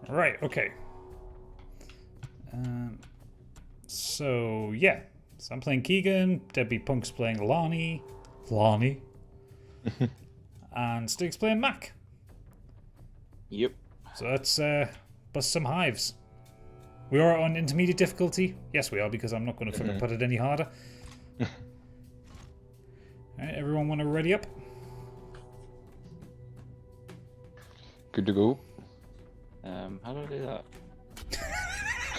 Right, okay. So, yeah. So I'm playing Keegan, Deadbeatpunk's playing Lonnie, and Stig's playing Mac. Yep. So let's bust some hives. We are on intermediate difficulty. Yes, we are, because I'm not going to fucking put it any harder. Alright, everyone want to ready up? Good to go. How do I do that?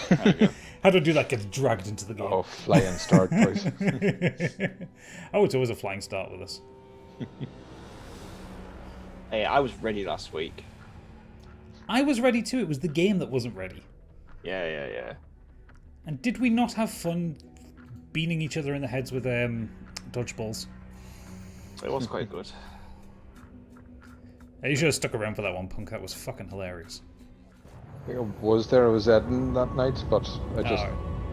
There we go. How do I do that? Get dragged into the game. Oh, flying start, boys. Oh, it's always a flying start with us. Hey, I was ready last week. I was ready too. It was the game that wasn't ready. Yeah. And did we not have fun beating each other in the heads with dodgeballs? It was quite good. You should have stuck around for that one, Punk. That was fucking hilarious. I was editing that night, but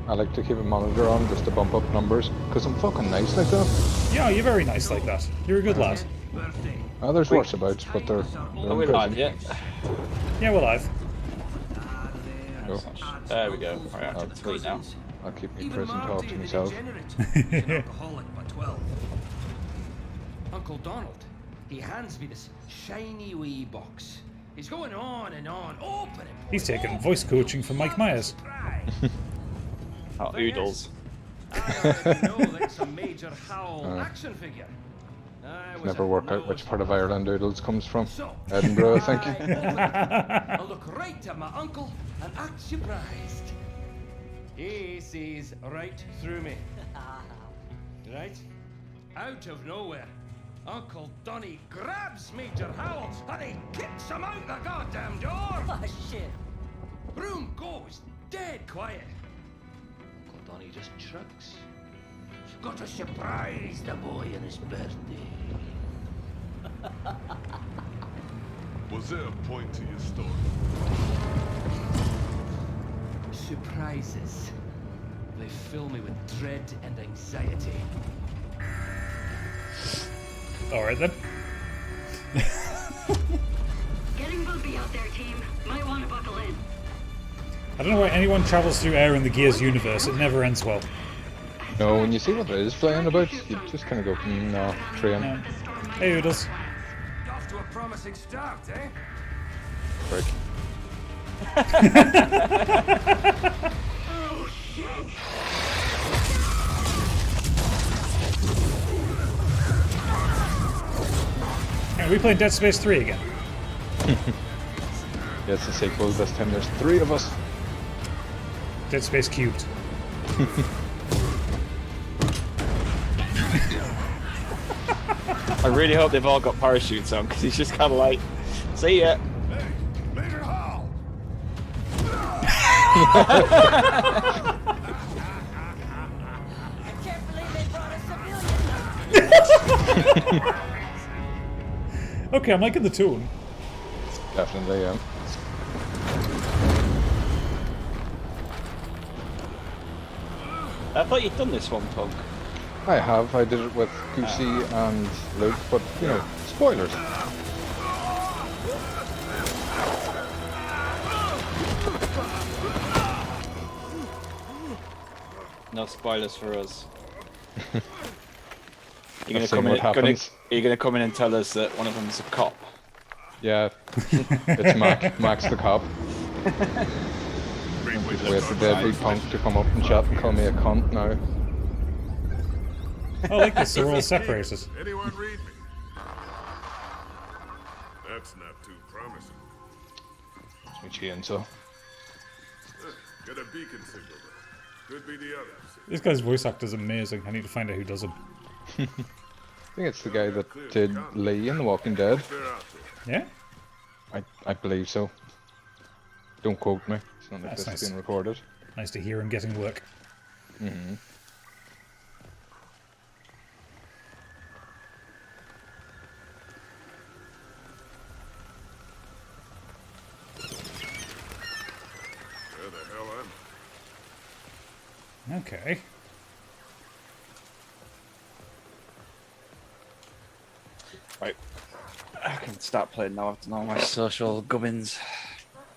I like to keep a monitor on just to bump up numbers, because I'm fucking nice like that. Yeah, you're very nice like that. You're a good lad. There's worse about, but they're Are we live yet? Yeah, we're live. Go. There we go. Right, I have to tweet now. I'll keep my prison talk to myself. Uncle Donald, he hands me this shiny wee box. He's going on and on. Open it. He's taking voice coaching from Mike Myers. Oh, oodles. That's a Major Howl action figure. Never work out which part of Ireland Oodles comes from. Edinburgh, I think. I'll look right at my uncle and act surprised. He sees right through me. Right? Out of nowhere, Uncle Donny grabs Major Howell and he kicks him out the goddamn door! Oh, shit. Room goes dead quiet. Uncle Donny just shrugs. Got to surprise the boy on his birthday. Was there a point to your story? Surprises. They fill me with dread and anxiety. Alright then. Getting bumpy out there, team. Might want to buckle in. I don't know why anyone travels through air in the Gears universe. It never ends well. No, when you see what it is flying about, you just kind of go, no, train. No. Hey, Oodles. Off to a promising start, eh? Frick. Oh, shit. Are we playing Dead Space 3 again? Yeah, it's the sequel. This time there's 3 of us. Dead Space Cubed. I really hope they've all got parachutes on, because he's just kind of like, see ya. Hey, Major Hall! I can't believe they brought a civilian. Okay, I'm liking the tune. Definitely, yeah. I thought you'd done this one, Punk. I have. I did it with Goosey and Luke, but, you know, spoilers. No spoilers for us. You're I've seen what happens. Are you gonna come in and tell us that one of them's a cop? Yeah, it's Mac. Mac's the cop. Just wait for Deadbeatpunk to come up and chat and call me a cunt now. I like this. They're all separated. Anyone read me? That's not too promising. It's my chainsaw. Get a beacon signal though. Could be the others. This guy's voice actor's amazing. I need to find out who does him. I think it's the guy that did Lee in The Walking Dead. They're out there. Yeah? I believe so. Don't quote me. It's not like That's this is nice. being recorded. Nice to hear him getting work. Mm-hmm. Where the hell am I? Okay. Right. I can start playing now after all my social gubbins.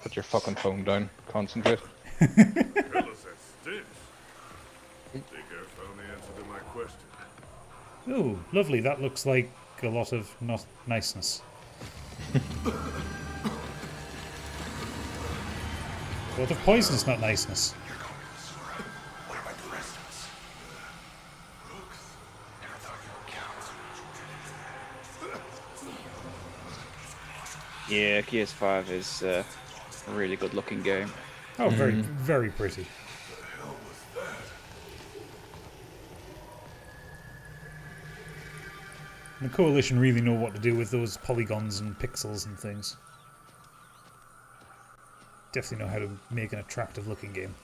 Put your fucking phone down. Concentrate. Tell us that stinks. Think I found the answer to my question. Ooh, lovely. That looks like a lot of not niceness. A lot of poisonous not niceness. Yeah, Gears 5 is a really good looking game. Oh, very, very pretty. The Coalition really know what to do with those polygons and pixels and things. Definitely know how to make an attractive looking game.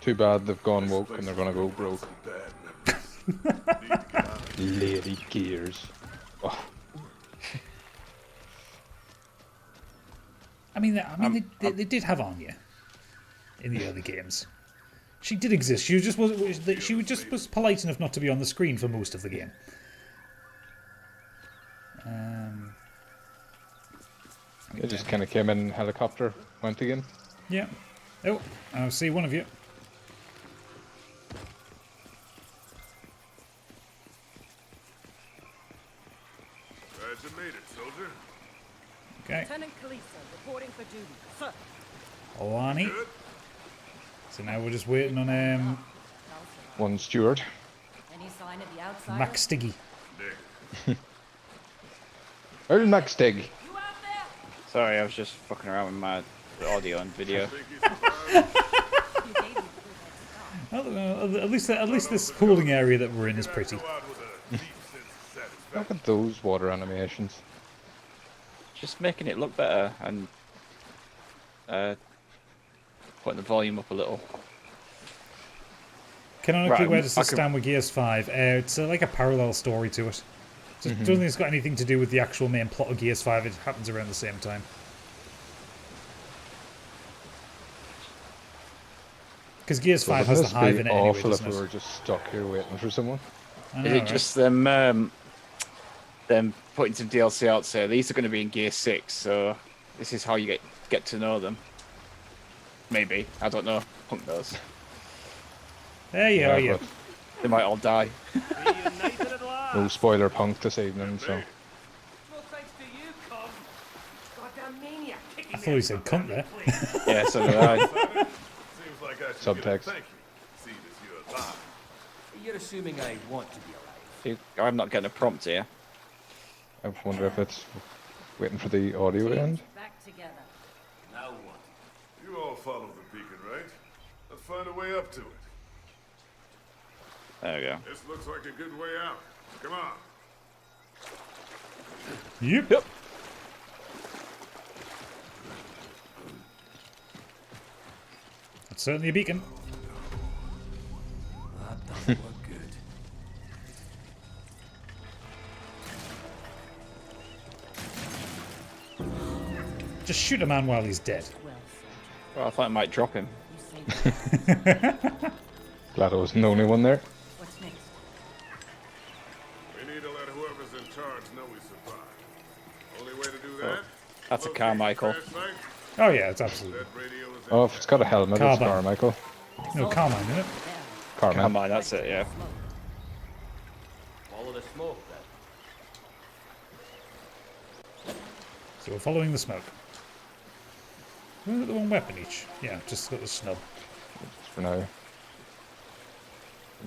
Too bad they've gone woke and they're gonna go broke. Lady Gears. Oh. I mean, they did have Anya in the early games. She did exist. She just was polite enough not to be on the screen for most of the game. They just kind of came in helicopter, went again. Yeah. Oh, I see one of you. Glad you made it, soldier. Okay. Lieutenant Kalisa, reporting for duty. Sir. Alani. Good? So now we're just waiting on One steward. Any sign of the outside? Max Stiggy. Nick. Earl Max Stig. You out there? Sorry, I was just fucking around with my audio and video. Think he's survived? You gave me the good head start. At least this pooling area that we're in is pretty. Go out with a deep sense of satisfaction. Look at those water animations. Just making it look better and putting the volume up a little. Canonically, Right, where does I this can- stand with Gears 5? It's like a parallel story to it. Don't think it's got anything to do with the actual main plot of Gears 5. It happens around the same time. Because Gears 5 has the hive in it anyway, awful if doesn't we it? were just stuck here waiting for someone. I know, Is it right? just them putting some DLC out there? These are going to be in Gear 6, so this is how you get to know them. Maybe. I don't know. Punk knows. There you are, you. but They might all die. Reunited at last. no spoiler punk this evening, so. Well, thanks to you, Cobb. Goddamn maniac kicking I thought he said cunt there. Yeah, so did I. Seems like I should get a Subtext. thank you. Seeing as you're alive. You're assuming I want to be alive. I'm not getting a prompt here. I wonder if it's waiting for the audio to end. Back together. Now what? You all follow the beacon, right? Let's find a way up to it. There we go. This looks like a good way out. Come on. Yep. That's certainly a beacon. That doesn't look good. Just shoot a man while he's dead. Well, Well, I thought I might drop him. you say Glad I wasn't the only one there. what's next? We need to let whoever's in charge know we survived. Only way to do that? That's a locate Carmichael. the crash site. Oh yeah, it's absolutely. That radio is Oh, if it's got a helmet, it's Carbine. Carmichael. No, Carmine, isn't it? Carmine. Come on, that's it, yeah. Follow the smoke, then. So we're following the smoke. We've got the one weapon each. Yeah, just got the snub. For now.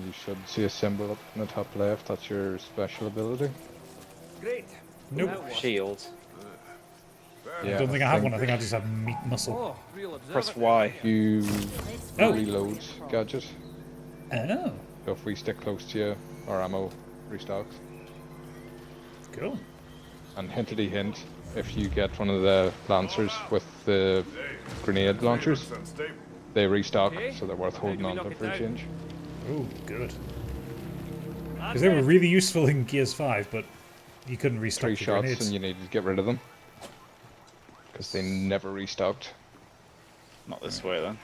You should see a symbol up in the top left. That's your special ability. Great. Nope. Now what? Shield. Yeah, I don't think I have one. I think I just have meat muscle. Oh, real observer. Press Y. You Oh. reload gadget. Oh, So if we stick close to you, our ammo restocks. cool. And hintity hint, if you get one of the lancers with the grenade launchers, It's unstable. they restock, Okay. so they're worth holding How on do we to knock for it a down? change. Oh, good. That's Because they were it. really useful in Gears 5, but you couldn't restock 3 the shots grenades. and you needed to get rid of them. Because they never restocked. Not this way then.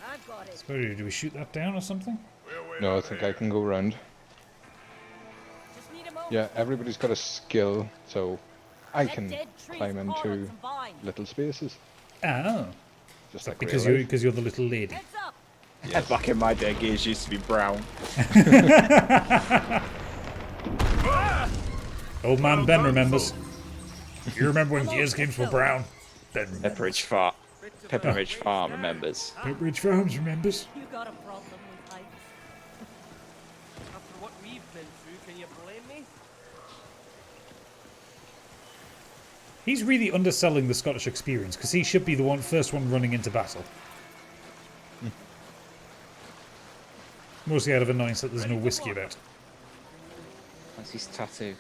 I've got it. So do we shoot that down or something? We're way No, I out think here. I can go around. Just need a moment. Yeah, everybody's got a skill, so I That can dead tree's climb fallen into some vines. little spaces. Oh. Just like Because real life. you're the little lady. Heads up! Back in my day, gears used to be brown. Old man Ben remembers. You remember when gears games were brown? Ben remembers. Pepperidge Farm remembers. Pepperidge Farms remembers. You got a problem with heights. After what we've been through, can you blame me? He's really underselling the Scottish experience because he should be the first one running into battle. Mostly out of annoyance that there's no whiskey about. That's his tattoo.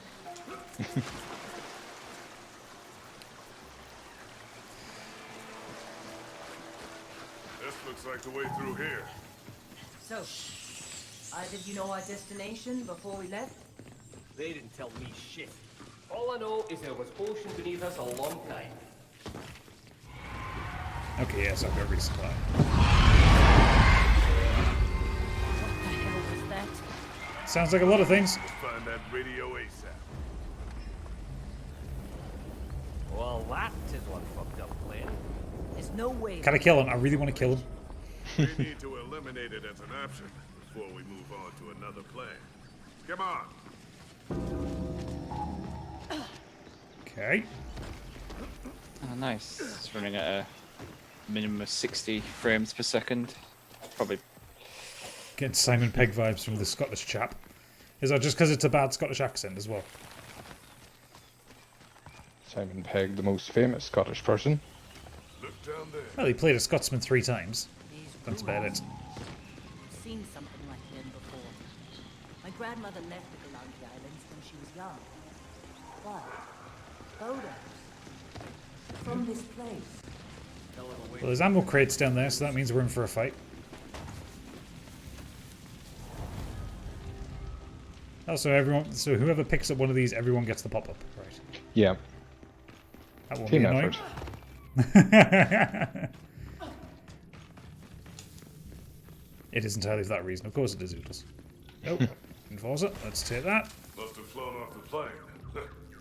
This looks like the way through here. So, either of you know our destination before we left? They didn't tell me shit. All I know is there was ocean beneath us a long time. Okay, yes, I've got resupply. What the hell was that? Sounds like a lot of things. Let's find that radio ASAP. Well, that is one fucked up plan. There's no way. Can I kill him? I really want to kill him. We need to eliminate it as an option before we move on to another plan. Come on. Okay. Oh, nice. It's running at a minimum of 60 frames per second. Probably. Getting Simon Pegg vibes from the Scottish chap. Is that just because it's a bad Scottish accent as well? Simon Pegg, the most famous Scottish person. Look down there. Well, he played a Scotsman 3 times. These That's about it. ruins. I've seen something like them before. My grandmother left the Galangi Islands when she was young. But photos from this place. Well, there's ammo crates down there, so that means we're in for a fight. Also, so whoever picks up one of these, everyone gets the pop-up. Right. Yeah, That won't team be annoying. effort. It is entirely for that reason. Of course it is, Oodles. Nope. Enforce it. Let's take that. Must have flown off the plane.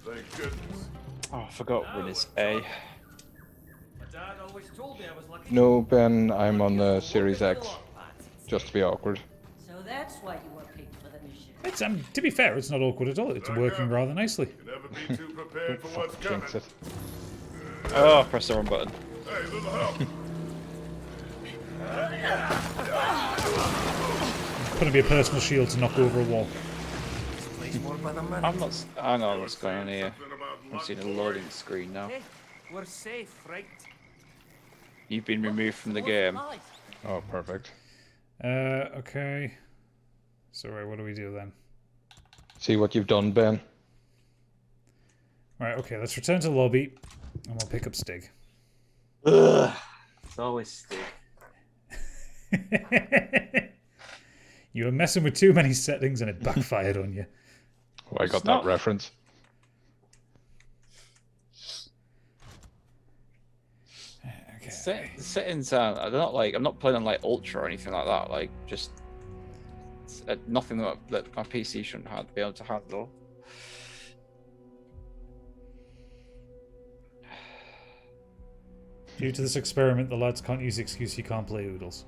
Thank goodness. Oh, I forgot Winners A. My dad always told me I was lucky. No, Ben, I'm on the Series X, just to be awkward. So that's why you were picked for the mission. It's to be fair, it's not awkward at all. It's working rather nicely. You never be too prepared for what's Fuck, coming. jinx it. Oh, press the wrong button. Hey, little help. Couldn't be a personal shield to knock over a wall. I'm not. I know what's going on here. Something about I'm seeing a luck, loading screen now. Hey, we're safe, right? You've been removed from the game. Oh, perfect. Okay. So, right, what do we do then? See what you've done, Ben. Right, okay, let's return to the lobby, and we'll pick up Stig. It's always Stig. You were messing with too many settings, and it backfired on you. Oh, I got not- that reference. Okay. The settings are. They're not like. I'm not playing on like Ultra or anything like that. Like just nothing that my PC shouldn't be able to handle. Due to this experiment, the lads can't use the excuse you can't play Oodles.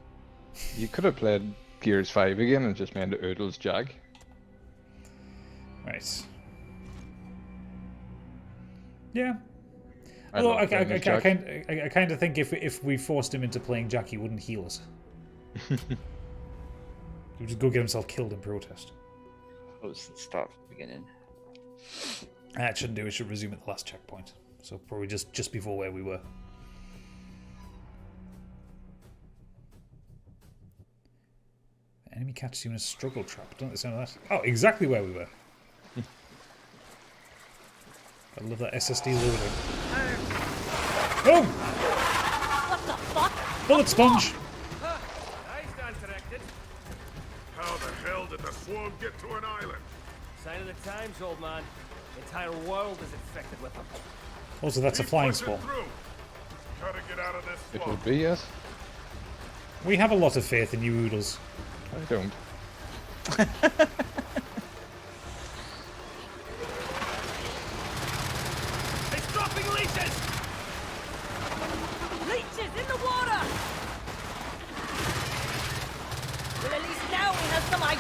You could have played Gears 5 again and just made the Oodles Jag. Right. Yeah. I Although love I playing as Jak. kind of think if we forced him into playing Jack, he wouldn't heal us. He would just go get himself killed in protest. Let's start from the beginning. It shouldn't do. It should resume at the last checkpoint. So probably just before where we were. Enemy catches you in a struggle trap. Don't they sound like that? Oh, exactly where we were. I love that SSD loading. Oh! What the fuck? Bullet sponge! I stand corrected. How the hell did the swarm get to an island? Sign of the times, old man. The entire world is infected with them. Also, that's a Keep flying pushing spawn. through. Gotta get out of this It swamp. would be, yes. We have a lot of faith in you, Oodles. I don't. It's dropping leashes! Leech!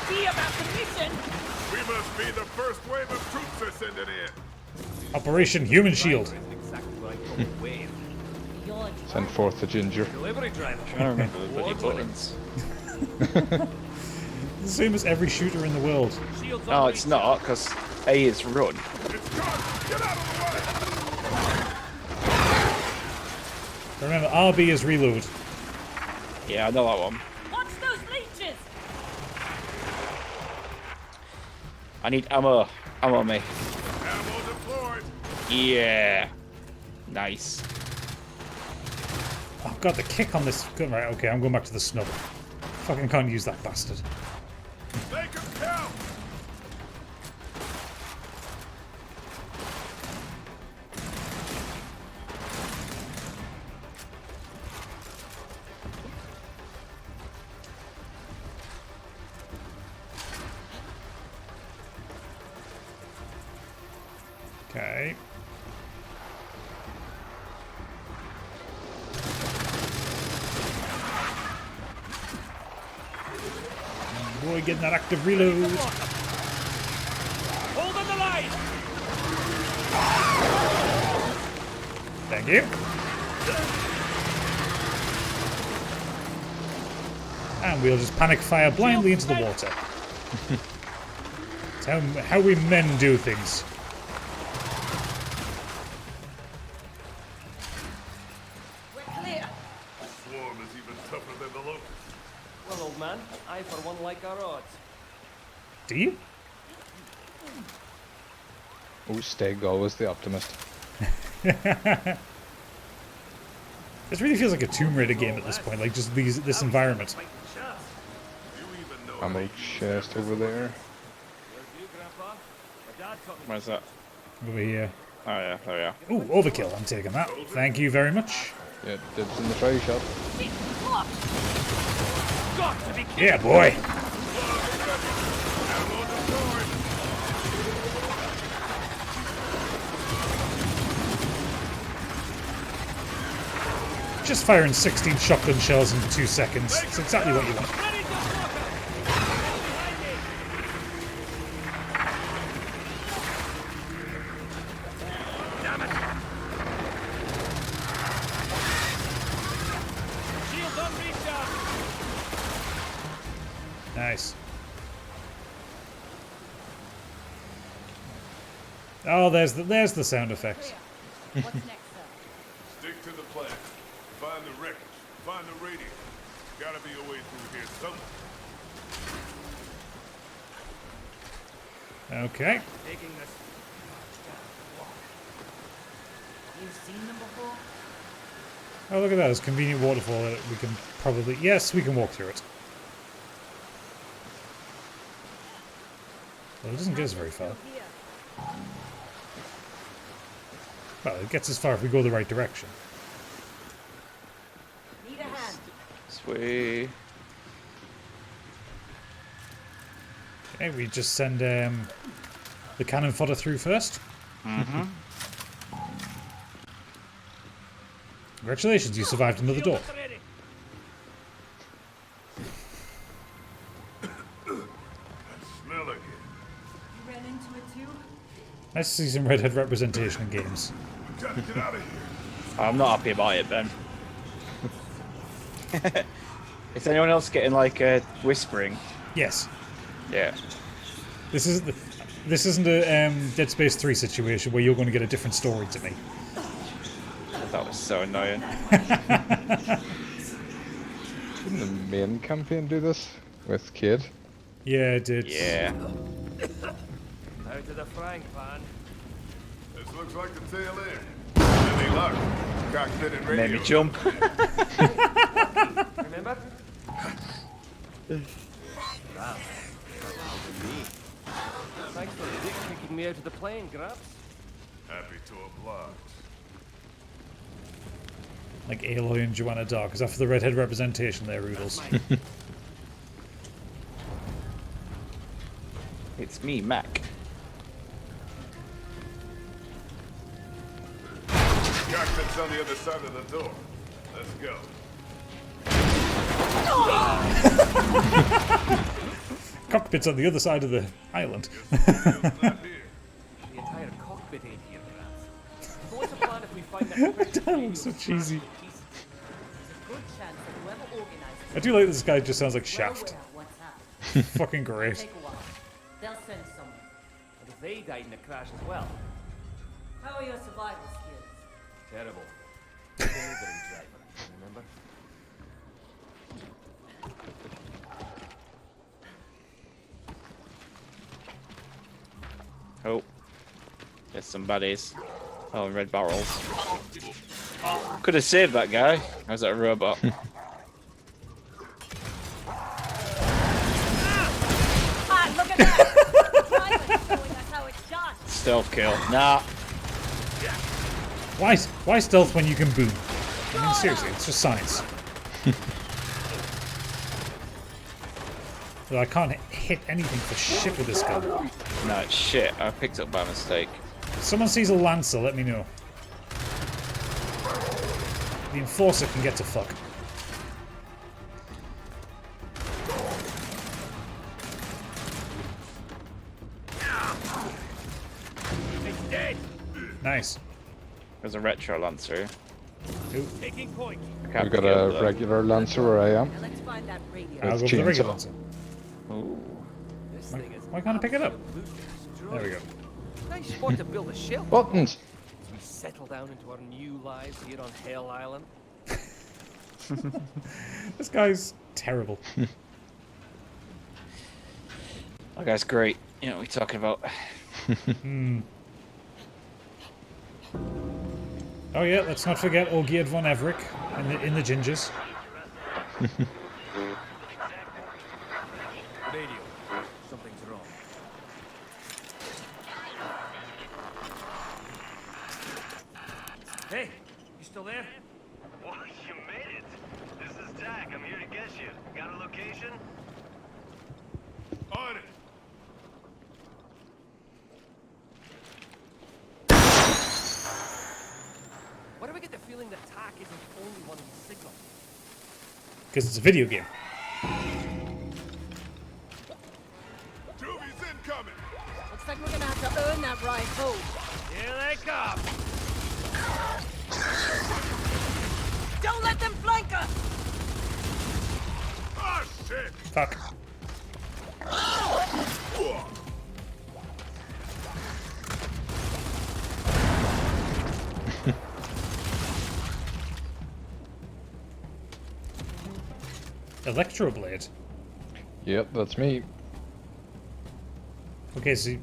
idea about the mission. We must be the first wave of troops they're sending in. Operation Human Shield. Exactly what I call a wave. Your Send forth the ginger. Delivery driver. I don't remember the bloody buttons. The same as every shooter in the world. Shields No, on it's not, because A is run. It's gone! Get out of Remember, RB is reload. Yeah, I know that one. Watch those leeches! I need ammo. Ammo me. the way! Ammo deployed! Yeah. Nice. Oh god, the kick on this. Right, okay, I'm going back to the snub. Fucking can't use that bastard. Make them count! Okay. Boy, getting that active reload. Hold on the line. Thank you. And we'll just panic fire blindly into the water. It's how we men do things. We're clear. Swarm is even tougher than the locust. Well, old man, I for one like our odds. Do you? Oh, Stig, always the optimist. This really feels like a Tomb Raider game at this point, like just this environment. You even know Ammo chest over there. Where's you, Grandpa? My dad taught me. Where's that? Over here. Oh yeah, there we are. Ooh, overkill, I'm taking that. Thank you very much. Yeah, dibs in the try shot. Got to be kidding. Yeah, boy. ammo deployed! Just firing 16 shotgun shells in 2 seconds. It's exactly what you want. Ready to fuck behind me. Damn it. Shields on recharge. Nice. Oh, there's the sound effect. What's next, sir? Stick to the plan. Find the wreckage. Find the radio. Gotta be a way through here somewhere. Okay. Taking this. You've seen them before? Oh, look at that. There's a convenient waterfall that we can probably... Yes, we can walk through it. Well, it doesn't get us very far. Here. Well, it gets us far if we go the right direction. Need a hand. Sweet. Okay, we just send the cannon fodder through first. Mm-hmm. Congratulations, you survived another door. Shields ready. Smell again. You ran into it too? Nice to see some redhead representation in games. We gotta get out of here. I'm not happy about it, Ben. Is anyone else getting like whispering? Yes. Yeah. This isn't a Dead Space 3 situation where you're going to get a different story to me. That was so annoying. Didn't the main campaign do this with Kid? Yeah, it did. Yeah. Out of the frying pan. This looks like the tail end. Any luck? Cockpit and radio. Made me jump. Remember? Thanks for dick kicking me out of the plane, Gramps. Happy to oblige. Like Aloy and Joanna Dark. Is that for the redhead representation there, Roodles? It's me, Mac. Cockpit's on the other side of the door. Let's go. cockpit's on the other side of the island. Not here. The entire cockpit ain't here, Grant. So what's the plan if we find that That looks so cheesy. There's a good chance that whoever organizes I do like this guy just sounds like well Shaft. aware of what's happening. Fucking great. Take a while. They'll send someone. But if they died in the crash as well, How are your survival skills? terrible. Delivery driver, remember? Oh. There's some baddies. Oh, red barrels. Could have saved that guy. Or was that a robot? Ah, look at that! The driver's showing us how it's done. Stealth kill. Nah. Why stealth when you can boom? I mean, seriously, it's just science. Well, I can't hit anything for shit with this gun. No, it's shit. I picked up by mistake. If someone sees a Lancer, let me know. The Enforcer can get to fuck. It's dead! Nice. There's a retro lancer. Ooh, Taking point. I can't We've got pick it up, a though. regular Lancer where I am. Now let's find that radio. I'll It's go for the regular chainsaw. Lancer. Ooh. This thing is Why can't I pick it up? absolutely destroyed. There we go. Nice spot to build a shelter. Buttons! As we settle down into our new lives here on Hell Island. This guy's terrible. That guy's great. You know what we're talking about. Oh yeah, let's not forget Augeard von Everick in the gingers. Radio. Something's wrong. Hey, you still there? Well, you made it. This is Jack. I'm here to get you. Got a location? On it. Why do we get the feeling that TAC isn't only one of these signals? Because it's a video game. Juvies incoming. Looks like we're gonna have to earn that ride home. Here they come! Don't let them flank us! Ah, shit. Fuck. Electroblade. Yep, that's me. Okay, so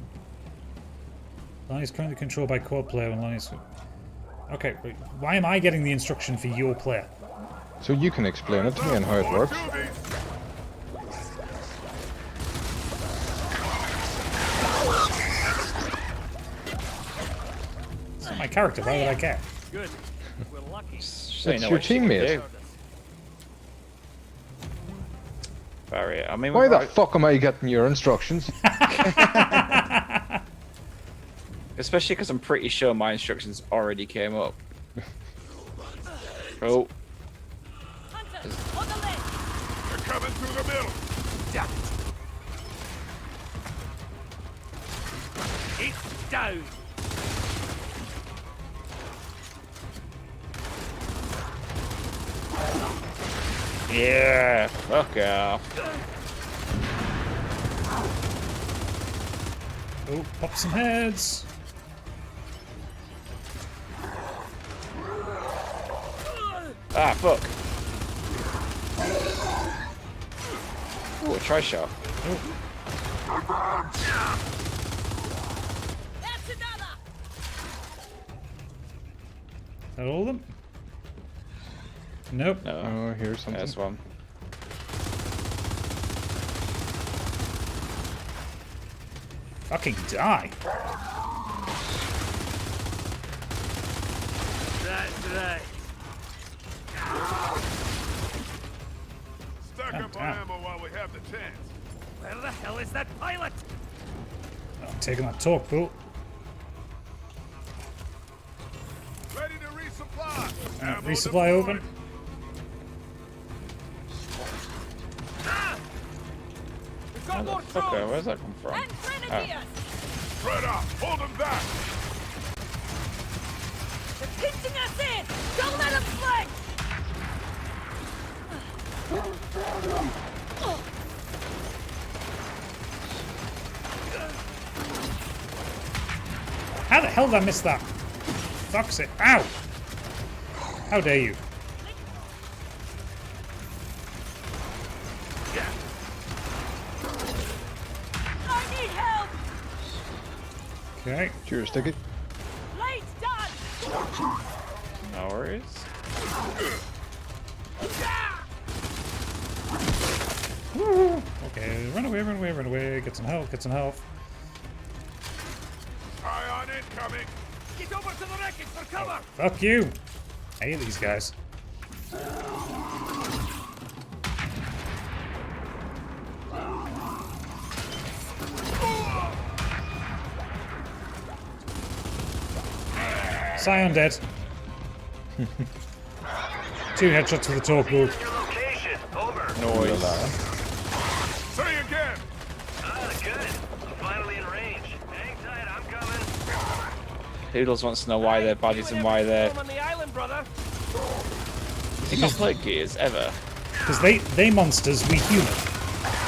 line is currently controlled by co-op player and line is... Okay, wait, why am I getting the instruction for your player? So you can explain it to me and how it works. Juvies. It's not my character, why would I care? Good. We're lucky. So you It's know your what she can teammate. do. Barrier. I mean, Why we've the already- fuck am I getting your instructions? Especially because I'm pretty sure my instructions already came up. Oh, Hunter, on the left! They're coming through the middle. Damn it. It's down. yeah. Fuck off. Oh, pop some heads. Ah, fuck. Ooh, a tri-shot. That's another! Is that all of them? Nope. No, Oh, here's something. there's one. Fucking die. That's right. Stack up on ammo while we have the chance. Where the hell is that pilot? I'm taking that torque bolt. Ready to resupply. Ammo Resupply deployed. open. We've Okay, where's that come from? Spread out! Hold them back! They're pinching us in! Don't let them flank! How the hell did I miss that? Fuck's it. Ow! How dare you? I need help! Okay. Cheers, Stig. Blade's done! No worries. Woo! Okay, run away, run away, run away. Get some health, get some health. Eye on incoming! Get over to the wreckage for cover! Fuck you! I hate these guys. Scion dead. 2 headshots to the torque board. Your location. Over. Noise. Say again! Good. I'm finally in range. Hang tight, I'm coming. Poodles wants to know why they're baddies and why they're... On the island, brother. You've not played Gears, ever? Because they monsters, we human.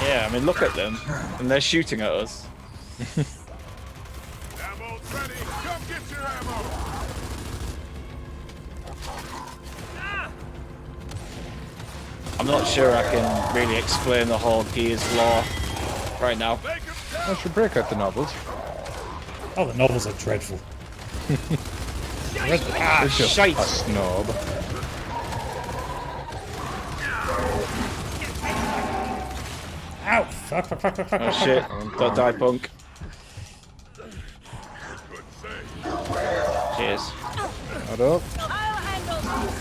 Yeah, I mean, look at them. And they're shooting at us. Ammo's ready! Come get your ammo! I'm not sure I can really explain the whole Gears lore right now. Make him down! I should break out the novels. Oh, the novels are dreadful. It's just shite. a snob. Ow! Fuck, fuck, fuck, fuck, fuck, Oh fuck, shit, fuck. don't die, punk. Good save. Cheers. Shut up. I'll handle this!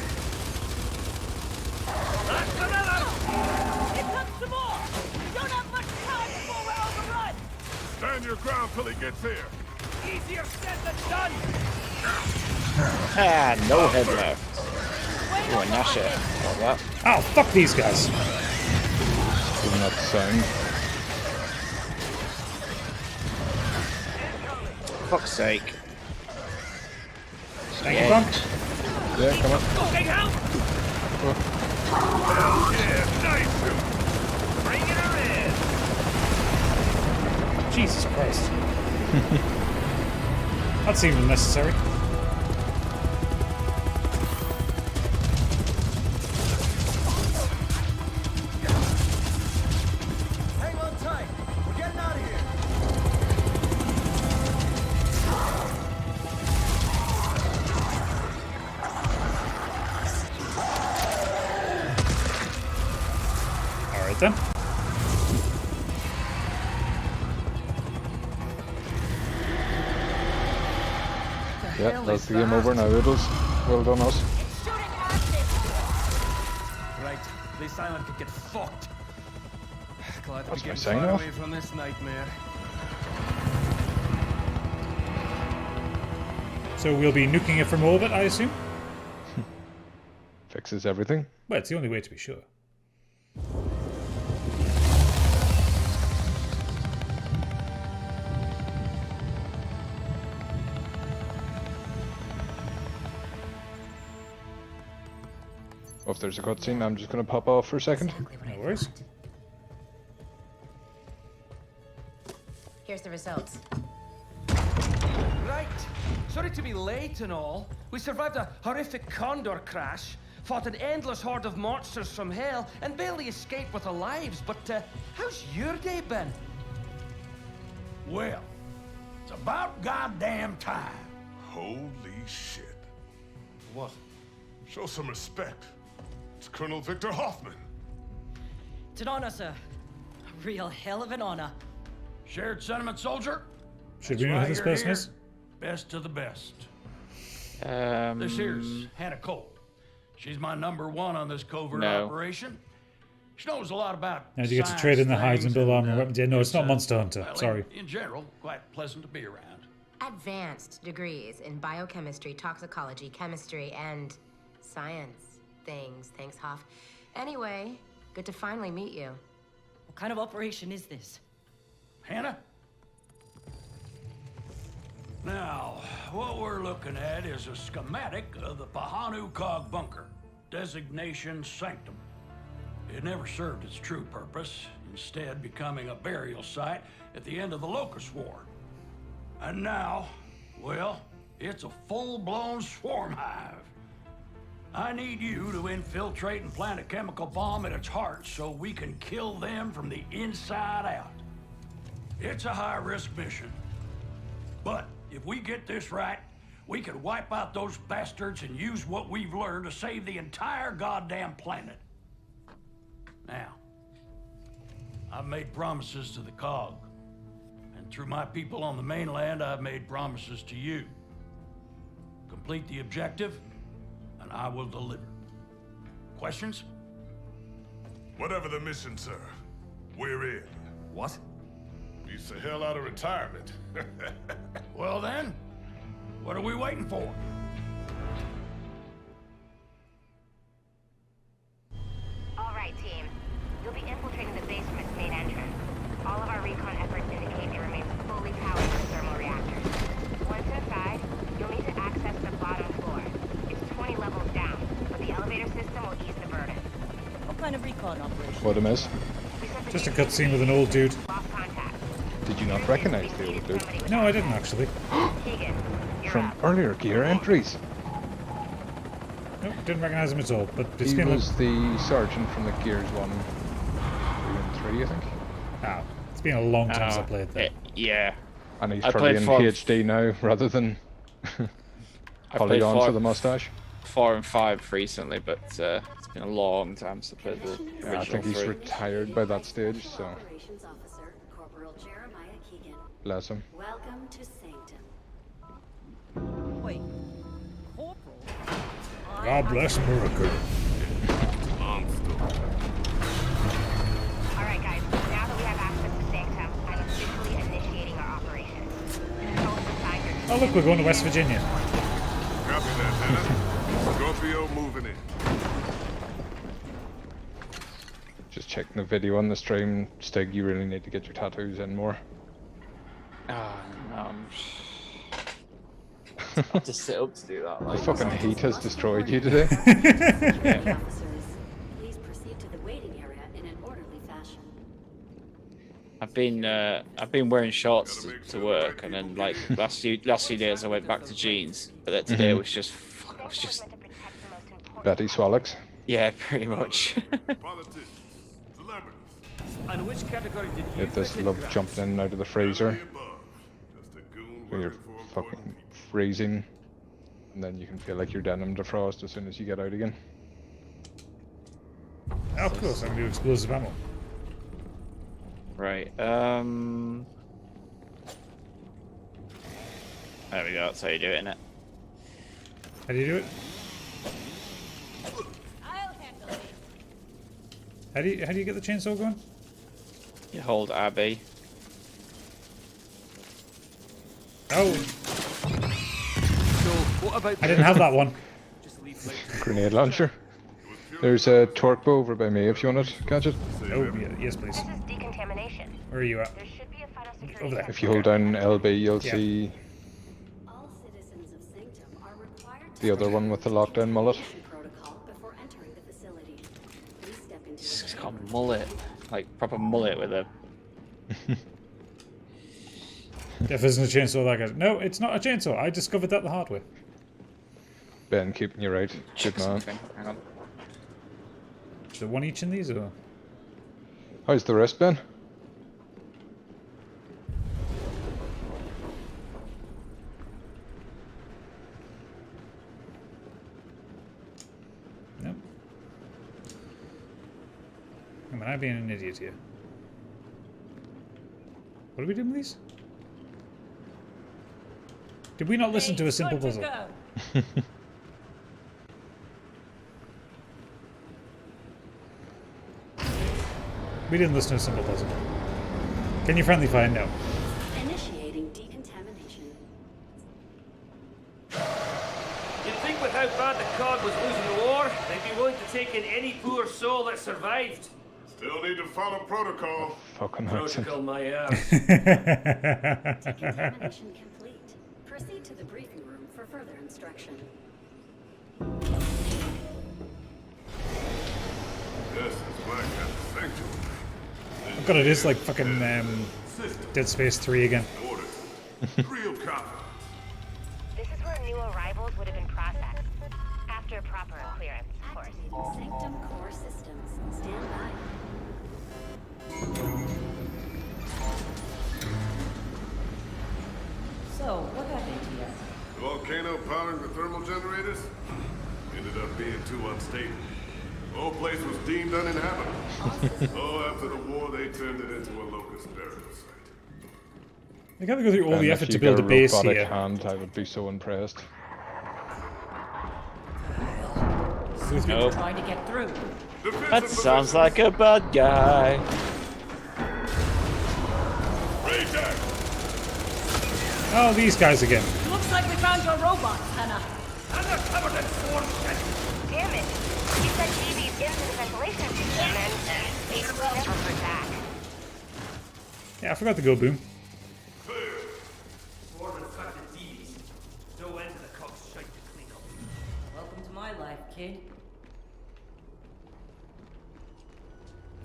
That's another! Here comes some more! We don't have much time before we're overrun! Stand your ground till he gets here. Easier said than done! Ah, no head left. Oh, a Nasher. Like that. Oh, fuck these guys. Doing that sound. Fuck's sake. Thank you, Bunk. Yeah, come on. Fucking hell! Yeah, nice! Bringing her in. Jesus Christ. That seemed unnecessary. Hang on tight. We're getting out of here. Alright then. Yeah, that's the game over now, Oodles. Well done, us. Shooting acid! Right, this island could get fucked. Glad to be That's my getting sign far off. away from this nightmare. So we'll be nuking it from orbit, I assume? Fixes everything. Well, it's the only way to be sure. Oh, if there's a cutscene, I'm just going to pop off for a second. No worries. Here's the results. Right. Sorry to be late and all. We survived a horrific condor crash, fought an endless horde of monsters from hell, and barely escaped with our lives. But how's your day been? Well, it's about goddamn time. Holy shit. What? Show some respect. It's Colonel Victor Hoffman. It's an honor, sir. A real hell of an honor. Shared sentiment, soldier? Should we know who this person is? Best of the best. This here's Um, Hannah Cole. She's my #1 on this covert No. operation. She knows a lot about Now, do you get to science trade in the hides and things build armor and uh, weapons? Yeah, no, it's not uh, Monster Hunter. well, Sorry. In general, quite pleasant to be around. Advanced degrees in biochemistry, toxicology, chemistry, and science things. Thanks, Hoff. Anyway, good to finally meet you. What kind of operation is this? Hannah? Now, what we're looking at is a schematic of the Pahanu Cog bunker, designation Sanctum. It never served its true purpose, instead becoming a burial site at the end of the Locust War. And now, well, it's a full-blown swarm hive. I need you to infiltrate and plant a chemical bomb at its heart so we can kill them from the inside out. It's a high-risk mission. But if we get this right, we can wipe out those bastards and use what we've learned to save the entire goddamn planet. Now, I've made promises to the Cog. And through my people on the mainland, I've made promises to you. Complete the objective, and I will deliver. Questions? Whatever the mission, sir, we're in. What? Beats the hell out of retirement. Well then, what are we waiting for? All right, team. You'll be infiltrating the base from its main entrance. All of our recon efforts indicate it remains fully powered with thermal reactors. Once inside, you'll need to access the bottom floor. It's 20 levels down, but the elevator system will ease the burden. What kind of recon operation? What a miss. Just a cutscene with an old dude. Lost contact. Did you not recognize the old dude? No, I didn't actually. Keegan, you're From up. earlier gear entries. Nope, didn't recognize him at all. But it's He kind of was the sergeant from the Gears 1, 2 and 3, I think. ah, it's been a long time since I played that. Yeah. And he's I probably played in for- PhD now, rather than I played polygons for the mustache. 4 and 5 recently, but it's been a long time since I played the original Yeah, I think he's 3. retired by that stage, so Operations Officer, Corporal Jeremiah Keegan. bless him. Welcome to Sanctum. Wait, Corporal? God bless America. All right, guys. Now that we have access to Sanctum, I'm officially initiating our operations. Control is assigned your Oh look, we're going to West Virginia. Copy that, Hannah. Scorpio moving in. Just checking the video on the stream. Stig, you really need to get your tattoos in more. Oh, no. I have to sit up to do that. The Like, fucking heat has destroyed you today. Officers, please proceed to the waiting area in an orderly fashion. I've been wearing shorts to work, and then like last few days I went back to jeans, but then today was just Betty Swallows. yeah, pretty much. Politicians, celebrities, And which category did you Get this fit in, love Drax? jumping in and out of the freezer the above. Just a goon when you're working for important fucking people. freezing, and then you can feel like your denim defrost as soon as you get out again. Oh, of course, I'm going to do explosive ammo. Right. There we go. That's how you do it, innit? How do you do it? I'll handle it. How do you get the chainsaw going? You hold RB. Oh, So, what about I didn't have that one. Just leave like Grenade launcher. There's a torque bow over by me if you want it, Gadget. Oh, yeah, yes, please. This is decontamination. Where are you at? There should be a final security Over there. If you hold down LB, you'll Yeah. see All citizens of Sanctum are required to the other one with the lockdown mullet. protocol before entering the facility. Please step into It's the got a mullet, like proper mullet with a. If isn't a chainsaw that good. No, it's not a chainsaw. I discovered that the hard way. Ben keeping you right. Good man. Something. Hang on. Is there one each in these, or? How's the rest, Ben? No. Am I being an idiot here? What are we doing with these? Did we not listen to a simple puzzle? We didn't listen to a simple puzzle. Can you friendly fire? No. initiating decontamination. You'd think with how bad the Cog was losing the war, they'd be willing to take in any poor soul that survived. Still need to follow protocol. Fucking accent. Protocol my ass. Decontamination complete. Proceed to the briefing room for further instruction. Yes, it's Black Cat Sanctuary. Oh god, it is like fucking Dead Space 3 again. Orders. Real copper. This is where new arrivals would have been processed. After proper clearance, of course. Activating Sanctum core systems. Stand by. So, what happened here? The volcano powering the thermal generators ended up being too unstable. The whole place was deemed uninhabitable. Oh, after the war, they turned it into a locust burial site. They gotta go through all And the if effort you to build a get base robotic here. hand, I would be so impressed. Nope. Trying to get through. That sounds like a bad guy. Reject! Oh, these guys again. Looks like we found your robot, Anna. And they're covered in sworn shit. Damn it. You sent DBs into the ventilation system and basically never heard back. Yeah, I forgot to go boom. Sworn infected DBs. No end to the cock's shite to clean up. Welcome to my life, kid.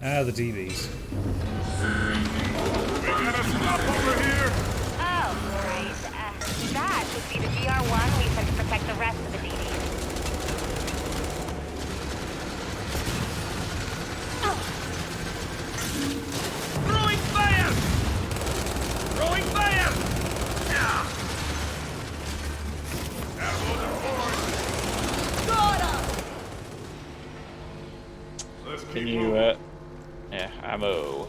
Ah, the DBs. We gotta stop over here! Oh, right. That would be the GR1 we sent to protect the rest of the DBs. Throwing fire! Throwing fire! Yeah. Let's keep Can you, moving. yeah, ammo.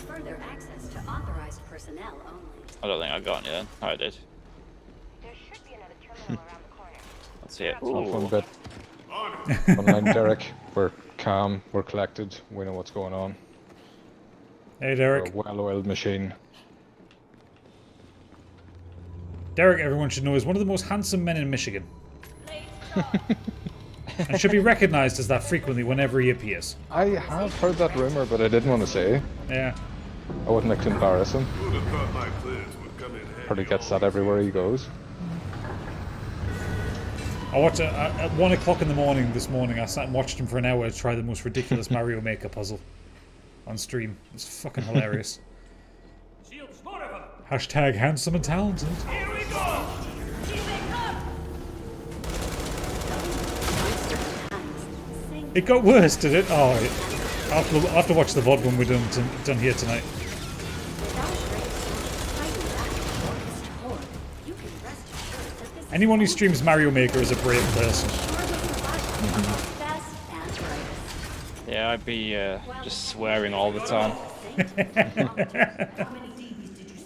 Further access to authorized personnel only. I don't think I got any then. Oh, I did. There should be another terminal around the corner. Let's see it. Off one Ooh. bit. On it. Online, Derek. We're calm. We're collected. We know what's going on. Hey, We're Derek. a well-oiled machine. Derek, everyone should know, is one of the most handsome men in Michigan. And should be recognized as that frequently whenever he appears. I have heard that rumor, but I didn't want to say. Yeah. I wouldn't like to embarrass him. Who'd have thought my clearance would come in handy? Probably gets that everywhere he goes. I watched at 1 o'clock in the morning this morning. I sat and watched him for an hour try the most ridiculous Mario Maker puzzle on stream. It's fucking hilarious. Shields, more of them! Hashtag handsome and talented. Here we go! It got worse, did it? Oh, I'll have to watch the VOD when we're done here tonight. Anyone who streams Mario Maker is a brave person. Yeah, I'd be just swearing all the time.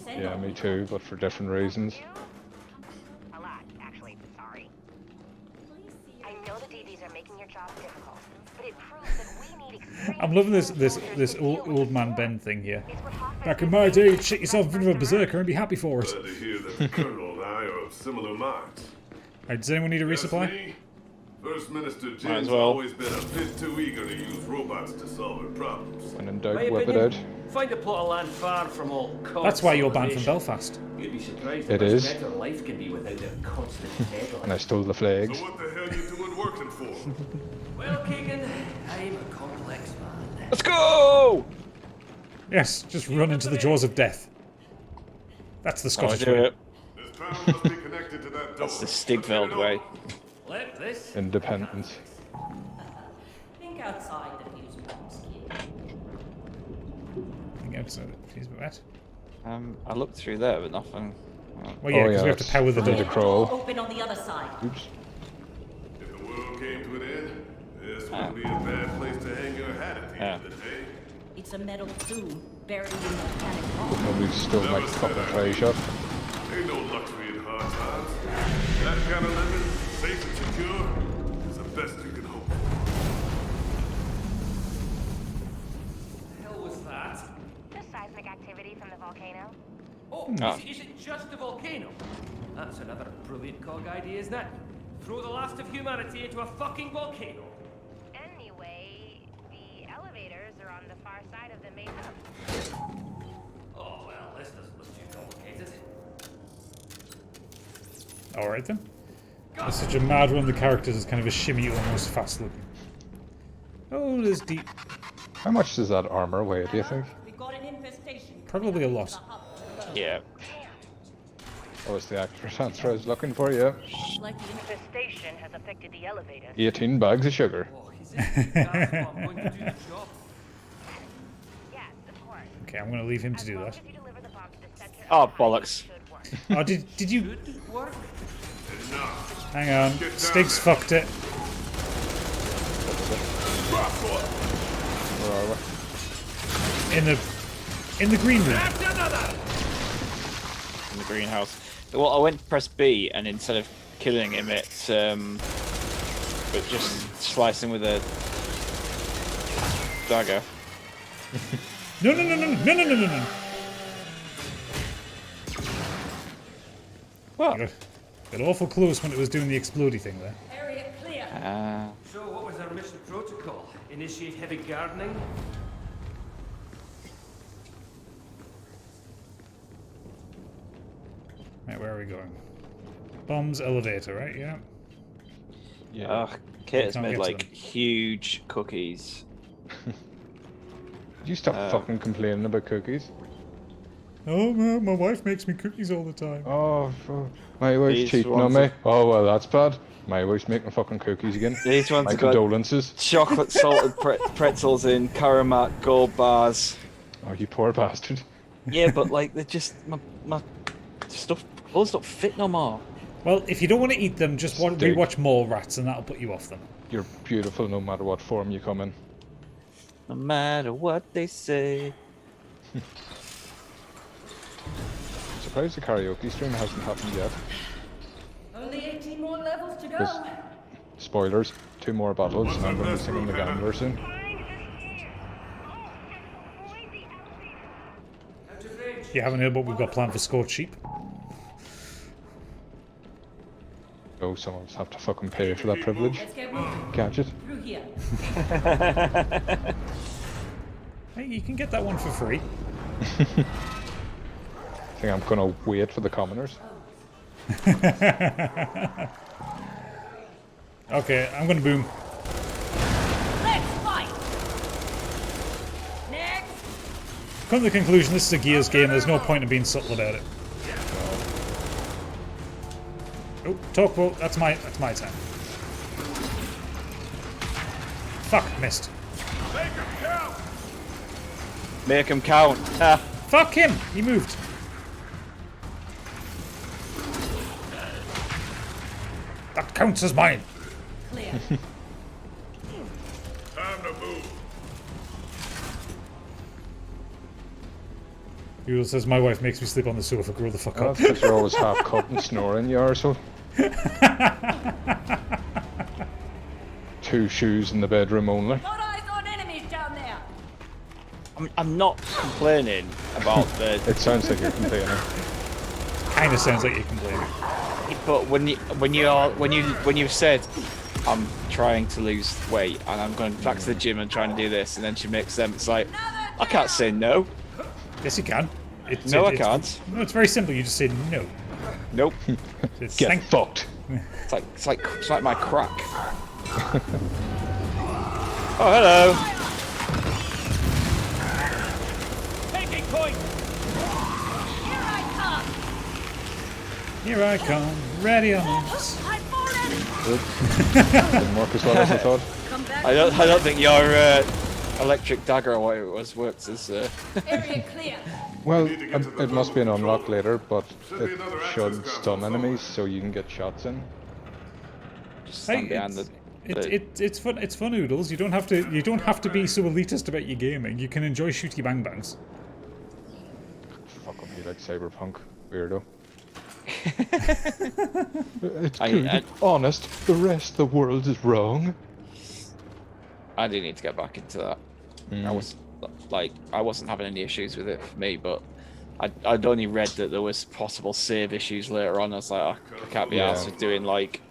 Yeah, me too, but for different reasons. A lot, actually. Sorry. I know the DBs are making your job difficult, but it proves that we need experience. I'm loving this old man Ben thing here. Back in my day, you'd shit yourself in front of a berserker and be happy for it. Glad to hear that the Colonel and I are of similar minds. Right, does anyone need a Yes, resupply? me? First Minister as Jim's well. always been a bit too eager to use robots to solve her problems. When in My doubt, whip it opinion, out. find a plot of land far from all cogs. That's why you're banned from Belfast. You'd be surprised It how much is. better life can be without a constant And I deadline. stole the flags. So what the hell you doing working for? Well, Keegan, I'm a complex man. Let's go! Yes, just run into the jaws of death. That's the I Scottish do way. it. This panel must be connected to that door. That's the Stigveld way. Let this. Independence. Think outside the fuse box, kid. Think outside it, please, but what? I looked through there, but nothing. Well, yeah, because we have to that's- power the we need door. to crawl. Open on the other side. Oops. If the world came to an end, this wouldn't be a bad place to hang your hat at the end of the day. It's a metal tube buried in volcanic rock. Nobody stole my fucking tray shot. Ain't no luxury in hard times. That kind of living, safe and secure, is the best you can hope for. The hell was that? Just seismic activity from the volcano. Oh, Ah. is it just a volcano? That's another brilliant cog idea, isn't it? Throw the last of humanity into a fucking volcano. Anyway, the elevators are on the far side of the main hub. Oh, well, this doesn't look too complicated. Alright then. There's such a mad one of the characters is kind of a shimmy, almost fast looking. Oh, there's deep. How much does that armor weigh, do you think? We've got an infestation. Probably a lot. Yeah. Oh, it's the accurate answer I was looking for, yeah. Like the Infestation has affected the elevator. 18 bags of sugar. Oh, is it? That's what I'm going to do the job. Yes, of course. Okay, I'm going to leave him to As do long that. as you deliver the box to center Oh, of the hive, bollocks. it should work. Oh, did you... Good work. Hang on. Stig's fucked it. Where are we? In the green room. In the greenhouse. Well, I went to press B, and instead of killing him, it just slicing with a dagger. No. What? Got awful close when it was doing the explodey thing there. area clear. So, what was our mission protocol? Initiate heavy gardening? Right, where are we going? Bombs, elevator, right? Yeah. Yeah. Ugh, Kit has Can't made get to like them. huge cookies. You stop fucking complaining about cookies. Oh, man, my wife makes me cookies all the time. Oh, my wife's These cheating on ones me. are- Oh, well, that's bad. My wife's making fucking cookies again. These ones My have got condolences. chocolate salted pretzels in Karamat gold bars. Oh, you poor bastard. Yeah, but like they're just my stuff. Clothes don't fit no more. Well, if you don't want to eat them, just Stig. rewatch Mallrats and that'll put you off them. You're beautiful no matter what form you come in. No matter what they say. I'm surprised the karaoke stream hasn't happened yet. Only 18 more levels to go. Yes. Spoilers, 2 more battles and I'm going to be singing the Gambler soon. You haven't heard what we've got planned for Scorched Sheep? Oh, some of us have to fucking pay for that privilege. Let's get moving. Gadget. Through here. Hey, you can get that one for free. I think I'm going to wait for the commoners. Okay, I'm gonna boom. Let's fight. Next. Come to the conclusion this is a Gears game, there's no point in being subtle about it. Oh, talk well, that's my time. Fuck, missed. Make him count. Ah. Fuck him! He moved. That counts as mine. Clear. Time to move. Yule says my wife makes me sleep on the sofa. Grow the fuck Oh, up. that's because you're always half cut and snoring, you arsehole. 2 shoes in the bedroom only. Got eyes on enemies down there. I'm not complaining about the. It sounds like you're complaining. Kind of sounds like you're complaining. But when you've said I'm trying to lose weight and I'm going back to the gym and trying to do this, and then she makes them, it's like I can't say no. Yes, you can. No, I can't. No, it's very simple. You just say no. Nope. It's Get fucked. It's like my crack. Oh, hello. Taking point! Here I come. Here I come, ready on this. I've fallen. Didn't work as well as I thought. Come back. I don't think your electric dagger or what it was works as. Area clear. Well, it must be an unlock later, but it should stun enemies so you can get shots in. Just stand Hey, behind the. It's fun. It's fun, Oodles. You don't have to be so elitist about your gaming. You can enjoy shooty bang bangs. Fuck up, you like Cyberpunk, weirdo. It's I- good, I- honest. The rest of the world is wrong. I do need to get back into that. I wasn't having any issues with it for me, but I'd only read that there was possible save issues later on. I was like, I can't be Yeah. arsed with doing like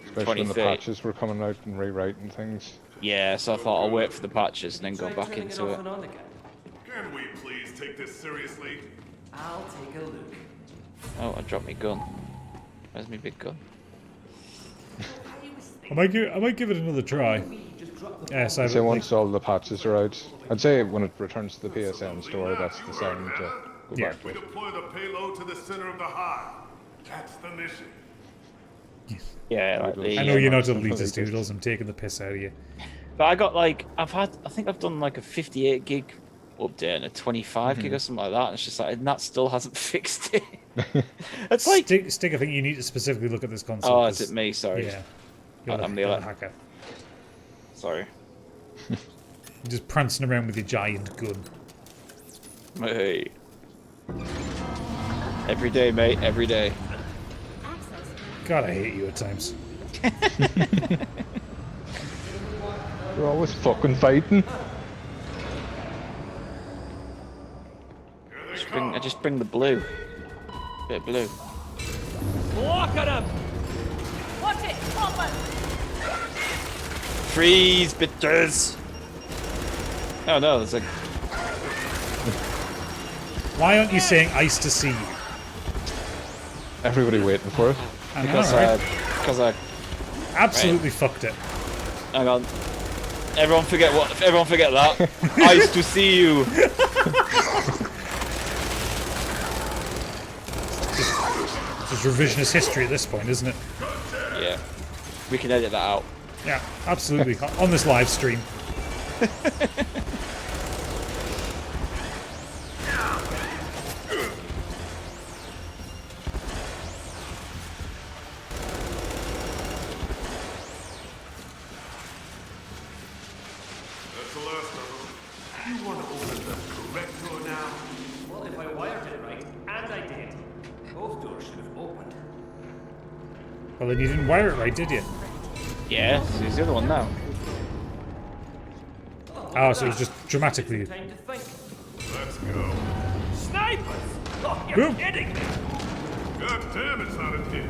Especially 20, when the 30. patches were coming out and rewriting things. Yeah, so I thought I'll wait for the patches and then go back into it. Can we please take this seriously? I'll take a look. Oh, I dropped my gun. Where's my big gun? I might give it another try. Yes, I'd say once all the patches are out. I'd say when it returns to the PSN store, that's the time to go back to We it. deploy the payload to the center of the hive. That's the mission. Yeah, like the, I know you're not elitist doodles. I'm taking the piss out of you. But I got like, I think I've done like a 58 gig update and a 25 gig or something like that. And it's just like, and that still hasn't fixed it. It's like Stig, I think you need to specifically look at this console. Oh, is it me? Sorry. Yeah. I'm the hacker. Sorry. You're just prancing around with your giant gun. Hey. Every day, mate. Every day. God, I hate you at times. We're always fucking fighting. I just bring the blue. Bit of blue. Look at him! Watch it! Pop it! Freeze, bitches! Oh no, there's a... Why aren't you saying ice to sea? Everybody waiting for it. I know, right? Because I absolutely fucked it. Hang on. Everyone forget that. Ice to see you. It's revisionist history at this point, isn't it? Yeah. We can edit that out. Yeah, absolutely. On this live stream. That's the last of them. You want to open the correct door now? Well, if I wired it right, and I did, both doors should have opened. Well, then you didn't wire it right, did you? Yeah, he's the other one now. Oh, so it was just dramatically. Time to think. Let's go. Snipers! Oh, you're Boom. kidding me! God damn, it's not a kid.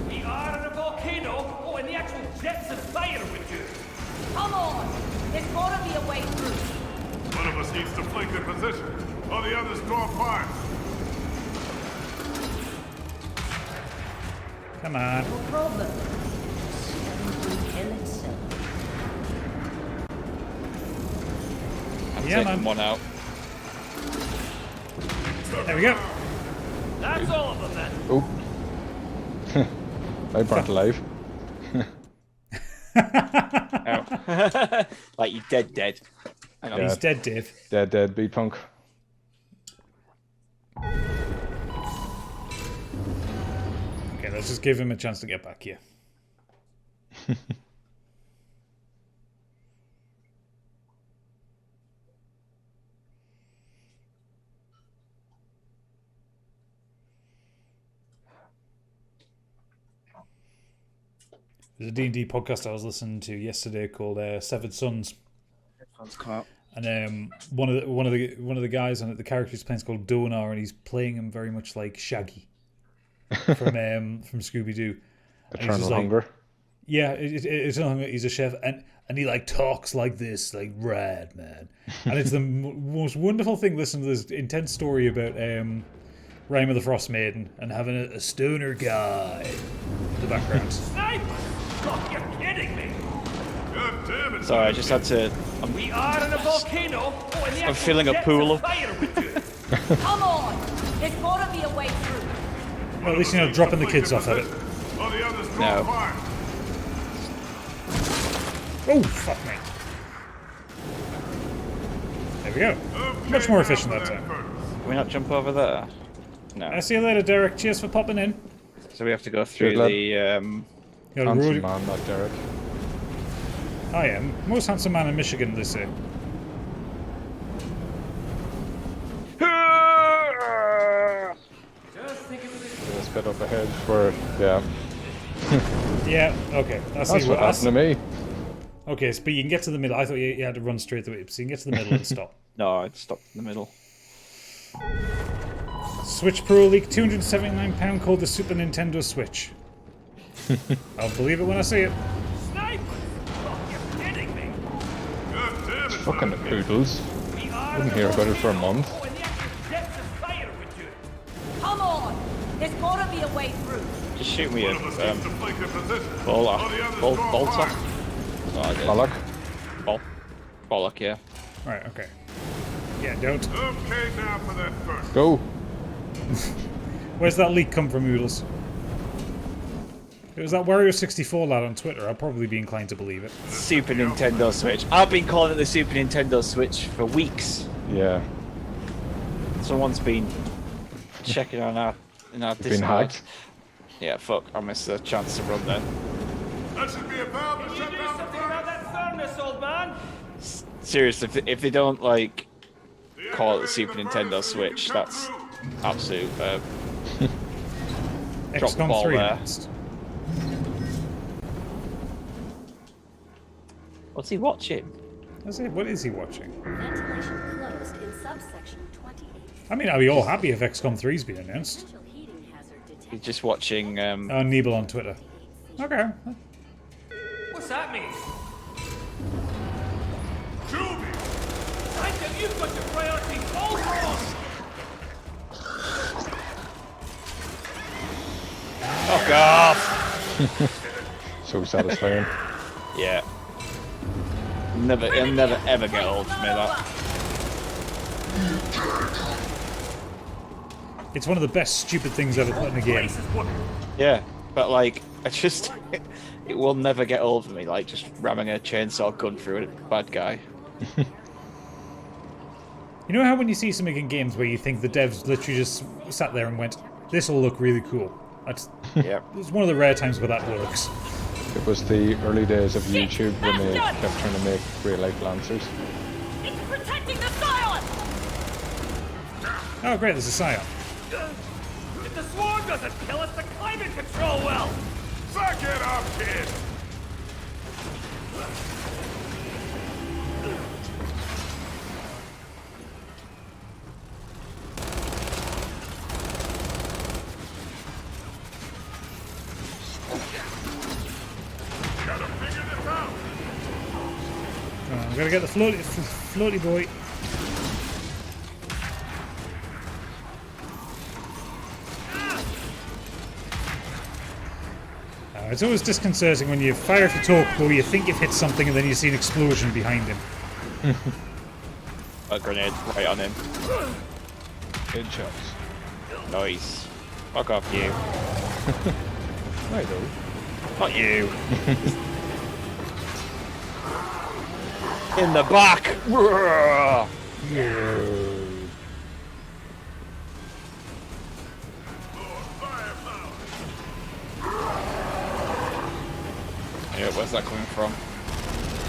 We are in a volcano! Oh, and the actual jets of fire would do! Come on! There's gotta be a way through. One of us needs to flank their position, while the others draw fire. Come on. No problem. Kill itself. I'm Yeah, taking man. one out. There we go. That's all of them then! Oh. I burnt alive. Oh. Like you dead. Hang on. He's dead, Dave. Deadbeatpunk. Okay, let's just give him a chance to get back here. There's a D&D podcast I was listening to yesterday called Severed Sons, and one of the guys on it, the character he's playing is called Donar, and he's playing him very much like Shaggy from Scooby Doo. Eternal Hunger. Yeah, Eternal Hunger. He's a chef, and he like talks like this, like rad man, and it's the most wonderful thing. Listening to this intense story about Rime of the Frost Maiden and having a stoner guy in the background. Snipers! Oh, you're kidding me! God damn it. Sorry, I just had to... We are in a volcano! Oh, and the I'm filling a pool of fire would do! Come on! There's gotta be a way through. Well, at least you're not dropping the kids off at it. While the others draw No. fire. Oh, fuck me. There we go. Okay, Much more now efficient for that time. first. Can we not jump over there? No. I'll see you later, Derek. Cheers for popping in. So we have to go through Good lad. the... You're Handsome road- man, not Derek. I am. Most handsome man in Michigan, they say. Just think of it. There's a bit up ahead for yeah. Yeah, okay. That's what happened to me. Okay, but you can get to the middle. I thought you had to run straight through it, so you can get to the middle and stop. No, I stopped in the middle. Switch Pro League, £279 called the Super Nintendo Switch. I'll believe it when I see it. Snipers! Oh, you're kidding me! Fucking poodles. Wouldn't hear about it for a month. Come on! There's gotta be a way through. Just shoot me a Bollock. bolter. Bollock. Bollock, yeah. Right, okay. Yeah, don't. Okay, now for that first. Go. Where's that leak come from, Oodles? It was that Wario64 lad on Twitter. I'll probably be inclined to believe it. Super Nintendo Switch. I've been calling it the Super Nintendo Switch for weeks. Yeah. Someone's been checking on our Discord. Been hacked. Yeah, fuck. I missed the chance to run then. That should be a valve to shut down the fire. that furnace, old man. Seriously, if they don't like call it the Super Nintendo Switch, that's absolute drop the XCOM ball 3 there. next. What's he watching? That's it. What is he watching? Ventilation closed in subsection 28. I mean, I'll be all happy if XCOM 3's been announced. Potential heating hazard detected. He's just watching. Neeble on Twitter. Okay. What's that mean? Juby! Titan, you've got your priorities all wrong. Fuck off! So satisfying. Yeah. It'll never ever get old for me, that. It's one of the best stupid things ever put in a game. Yeah, but like, it will never get old for me, like just ramming a chainsaw gun through a bad guy. You know how when you see something in games where you think the devs literally just sat there and went, this will look really cool. Yeah. It's one of the rare times where that works. It was the early days of YouTube when they kept trying to make real-life Lancers. It's protecting the Scion! Oh great, there's a Scion. If the swarm doesn't kill us, the climate control will. Suck it up, kid! Gotta figure this out! I'm gonna get the floaty boy. It's always disconcerting when you fire for Tokubo, you think you've hit something, and then you see an explosion behind him. A grenade right on him. Headshots. Nice. Fuck off, you. I do. Not you. In the back. Yeah, where's that coming from?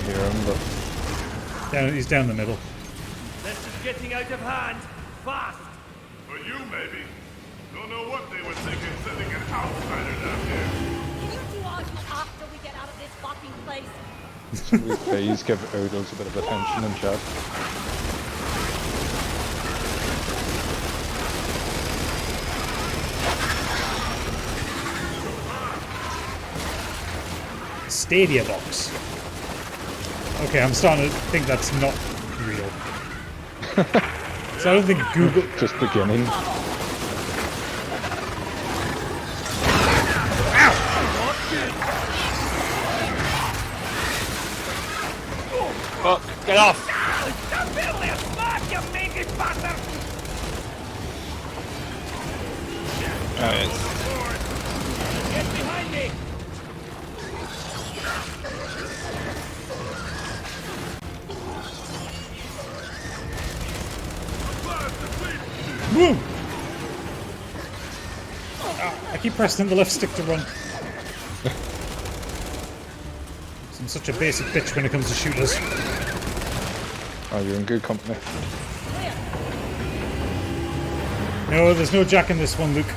Hear him, but He's down the middle. This is getting out of hand. Fast. For you, maybe. Don't know what they were thinking sending an outsider down here. Can you two argue after we get out of this fucking place? we please give Oodles a bit of attention in chat. Stadia box. Okay, I'm starting to think that's not real. So I don't think Google... Just beginning. Fuck, get off! Stop fiddling a spot, you mangy bastard! Oh, yes. Get behind me! Woo! I keep pressing the left stick to run. I'm such a basic bitch when it comes to shooters. Oh, you're in good company. No, there's no Jack in this one, Luke.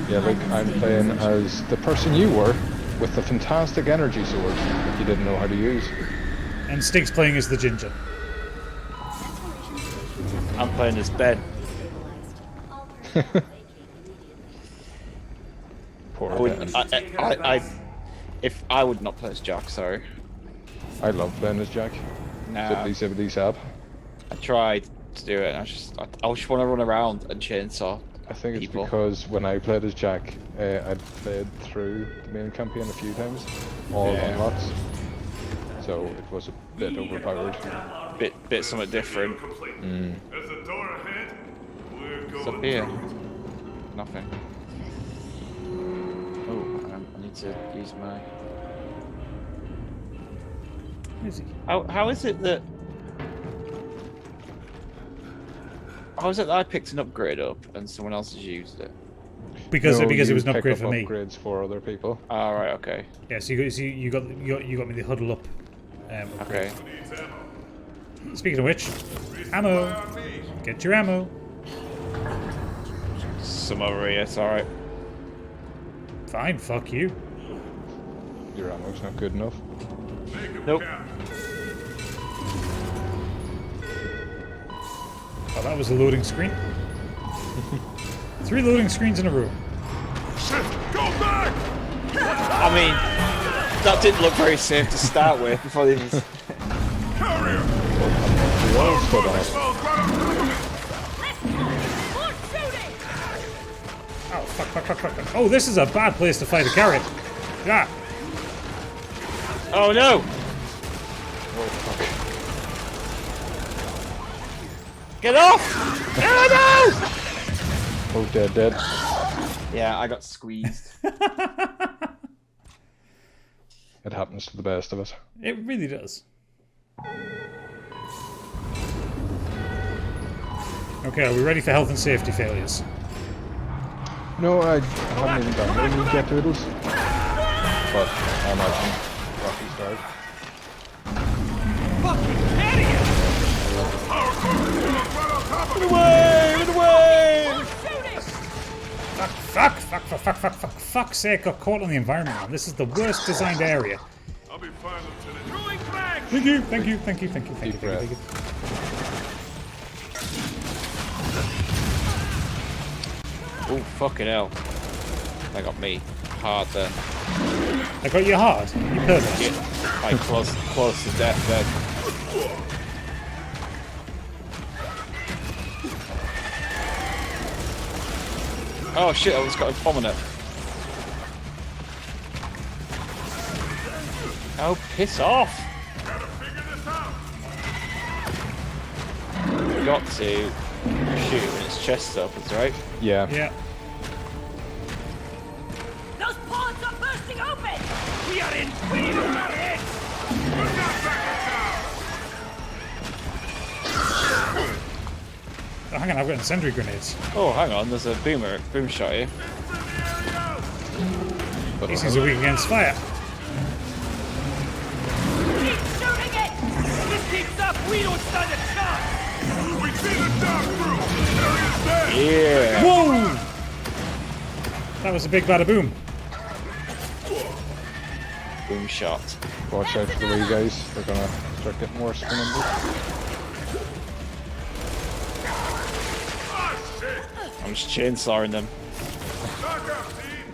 Yeah, Luke, I'm playing as the person you were with the fantastic energy sword that you didn't know how to use. And Stig's playing as the ginger. I'm playing as Ben. Poor I would Ben. if I would not play as Jack, sorry. I love playing as Jack. Nah, Zippity sap. I tried to do it, and I just want to run around and chainsaw. I think it's people. because when I played as Jack, I'd played through the main campaign a few times, all unlocks. So it was a bit overpowered. Bit something different. There's a door ahead. We're What's going up here? through it. Nothing. Oh, I need to use my. Where is he? How is it that? How is it that I picked an upgrade up and someone else has used it? Because No, it you was an pick upgrade up for me. upgrades for other people. All right. Okay. Yeah, so you got me the huddle up. Upgrade. Okay. Needs ammo. Speaking of which, ammo. Resupply on me. Get your ammo. Some over here. It's all right. Fine, fuck you. Your ammo's not good enough. Make him Nope. count. Oh, that was a loading screen. 3 loading screens in a row. Shit, go back! I mean, that didn't look very safe to start with before they even. Carrier! The walls stood on it. Exposed right on top of me. Oh, fuck. Oh, this is a bad place to fight a carrot. Yeah. Oh no! Oh fuck. Get off! Oh no! Oh, dead. Yeah, I got squeezed. It happens to the best of us. It really does. Okay, are we ready for health and safety failures? No, I haven't even done any Get Doodles. But I imagine Rocky start. Fucking idiot! Power core is right on top of me. Fuck's sake, got caught on the environment, man. This is the worst designed area. I'll be fine, Lieutenant. Throwing back! Thank you. Deep breath. Oh fucking hell! That got me hard then. I got you hard. You pervert. Yeah, like close to death then. Oh shit! I just got a bomb on it. Oh, piss off! Gotta figure this out. Got to shoot when its chest opens, right? Yeah. Yeah. Those pods are bursting open! We are in! We are in! Look out, back Oh, hang on, I've got incendiary grenades. Oh, hang on, there's a boom shot here. These things are weak against fire. Keep shooting it! This keeps up! We don't stand a chance! We see the dog through. Area's dead. Yeah! Whoa! That was a big bada boom. Boom shot. Watch out for the wee guys. They're gonna start getting worse for numbers. Ah, shit. I'm just chainsawing them. Knock out, team.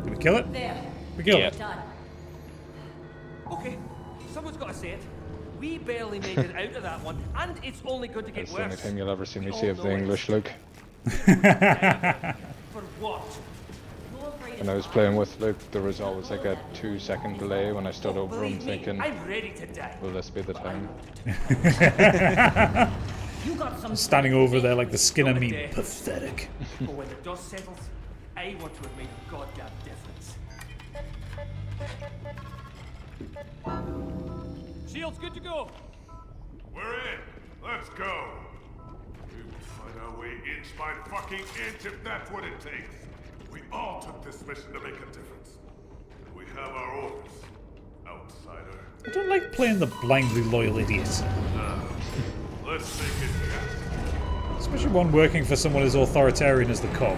Did we kill it? There. We killed Yeah. it. Done. Okay, someone's got to say it. We barely made it out of that one, and it's only going to get That's the only worse. time you'll ever see me We all save know the it. English Luke. For what? You're afraid When I was playing with Luke, there was always like a 2-second delay when I stood over him Believe me, thinking, I'm ready to die. will this be the time? you got some Standing over there like the Skinner Not a meme. day. Pathetic. But when the dust settles, I want to have made a goddamn difference. Shield's good to go. We're in. Let's go. We will find our way inch by fucking inch if that's what it takes. We all took this mission to make a difference. And we have our orders. Outsider. I don't like playing the blindly loyal idiot. Now, let's make it count. Especially one working for someone as authoritarian as the cog.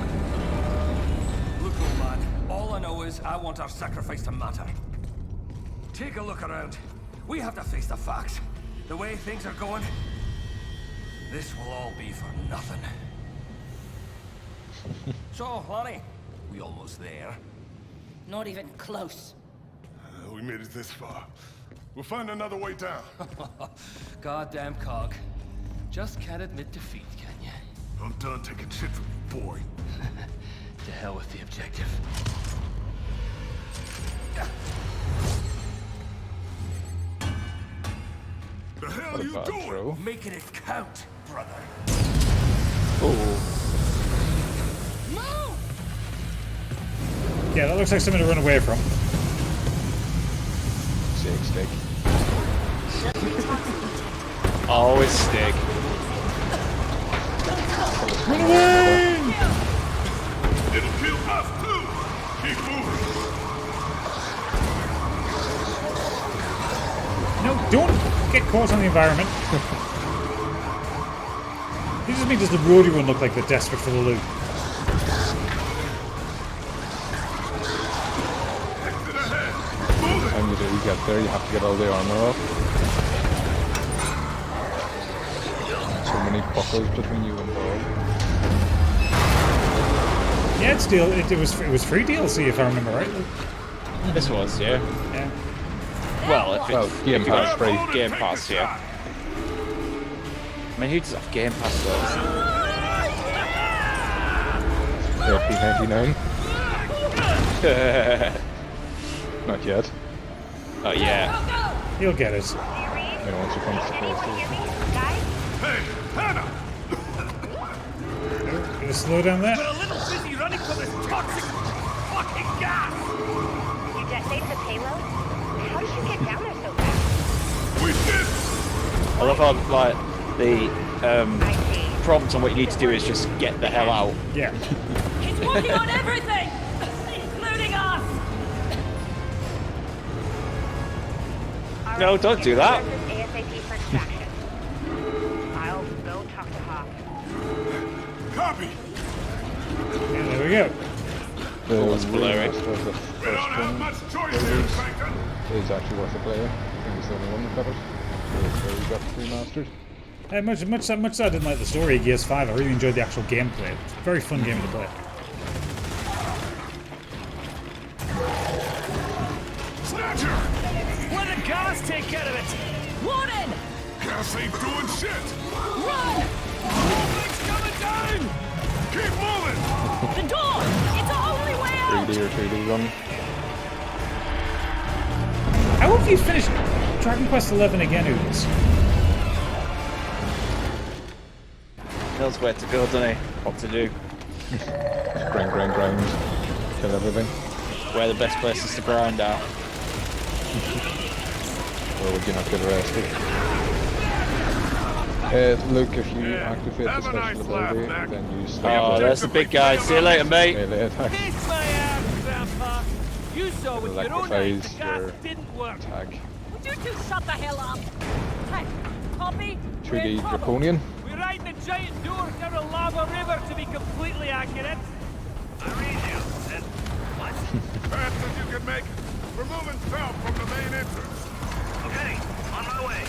Look, old man, all I know is I want our sacrifice to matter. Take a look around. We have to face the facts. The way things are going, this will all be for nothing. So, Lonnie, we almost there? Not even close. We made it this far. We'll find another way down. Goddamn cog. Just can't admit defeat, can you? I'm done taking shit from you, boy. To hell with the objective. The hell What a you bad doing? throw. Making it count, brother. Oh, Move! Yeah, that looks like something to run away from. sick stick. Always Stig. Run away! It'll kill us too. Keep moving. No, don't get caught on the environment. This just does the roadie one look like they're desperate for the loot? And you do get there, you have to get all the armor off. So many buckles between you and Bob. Yeah, it's still it was free DLC if I remember right. This was, yeah. Yeah. Well, if Well, it's Game Pass free. Game Pass, yeah. I mean, who does have Game Pass though? $13.99. Not yet. Oh yeah. You'll get it. You know, once it comes to PlayStation. Hey, Hannah! Gonna slow down there. A little busy running from this toxic fucking gas! You detonated the payload? How did you get down there so fast? We did! I love how like the I see. prompt on what you need to do is just get the hell out. Yeah. It's working on everything, including us. All No, right, don't do that. ASAP for extraction. I'll go talk to Hawk. Copy! Yeah, there we go. The Almost blurry. remaster of the We first don't have one much choice here, Sanctum. is actually worth a play. I think it's the only one that got it. So we got remastered. Much as I didn't like the story of Gears 5, I really enjoyed the actual gameplay. It's a very fun game to play. Snatcher! Let the gas take care of it! Warren, Gas ain't doing shit! run! Moving's coming down! Keep moving! The door! It's the only way out! 3D or 2D run. How have you finished Dragon Quest XI again, Oodles? Knows where to go, doesn't he? What to do. Grind. Kill everything. Where the best places to grind are. Or would you not get arrested? Luke, if you activate the have a special nice laugh, ability, Mac. then you Oh, slap there's the big guy. See you later, mate. melee attack. Kiss my ass, Grandpa! You saw with your own eyes the Electrifies gas your didn't work. attack. Would you two shut the hell up? Hey, copy? We're in 3D trouble. Draconian. We're riding a giant door down a lava river, to be completely accurate. I read you. And what? Fast as you can make it. We're moving south from the main entrance. Okay, on my way.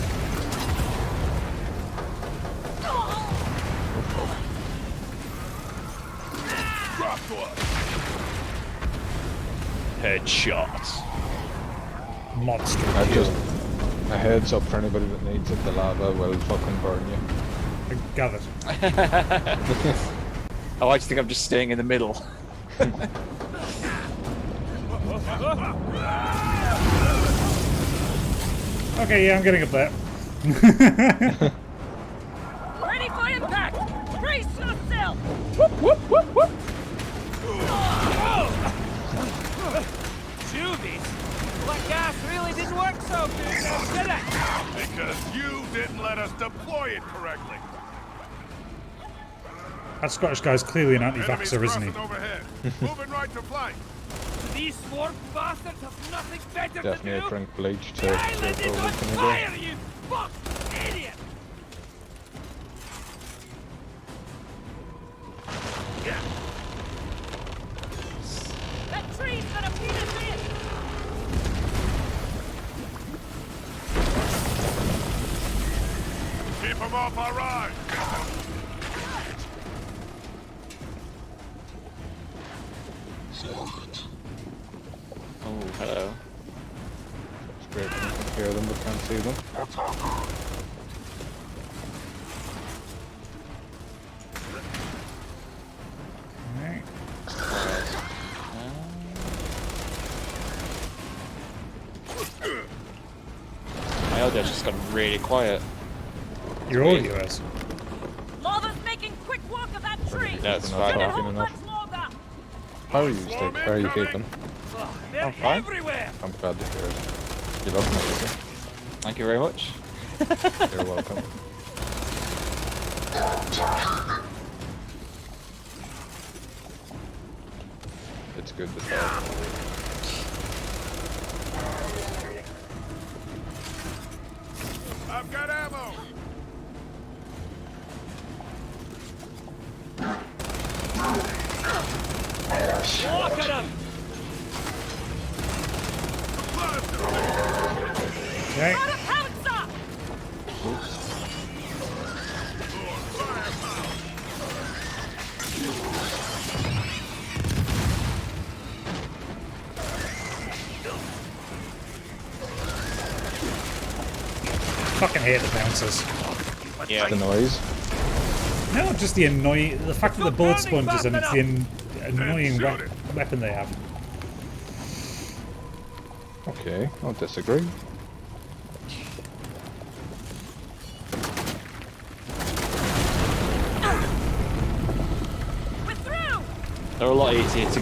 Drop to us! Headshot. Monster I've kill. just a heads up for anybody that needs it. The lava will fucking burn you. I got it. Oh, I just think I'm just staying in the middle. Okay, yeah, I'm getting up there. Ready for impact! Brace yourself! Juvies! That gas really didn't work so good, did it? Because you didn't let us deploy it correctly. That Scottish guy's clearly an Enemies anti-vaxxer, isn't he? crossing overhead. Moving right to flank. These sword bastards have nothing better Definitely to do. drink bleach to The get island is over on Canada. fire, you fuck idiot! That tree's gonna feed us in! Keep them off our ride. Oh, hello. great when you can hear them but can't see them. Alright. My audio's just gone really quiet. Your audio is. Lava's making quick work of that tree. That's Not fine. talking enough. How are you, Stig? How are you keeping? They're I'm fine. everywhere. I'm glad to hear it. You look amazing. Thank you very much. You're welcome. It's good to talk. I've got ammo. Look at him. Okay. Fucking hate the bouncers. Yeah. The noise. No, just the fact that the bullet sponges and it's the annoying weapon they have. Okay, I'll disagree. They're a lot easier to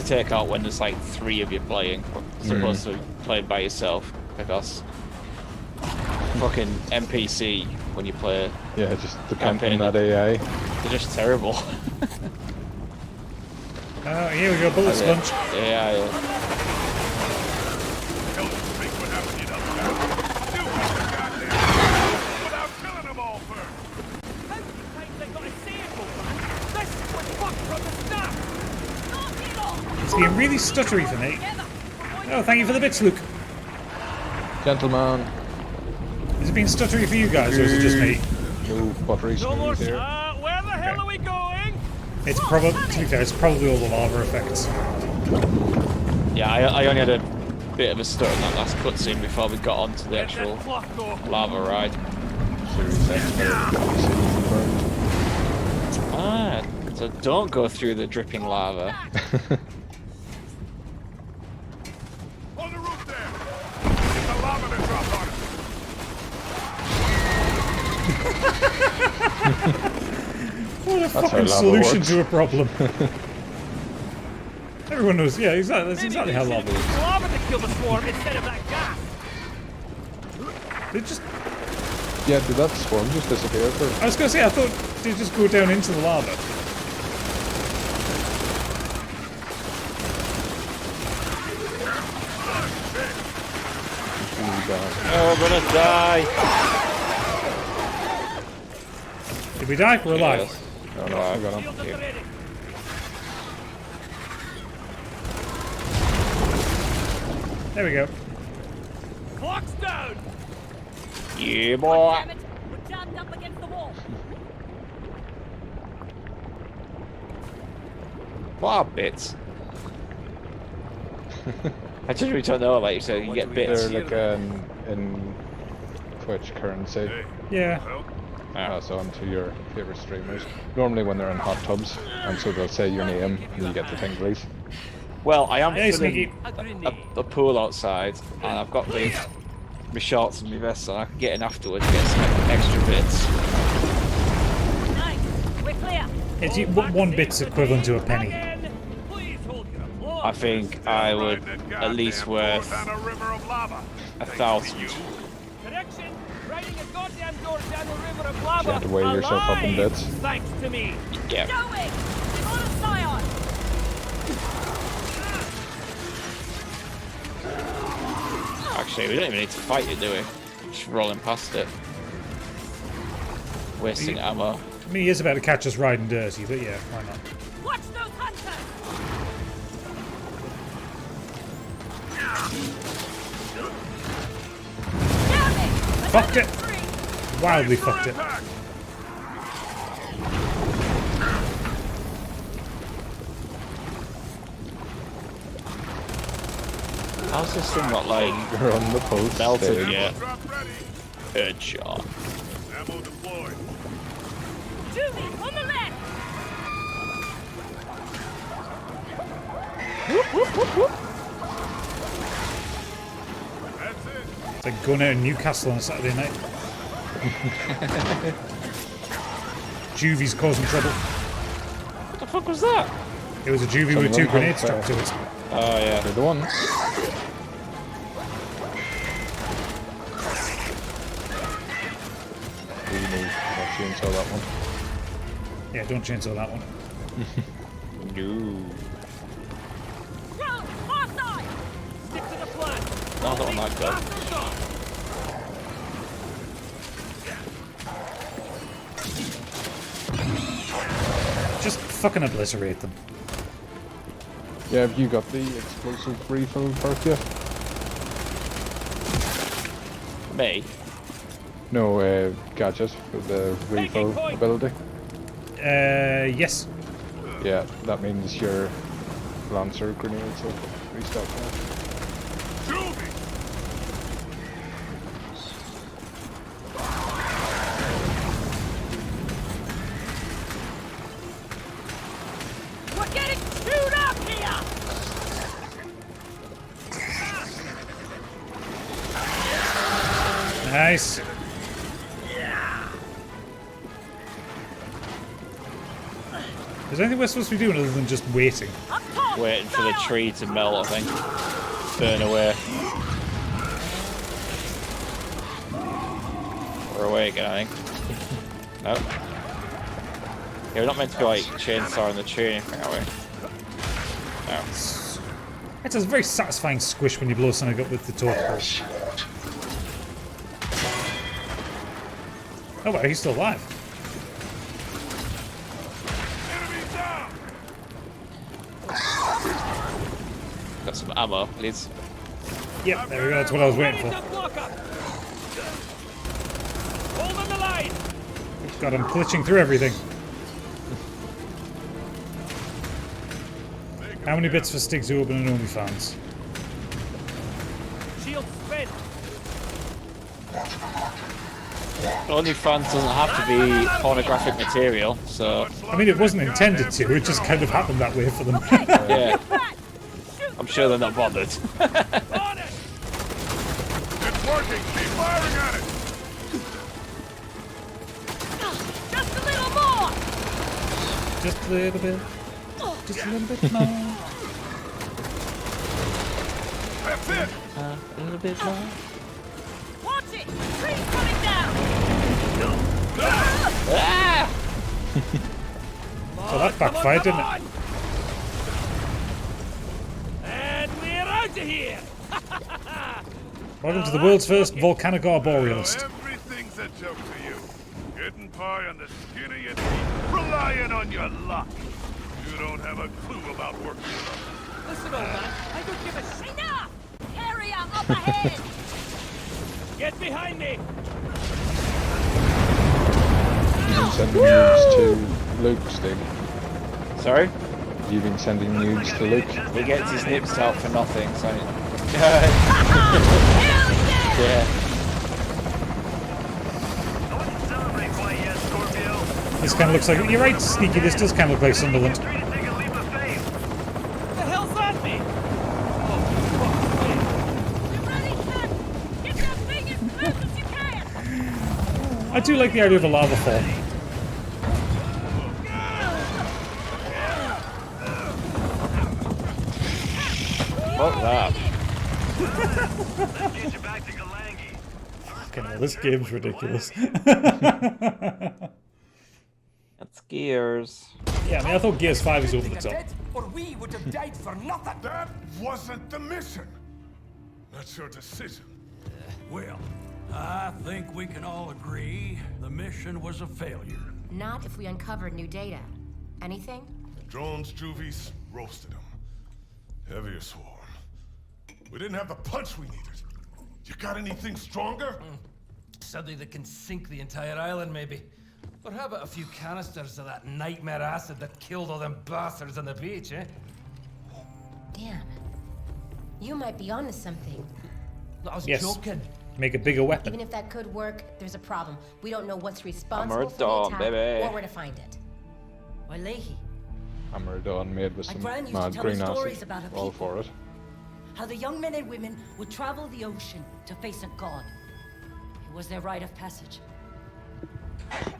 take out when there's like 3 of you playing, as opposed to playing by yourself. Because fucking NPC when you play, Yeah, just the Campaign. campaign that AI. they're just terrible. Oh, here we go, bullet sponge. Yeah. Tell them to make what happened, you know. Do what goddamn without killing them all first. How many times I gotta say it, man? This was fucked from the start. It's been really stuttery for me. Oh, thank you for the bits, Luke. Gentleman. Has it been stuttery for you guys, or is it just me? No buttery No more. smooth here. Where the hell are we going? It's probably, to be fair, it's probably all the lava effects. Yeah, I only had a bit of a stutter in that last cutscene before we got onto the actual lava ride. Series X, Ah, so don't go through the dripping lava. On the roof there. Get the lava to drop on it. What a That's how fucking lava solution works. to a problem. Everyone knows, yeah, exactly. That's exactly how lava works. Lava to kill the swarm instead of that gas. They just, Yeah, did that swarm just disappear for? I was gonna say, I thought they just go down into the lava. Oh, we're gonna die. Did we die? We're alive. Yes. No, no, I got him. Shields are ready. There we go. Clock's down. Yeah, boy. Damn it, we're jammed up against the wall. What are bits? I generally don't know, like you said, you get bits. They're like in Twitch currency. Yeah. Pass on to your favorite streamers. Normally when they're in hot tubs, and so they'll say your name and you get the tinglies. Well, I am Hey, filling Sneaky. a pool outside, and I've got my shorts and my vest on. I can get in afterwards, get some extra bits. Nice, we're clear. It's, one bit's equivalent to a penny. Please hold your applause. I think I would at least worth Down a river of lava. 1,000. Correction. Riding a goddamn door down the river of lava. You had to weigh yourself up in alive, bits. Thanks to me. Yeah. Going! On a scion! Actually, we don't even need to fight it, do we? Just rolling past it. Wasting ammo. Me is about to catch us riding dirty, but yeah, why not? Watch those hunters! Damn it! Fucked it! Free! Wildly fucked it. How's this thing not like You're on the post. melted Stig. yet? Drop ready. Headshot. Ammo deployed. Juvie, on the left! That's it. It's like going out in Newcastle on a Saturday night. Juvie's causing trouble. What the fuck was that? It was a juvie with 2 grenades strapped to it. Oh yeah. They're the ones. Really need to chainsaw that one. Yeah, don't chainsaw that one. No. Road, far side! Stick to the plan! No, I don't like that. Just fucking obliterate them. Yeah, have you got the explosive refill perk yet? Me? No, Gadget for the refill ability. Yes. Yeah, that means your Lancer grenades will restock now. Juvie! We're getting chewed up here! Nice. Is there anything we're supposed to be doing other than just waiting? Up top! Waiting for the tree to melt, I think. Burn away. We're away again, I think. Nope. Yeah, we're not meant to be like chainsawing the tree or anything, are we? No. It's a very satisfying squish when you blow something up with the torch. Oh, wow, he's still alive. Enemy down! Got some ammo, please. Yep, there we go. That's what I was waiting for. Hold on the line! God, I'm glitching through everything. How many bits for Stig to open an OnlyFans? Shield spent! OnlyFans doesn't have to be pornographic material, so I mean, it wasn't intended to. It just kind of happened that way for them. yeah. I'm sure they're not bothered. It's working! Keep firing at it! Just a little more! Just a little bit. Just a little bit more. That's it! A little bit more. Watch it! Tree's coming down! Ah! So that backfired, didn't it? And we're out of here! Welcome to the world's first volcanic arborealist. So everything's a joke to you. Getting pie on the skin of your teeth, relying on your luck. You don't have a clue about working with us. Listen, old man, I don't give a shit! Enough! Area up ahead! Get behind me! You've been sending nudes to Luke, Stig. Sorry? You've been sending nudes to Luke. He gets his nips out for nothing, so... Hell yeah! yeah. Celebrate quite yet, Scorpio. This kind of looks like... You're right, Sneaky. This does kind of look like Sunderland. Free to take a leap of faith. What the hell's that mean? You ready, son? Get that thing as fast as you can! I do like the idea of a lava fall. Fuck that. Let's get you back to Galangi. Fucking hell, this game's ridiculous. That's Gears. Yeah, I mean, I thought Gears 5 is over the top. Or we would have died for nothing! That wasn't the mission! That's your decision. Well, I think we can all agree the mission was a failure. Not if we uncovered new data. Anything? Drones, juvies, roasted them. Heavier swarm. We didn't have the punch we needed. You got anything stronger? Something that can sink the entire island, maybe. Or how about a few canisters of that nightmare acid that killed all them bastards on the beach, eh? Damn. You might be onto something. I was Yes. joking. Make a bigger weapon. Even if that could work, there's a problem. We don't know what's responsible Hammer for dawn, the attack baby. or where to find it. Why, Leahy, Hammer dawn made with My some gran used to mad tell green us stories acid. about her All people. for it. how the young men and women would travel the ocean to face a god. It was their rite of passage. If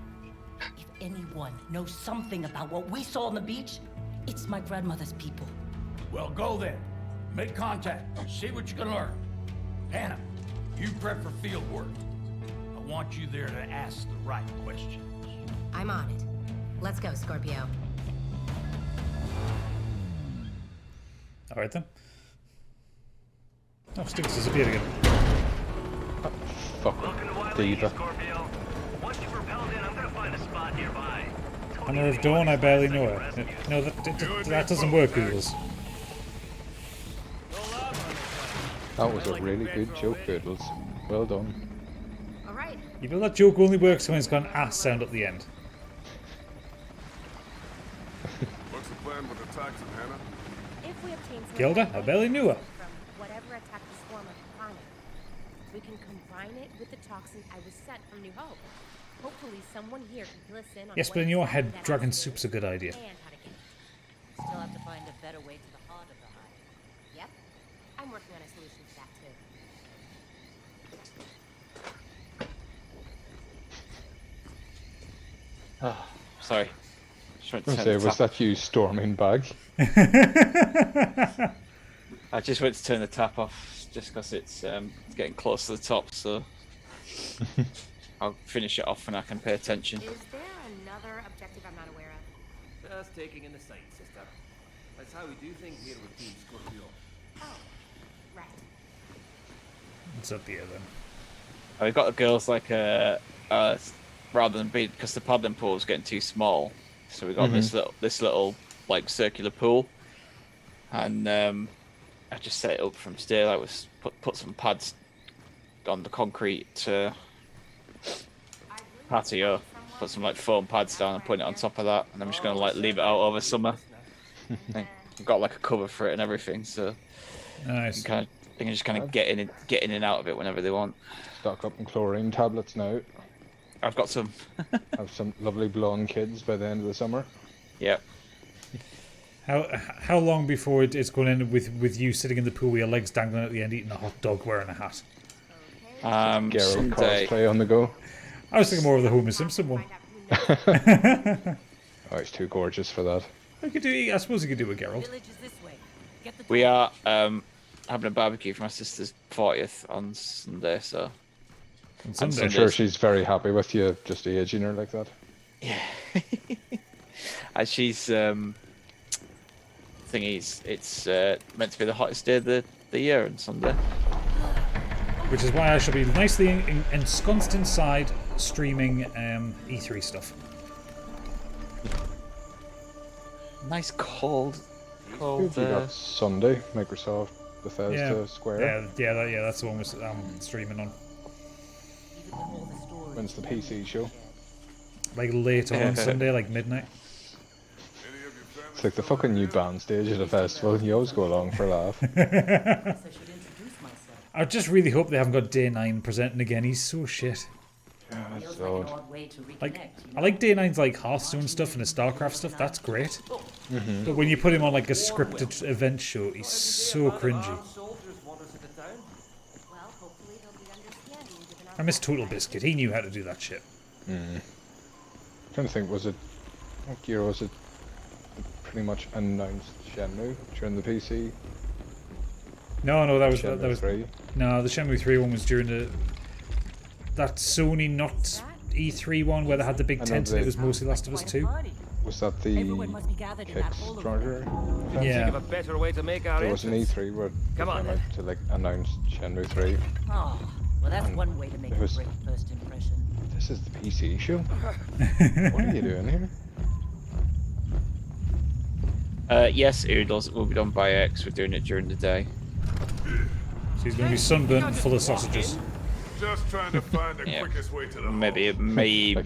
anyone knows something about what we saw on the beach, it's my grandmother's people. Well, go then. Make contact. See what you can learn. Hannah, you prep for field work. I want you there to ask the right questions. I'm on it. Let's go, Scorpio. All right then. Oh, Stig's disappeared again. Fuck. Welcome to Wild Diva. Scorpio. Once you're propelled in, I'm gonna find a spot nearby. Hammer of Dawn, I barely know her. No, that doesn't work, Googles. That was a really good joke, Goodles. Well done. All right. You know that joke only works when it's got an ass sound at the end. What's the plan with the toxin, Hannah? If we obtain some Gilda, I barely knew her. from whatever attacked the swarm of Kahana, we can combine it with the toxin I was sent from New Hope. Hopefully someone here can fill us in on Yes, what but in your exactly head, that dragon acid soup's is a good idea. and how to get it. Still have to find a better way to the heart of the hive. Yep. I'm working on a solution to that too. Sorry. Just went to I was turn gonna the say, was tap. that you storming bag? I just went to turn the tap off just because it's getting close to the top, so I'll finish it off when I can pay attention. Is there another objective I'm not aware of? Just taking in the sight, sister. That's how we do things here with Team Scorpio. Oh, right. What's up here then? We've got the girls like rather than being because the paddling pool is getting too small, so we got this little like circular pool, and I just set it up from steel. I was put some pads on the concrete patio, put some like foam pads down and put it on top of that, and I'm just gonna like leave it out over summer. I've got like a cover for it and everything, so Nice. they can just kind of get in and out of it whenever they want. Stock up on chlorine tablets now. I've got some. Have some lovely blonde kids by the end of the summer. Yep. How long before it's going to end with you sitting in the pool with your legs dangling at the end, eating a hot dog, wearing a hat? Geralt Someday. cosplay on the go. I was thinking more of the Homer Simpson one. Oh, it's too gorgeous for that. I suppose you could do a Geralt. Village is this way. Get the We are having a barbecue for my sister's 40th on Sunday, so On I'm Sunday. sure she's very happy with you just aging her like that. and she's thingies. It's meant to be the hottest day of the year on Sunday. Which is why I shall be nicely ensconced inside streaming E3 stuff. Nice cold. You got Sunday, Microsoft Bethesda Square. That's the one I'm streaming on. When's the PC show? Like late on Sunday, like midnight. It's like the fucking new band stage at a festival. You always go along for a laugh. I just really hope they haven't got Day 9 presenting again. He's so shit. Yeah, that's odd. Like, I like Day 9's like Hearthstone stuff and his StarCraft stuff. That's great. But when you put him on like a scripted event show, he's so cringy. I miss Total Biscuit. He knew how to do that shit. I'm trying to think, was it what year was it? Pretty much announced Shenmue during the PC. No, that was Shenmue 3. no. The Shenmue 3 one was during that Sony not E3 one where they had the big I know tent and it the- was mostly Last of Us 2. Was that the Everyone must be gathered in that hole over there. Kickstarter? Think Yeah. of a better way to make our There was an entrance. E3 where Come on, they came out to like announce Shenmue 3. Oh, well, that's one way to make it a was- great first impression. This is the PC show? What are you doing here? Yes, Oodles will be done by X. We're doing it during the day. So he's going to be sunburnt and full of sausages. Just trying to find the Yeah. quickest way to the Maybe home.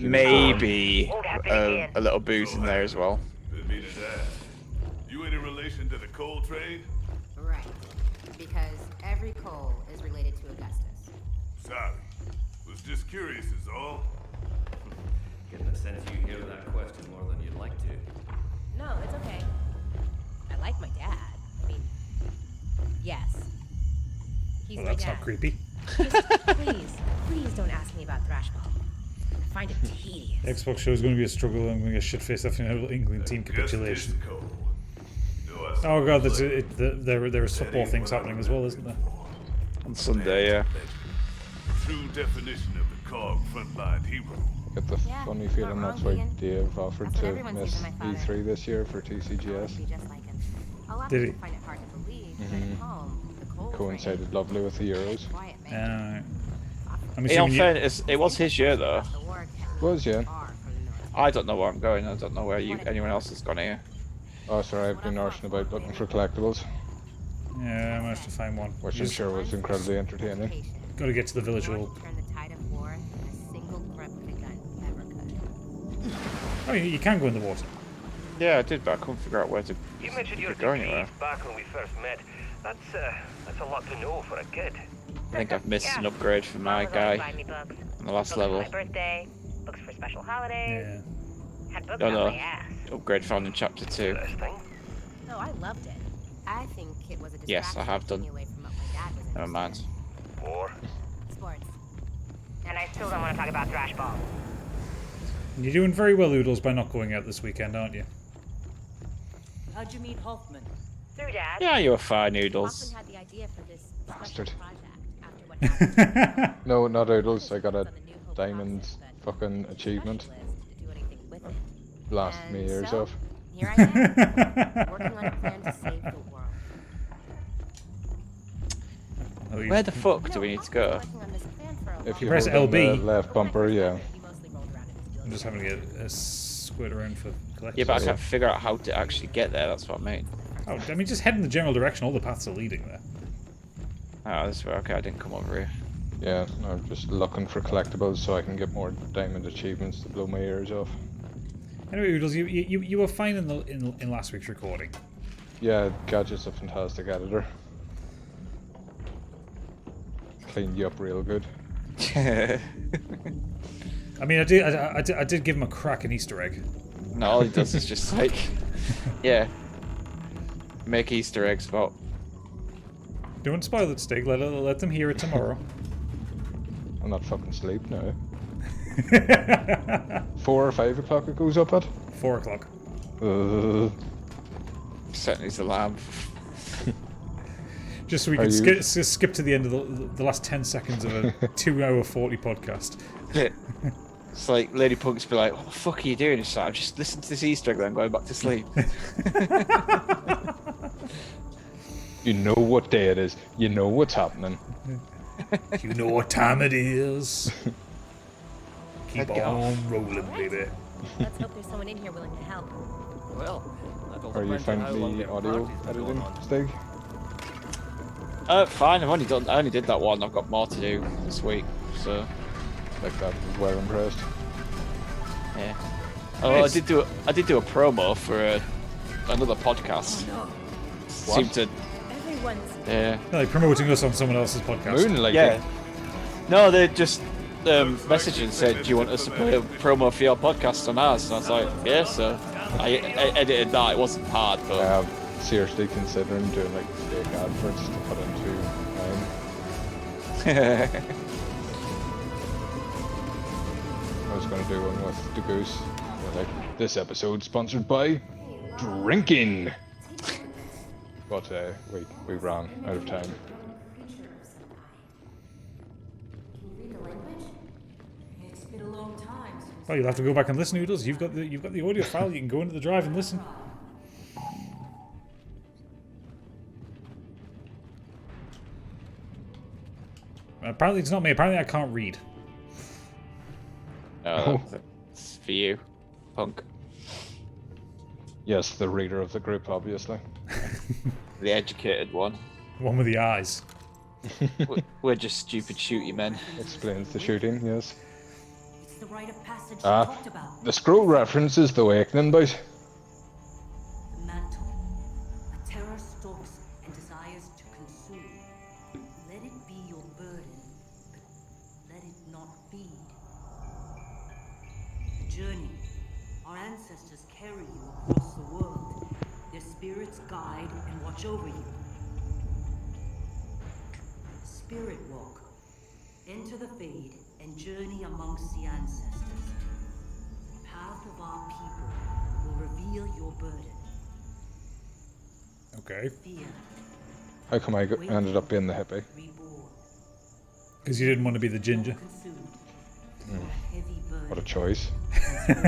maybe a little booze in there as well. Didn't mean to ask. You any relation to the coal trade? Right. Because every Cole is related to Augustus. Sorry. Was just curious is all. Getting a sense you hear that question more than you'd like to. No, it's okay. I like my dad. I mean, yes. He's Well, my that's dad. not creepy. Just please don't ask me about Thrashball. I find it tedious. The Xbox show is going to be a struggle. I'm going to get shit-faced after an England team capitulation. Oh god, there's football things happening as well, isn't there? On Sunday, yeah. True definition of the COG frontline hero. Get the funny feeling that's why Dave offered to miss E3 this year for TCGS. Did he? Find it hard to believe, but at home, the Coles Coincided lovely with the Euros. I'm In all assuming fairness, it was his year though. Was, yeah. I don't know where I'm going. I don't know where anyone else has gone here. Oh, sorry, I've been arsing about looking for collectibles, yeah, I managed to find one. which I'm sure was incredibly entertaining. Got to get to the village hall. Turn the tide of war than a single replica gun ever could. Oh, you can go in the water. Yeah, I did, but I couldn't figure out where to You mentioned your go degree anywhere. back when we first met. That's a lot to know for a kid. I think I've missed an upgrade for my guy Buy me books. on the last Books level. for my birthday, books for special holidays. Yeah. Had books No, on no. my ass. Upgrade found in chapter 2. Interesting. No, I loved it. I think it was a distraction. Yes, I have done. taking away from what my dad was Never interested mind. War. in. Sports. And I still don't want to talk about Thrashball. You're doing very well, Oodles, by not going out this weekend, aren't you? How'd you meet Hoffman? Through Dad. Yeah, you were fine, Noodles. Hoffman had the idea for this special Bastard. project after what happened. No, not Oodles. I got a diamond fucking achievement. To do anything with it. Blasted me ears so, off. Here I am, working on a plan to save the world. Oh, Where the fuck do we need to go? Working on this plan for a If long you Press hold down LB. the left bumper, yeah. He mostly rolled around in his I'm just having to get a squid around for collecting. Yeah, but I can't figure out how to actually get there, that's what I mean. Oh, I mean, just head in the general direction. All the paths are leading there. Oh, this way. Okay, I didn't come over here. Yeah, I'm just looking for collectibles so I can get more diamond achievements to blow my ears off. Anyway, Oodles, you were fine in last week's recording. Yeah, Gadget's a fantastic editor. Cleaned you up real good. I mean, I did give him a crack an Easter egg. No, all he does is just like, yeah, make Easter eggs about. Don't spoil it, Stig. Let them hear it tomorrow. I'm not fucking asleep now. 4 or 5 o'clock it goes up at? 4 o'clock. Setting his alarm. Just so we can skip to the end of the last 10 seconds of a 2-hour 40 podcast. It's like Lady Punk's be like, what the fuck are you doing? It's like, I'm just listening to this Easter egg then going back to sleep. You know what day it is. You know what's happening. You know what time it is. Keep Get on rolling, baby. Let's hope there's someone in here willing to help. Well, Are you finding the audio editing, Stig? Fine. I only did that one. I've got more to do this week, so Like that, was well impressed. yeah. Oh, Nice. I did do a promo for another podcast. Seemed to, Everyone's yeah. Like promoting us on someone else's podcast. Moonlighting. Yeah. No, they just messaged and said, "Do you want us to play a promo for your podcast on ours?" And I was like, "Yeah." So I edited that. It wasn't hard, I but am seriously considering doing like fake adverts to put into mine. I was going to do one with the Goose. Like, this episode sponsored by drinking. But we ran out of time. It's been a long time since... Oh, you'll have to go back and listen, Noodles. You've got the audio file. You can go into the drive and listen. Apparently it's not me. Apparently I can't read. it's for you, Punk, Yes, the reader of the group, obviously. the educated one. One with the eyes. We're just stupid shooty men. Explains the shooting, yes. It's the rite of passage you Ah, talked about. the scroll references the Awakening, boys. The mantle. A terror stalks and desires to consume. journey. Our ancestors carry you across the world. Their spirits guide and watch over you. Spirit walk. Enter the Fade and journey amongst the ancestors. The path of our people will reveal your burden. Okay. Fear. How come I ended up being the hippie? Because you didn't want to be the ginger. What a choice. As the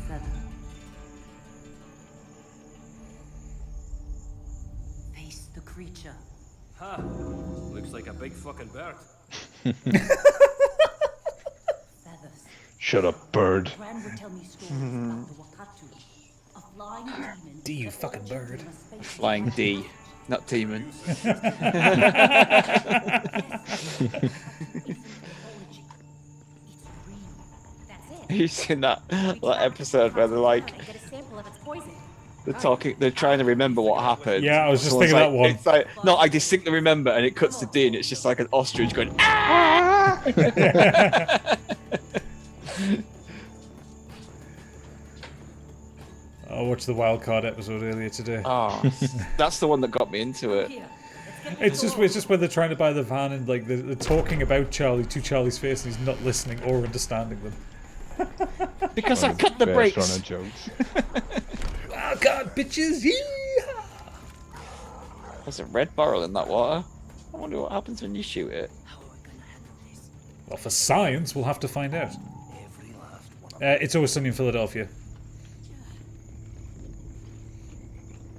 feather. Face the creature. Huh. Looks like a big fucking bird. Feathers. Shut up, bird. Gran would tell me stories about the Wakatu. A flying demon. D, you fucking bird. Flying D, not demon. You've seen that episode where they're like, they're talking, they're trying to remember what happened. Yeah, I was just Someone's thinking like, that one. It's like, no, I distinctly remember, and it cuts to D, and it's just like an ostrich going, ah! I watched the Wildcard episode earlier today. Oh, that's the one that got me into it. It's just when they're trying to buy the van and like they're talking about Charlie to Charlie's face and he's not listening or understanding them. Because I cut the brakes. Run of jokes. Wildcard bitches, yeah. There's a red barrel in that water. I wonder what happens when you shoot it. Well, for science, we'll have to find out. It's Always Sunny in Philadelphia.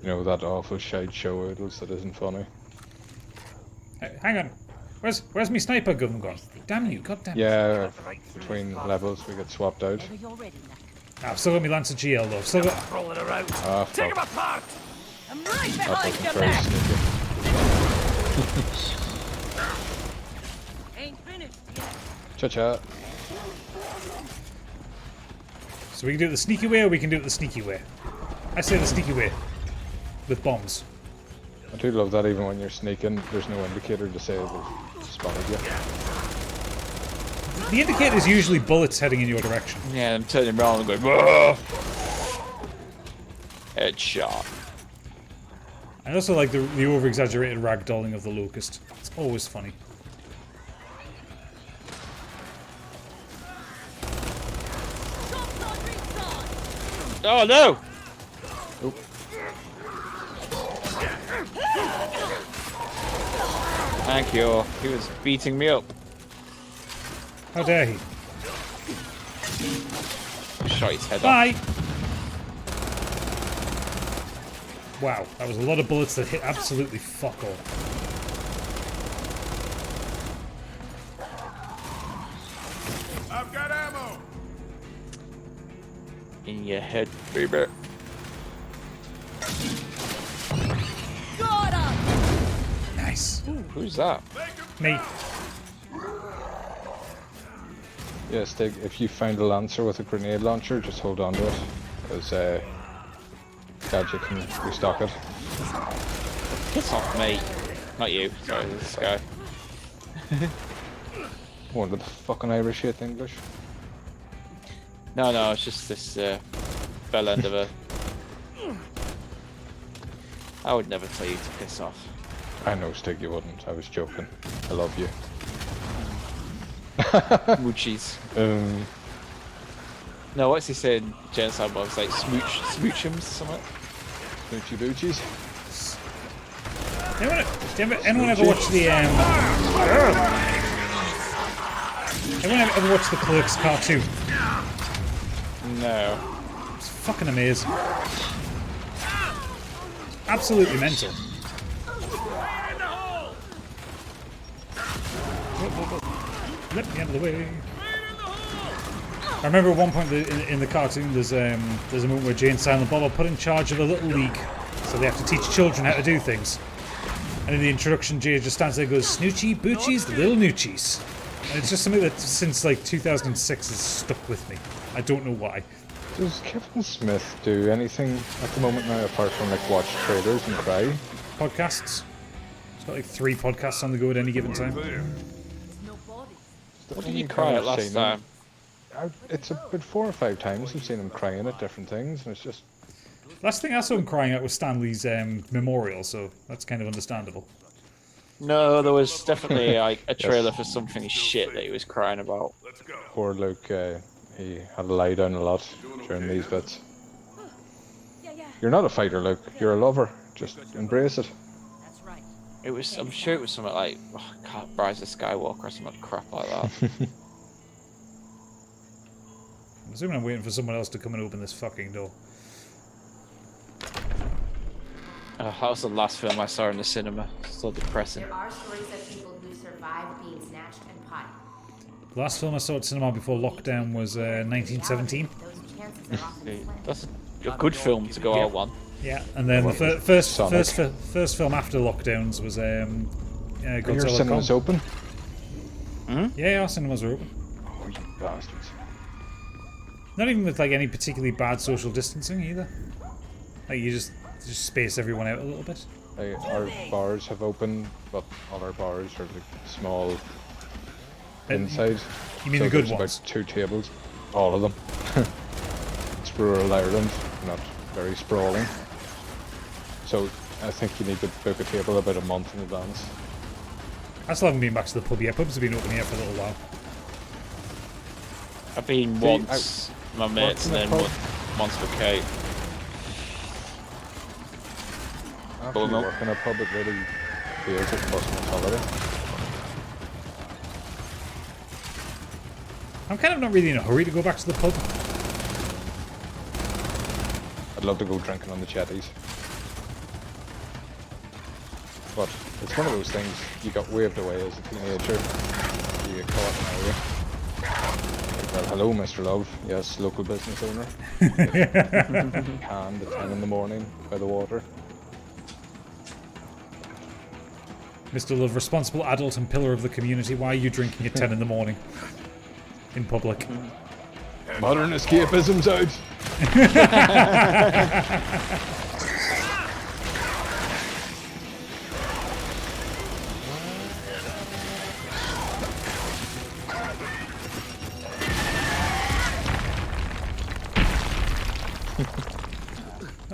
You know that awful shite show it was that isn't funny. Hey, hang on. Where's me sniper gun gone? Damn you, goddamn. Yeah, between levels we get swapped out. I've still got me Lancer GL though. Still got. Roll it around. Ah, Take him fuck. apart. I'm right That behind wasn't you, very Mac. sneaky. Ain't finished yet. Cha-cha. So we can do it the sneaky way or we can do it the sneaky way. I say the sneaky way. With bombs. I do love that even when you're sneaking, there's no indicator to say they've spotted you. The indicator is usually bullets heading in your direction. Yeah, I'm turning around and going, whoa! Headshot. I also like the over-exaggerated ragdolling of the locust. It's always funny. Oh no! Oop. Thank you. He was beating me up. How dare he? Shot his head off. Bye! Wow, that was a lot of bullets that hit absolutely fuck all. I've got ammo. In your head, baby. Got him! Nice. Who's that? Me. Yeah, Stig, if you find a Lancer with a grenade launcher, just hold on to it. Because Gadget can restock it. Piss off, mate. Not you. Sorry, this guy. Wonder the fucking Irish hate English. No, it's just this bell end of a... I would never tell you to piss off. I know, Stig, you wouldn't. I was joking. I love you. Moochies. No, what's he saying? Genocide Bob's like smoochums or something? Smoochy boochies. Anyone ever watch the anyone ever watch the Clerks cartoon? No. It's fucking amazing. Absolutely mental. Let me out of the way. I remember at one point in the cartoon there's a moment where Jay and Silent Bob are put in charge of a little league, so they have to teach children how to do things. And in the introduction, Jay just stands there and goes, "Snoochie, boochies, the little noochies." And it's just something that since like 2006 has stuck with me. I don't know why. Does Kevin Smith do anything at the moment now apart from like watch trailers and cry? Podcasts. He's got like 3 podcasts on the go at any given time. What did you cry at last time? It's about 4 or 5 times I've seen him crying at different things, and it's just... Last thing I saw him crying out was Stanley's memorial, so that's kind of understandable. No, there was definitely like a trailer for something shit that he was crying about. Poor Luke, he had to lie down a lot during these bits. You're not a fighter, Luke. You're a lover. Just embrace it. That's right. It was. I'm sure it was something like Rise of Skywalker or some crap like that. I'm assuming I'm waiting for someone else to come and open this fucking door. That was the last film I saw in the cinema. So depressing. There are stories of people who survived being snatched and potty. The last film I saw at cinema before lockdown was 1917. Those chances are often slim. That's a good film to go out on. Yeah, and then the first film after lockdowns was Your Godzilla. cinema's open? Yeah, our cinemas are open. Oh, you bastards. Not even with like any particularly bad social distancing either. Like you just space everyone out a little bit. Our bars have opened, but all our bars are like small inside. You mean so the good there's ones? about 2 tables, all of them. It's rural Ireland, not very sprawling. So I think you need to book a table about a month in advance. I still haven't been back to the pub yet. Pubs have been open here for a little while. I've been once, my mates, and then once with Kate. After you work in a pub, it really feels like Christmas holiday. I'm kind of not really in a hurry to go back to the pub. I'd love to go drinking on the chatties. But it's one of those things, you got waved away as a teenager, you get caught in an area. Well, hello Mr. Love, yes, local business owner. Canned at 10 in the morning by the water. Mr. Love, responsible adult and pillar of the community, why are you drinking at 10 in the morning? In public. Modern escapism's out!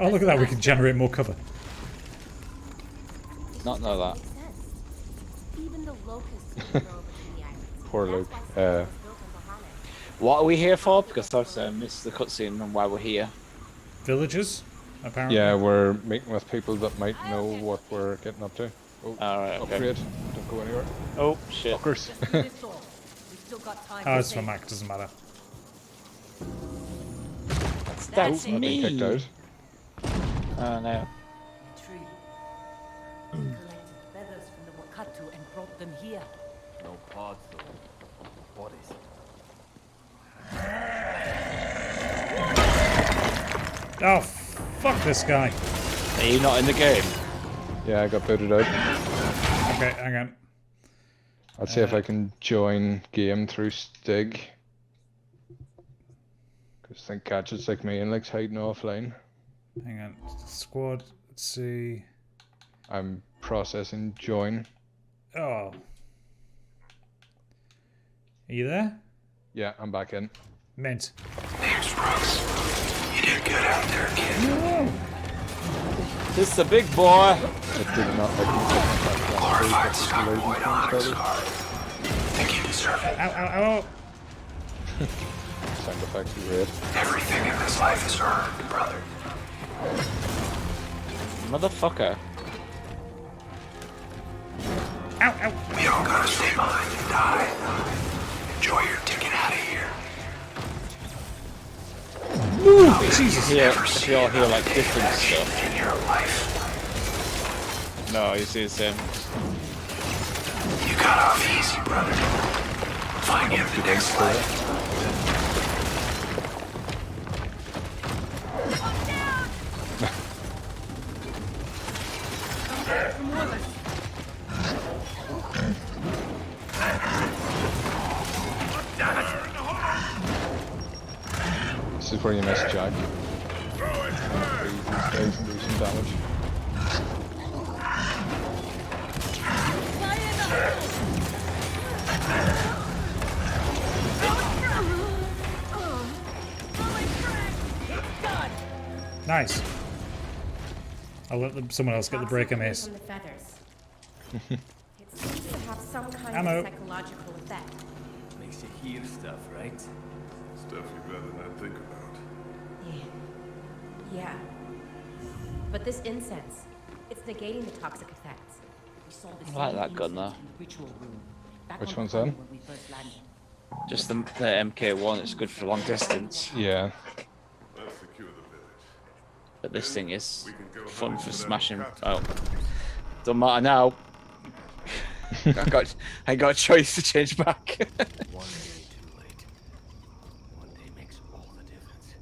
Oh, look at that, we can generate more cover. Not know that. Even the locusts can grow between the islands. Poor Luke. What are we here for? Because I've missed the cutscene on why we're here. Villagers, apparently. Yeah, we're meeting with people that might know what we're getting up to. Oh, alright, okay. upgrade. Don't go anywhere. Oh, shit. Fuckers. Oh, it's for Mac, doesn't matter. That's I've been kicked out. Oh no. Tree. Collected feathers from the Wakatu and brought them here. No pods, though. Bodies. Oh, fuck this guy. Are you not in the game? Yeah, I got booted out. Okay, hang on. I'll see if I can join game through Stig. Because I think Gadget's like me and likes hiding offline. Hang on. Squad, let's see. I'm processing join. Oh. Are you there? Yeah, I'm back in. Mint. Name's Brooks. You did good out there, kid. This is a big boy. It did not like me taking that Glorified scout on hunter's card. Think you deserve it. Ow, ow, ow. Sound effects are great. Everything in this life is earned, brother. Motherfucker. Ow, ow. We all gotta stay behind and die. Enjoy your ticket out of here. Jesus. Yeah, if you all hear like different stuff. In your life. No, you see the same. You got off easy, brother. Find you in the next life. This is where you miss Jack. These guys do some damage. Nice. I'll let someone else get the break on this. From the feathers. It seems to have some kind Ammo. of psychological effect. Makes you hear stuff, right? Stuff you'd rather not think about. Yeah. But this incense, it's negating the toxic effects. We saw this I like that gun though. ritual room. Back Which on one's the that? when we first landed. Just the MK1, it's good for long distance. Yeah. Let's secure the village. But this thing is We can go fun hunting for without smashing. cattle. Oh, don't matter now. I got a choice to change back. One day too late. One day makes all the difference.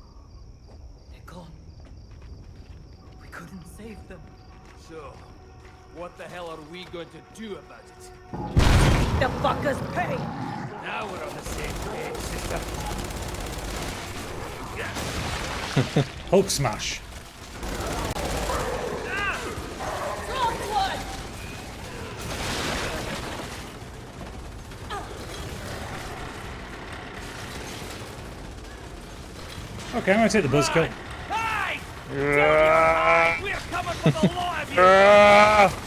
They're gone. We couldn't save them. So, what the hell are we going to do about it? The fuckers pay! Now we're on the same page, sister. Hulk smash. Okay, I'm gonna take the buzzkill. Hey! We're coming for the lot of you!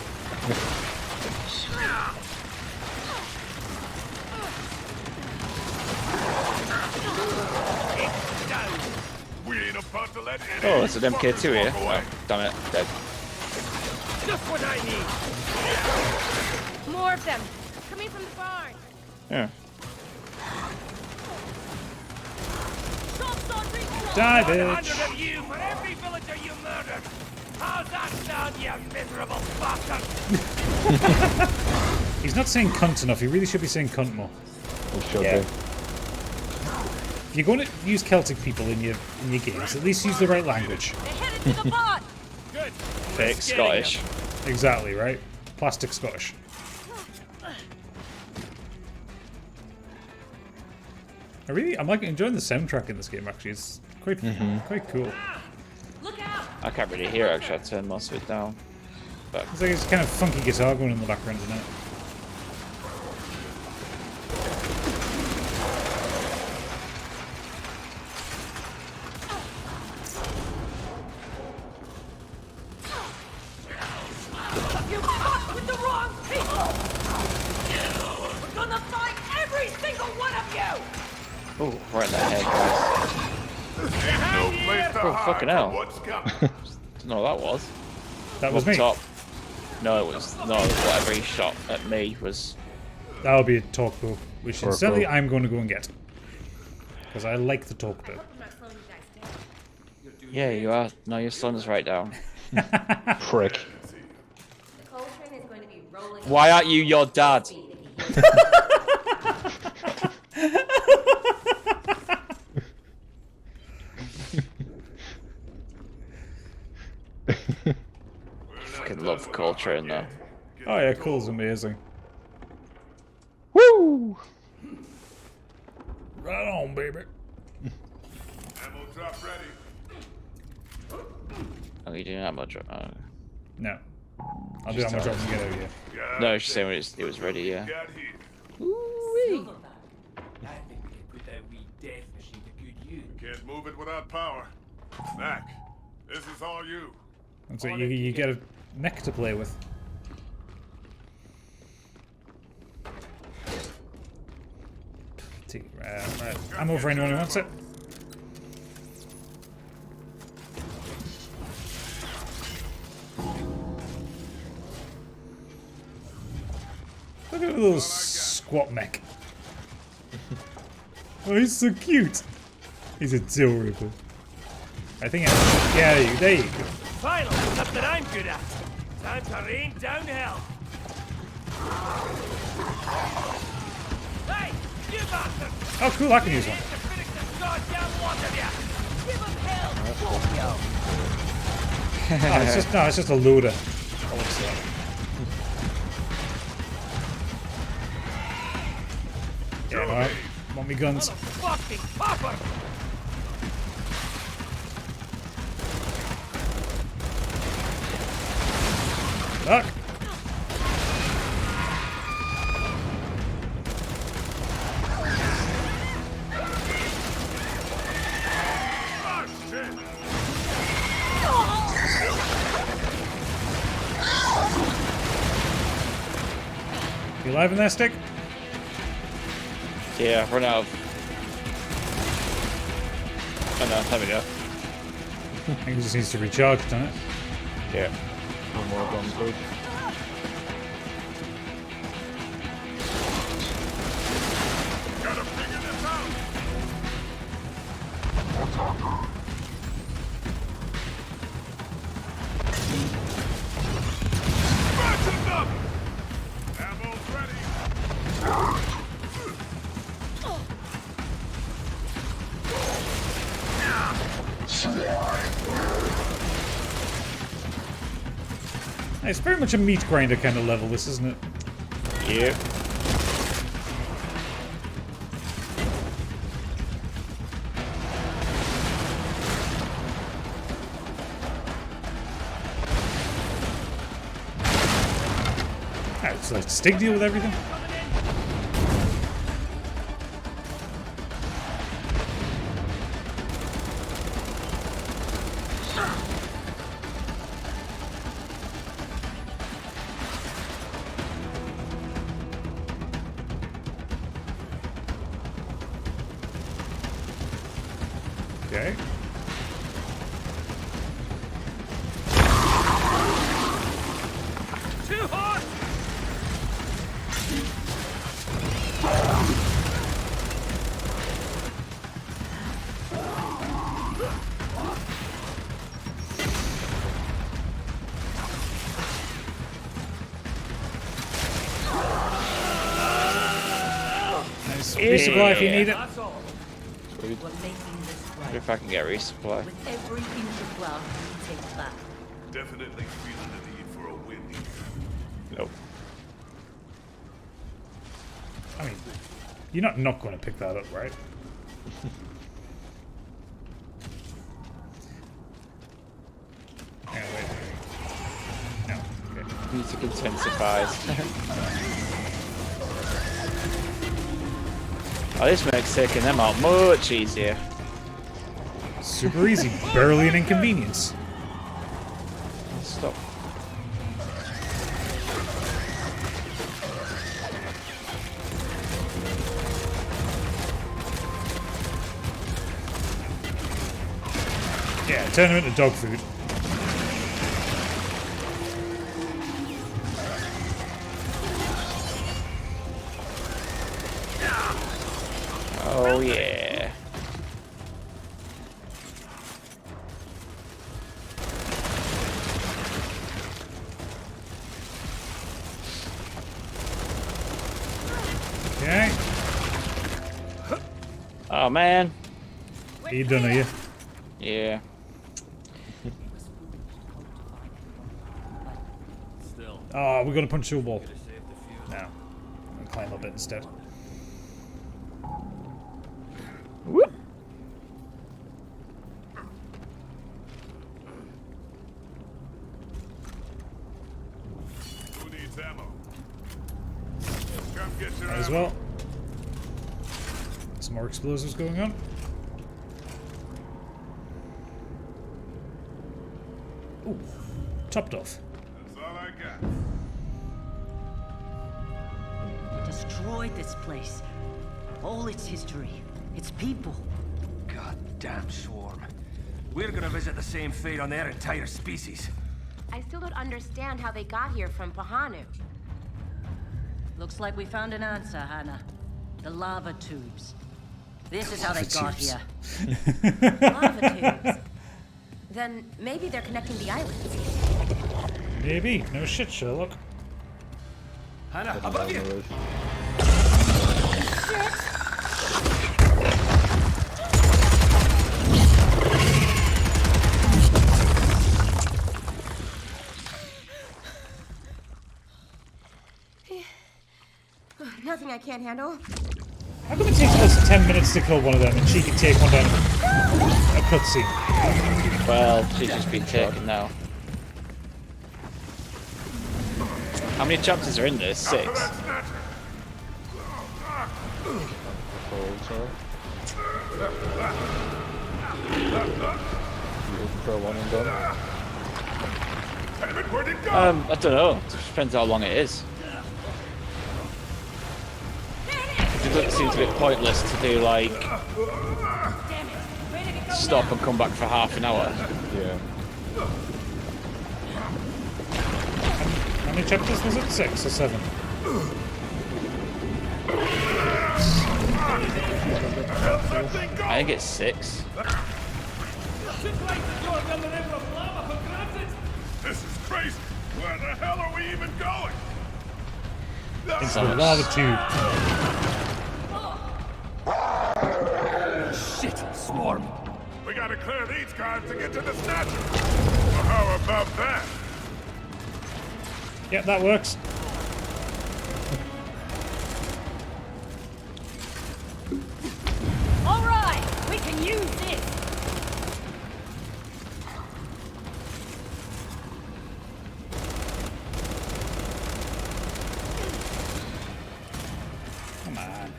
We ain't about to let any Oh, it's an MK2 here. away. Oh, damn it, dead. Just what I need! More of them! Coming from the barn! Yeah. Die, 100 bitch. of you for every villager you murdered! How's that sound, you miserable bastard? He's not saying cunt enough. He really should be saying cunt more. It should Yeah. be. If you're going to use Celtic people in your games, at least use the right language. They're headed to the barn! Good. Fake Scottish. Exactly, right? Plastic Scottish. I'm like enjoying the soundtrack in this game. Actually, it's quite cool. Look out! I can't really hear it, actually. I turned most of it down. But It's like it's kind of funky guitar going in the background, isn't it? You fucked with the wrong people! We're gonna find every single one of you! oh, right in the head, guys. No place to Oh, hide fucking hell. from what's coming. Didn't know what that was. That was Up me. top. No, it was no. Whatever he shot at me was. That'll be a talk bow, which Or a incidentally bow. I'm going to go and get. Because I like the talk bow. I'm not slowing you guys down. Yeah, you are. No, your slowing us right down. Prick. The coal train is going to be rolling. Why aren't you your dad? Fucking love Coltrane though. Oh yeah, cool's amazing. Woo! Right on, baby. Ammo drop ready. Oh, you didn't have much. No. I'll do that much drops and get out of here. No, she's saying it was ready. Yeah. Got here. I think we can put that wee death machine to good use. Can't move it without power. Knack, this is all you. And so you get a neck to play with. Right. Ammo for anyone who wants it. Look at the little squat mech. Oh, he's so cute. He's adorable. I think yeah, there you go. Finally, something I'm good at. Time to rain down hell. Hey, you bastard! Oh, cool, I can use one. To finish this goddamn lot of you! Give him hell, Scorpio! Oh, it's just a loader. Yeah, alright. Want me guns? Fucking popper! Duck! Oh, shit. You alive in there, Stig? Yeah, run out of... Oh no, there we go. I think it just needs to recharge, doesn't it? Yeah. One more guns, dude. Gotta figure this out! Smash him up! Ammo's ready! It's very much a meat grinder kind of level, this, isn't it? Yep. Alright, so let Stig deal with everything. Okay. Too hot! Nice. Resupply if you need it. That's all. Sweet. We're making this right. If I can get resupply. With every inch of ground we take back. Definitely feeling the need for a win here. Nope. I mean, you're not going to pick that up, right? Yeah, wait. No. Okay. Music intensifies. Oh, this makes taking them out much easier. Super easy. Barely an inconvenience. Stop. Yeah, turn them into dog food. Oh yeah. Okay. Oh man. You done, are you? Yeah. Oh, we're gonna punch through a wall. No. I'll climb up it instead. Whoop. Who needs ammo? Come get your Might as ammo. well. Some more explosives going on. Ooh. Topped off. That's all I got. They destroyed this place. All its history, its people. Goddamn swarm. We're gonna visit the same fate on their entire species. I still don't understand how they got here from Pahanu. Looks like we found an answer, Hannah. The lava tubes. This is how they got tubes. here. Lava tubes. Then maybe they're connecting the islands. Maybe. No shit, Sherlock. Hannah, above you! Nothing I can't handle. How come it takes us 10 minutes to kill one of them and she can take one down a cutscene? Well, she's just been taken now. How many chapters are in this? 6. For one and done. Where'd it go? I don't know. Depends how long it is. seems a bit pointless to do like stop and come back for half an hour. Yeah. How many chapters was it? 6 or 7? I think it's 6. This is crazy. Where the hell are we even going? It's the lava tube. Shit, swarm. We gotta clear these guys to get to the statue. Well, how about that? Yep, that works. All right, we can use this. Come on.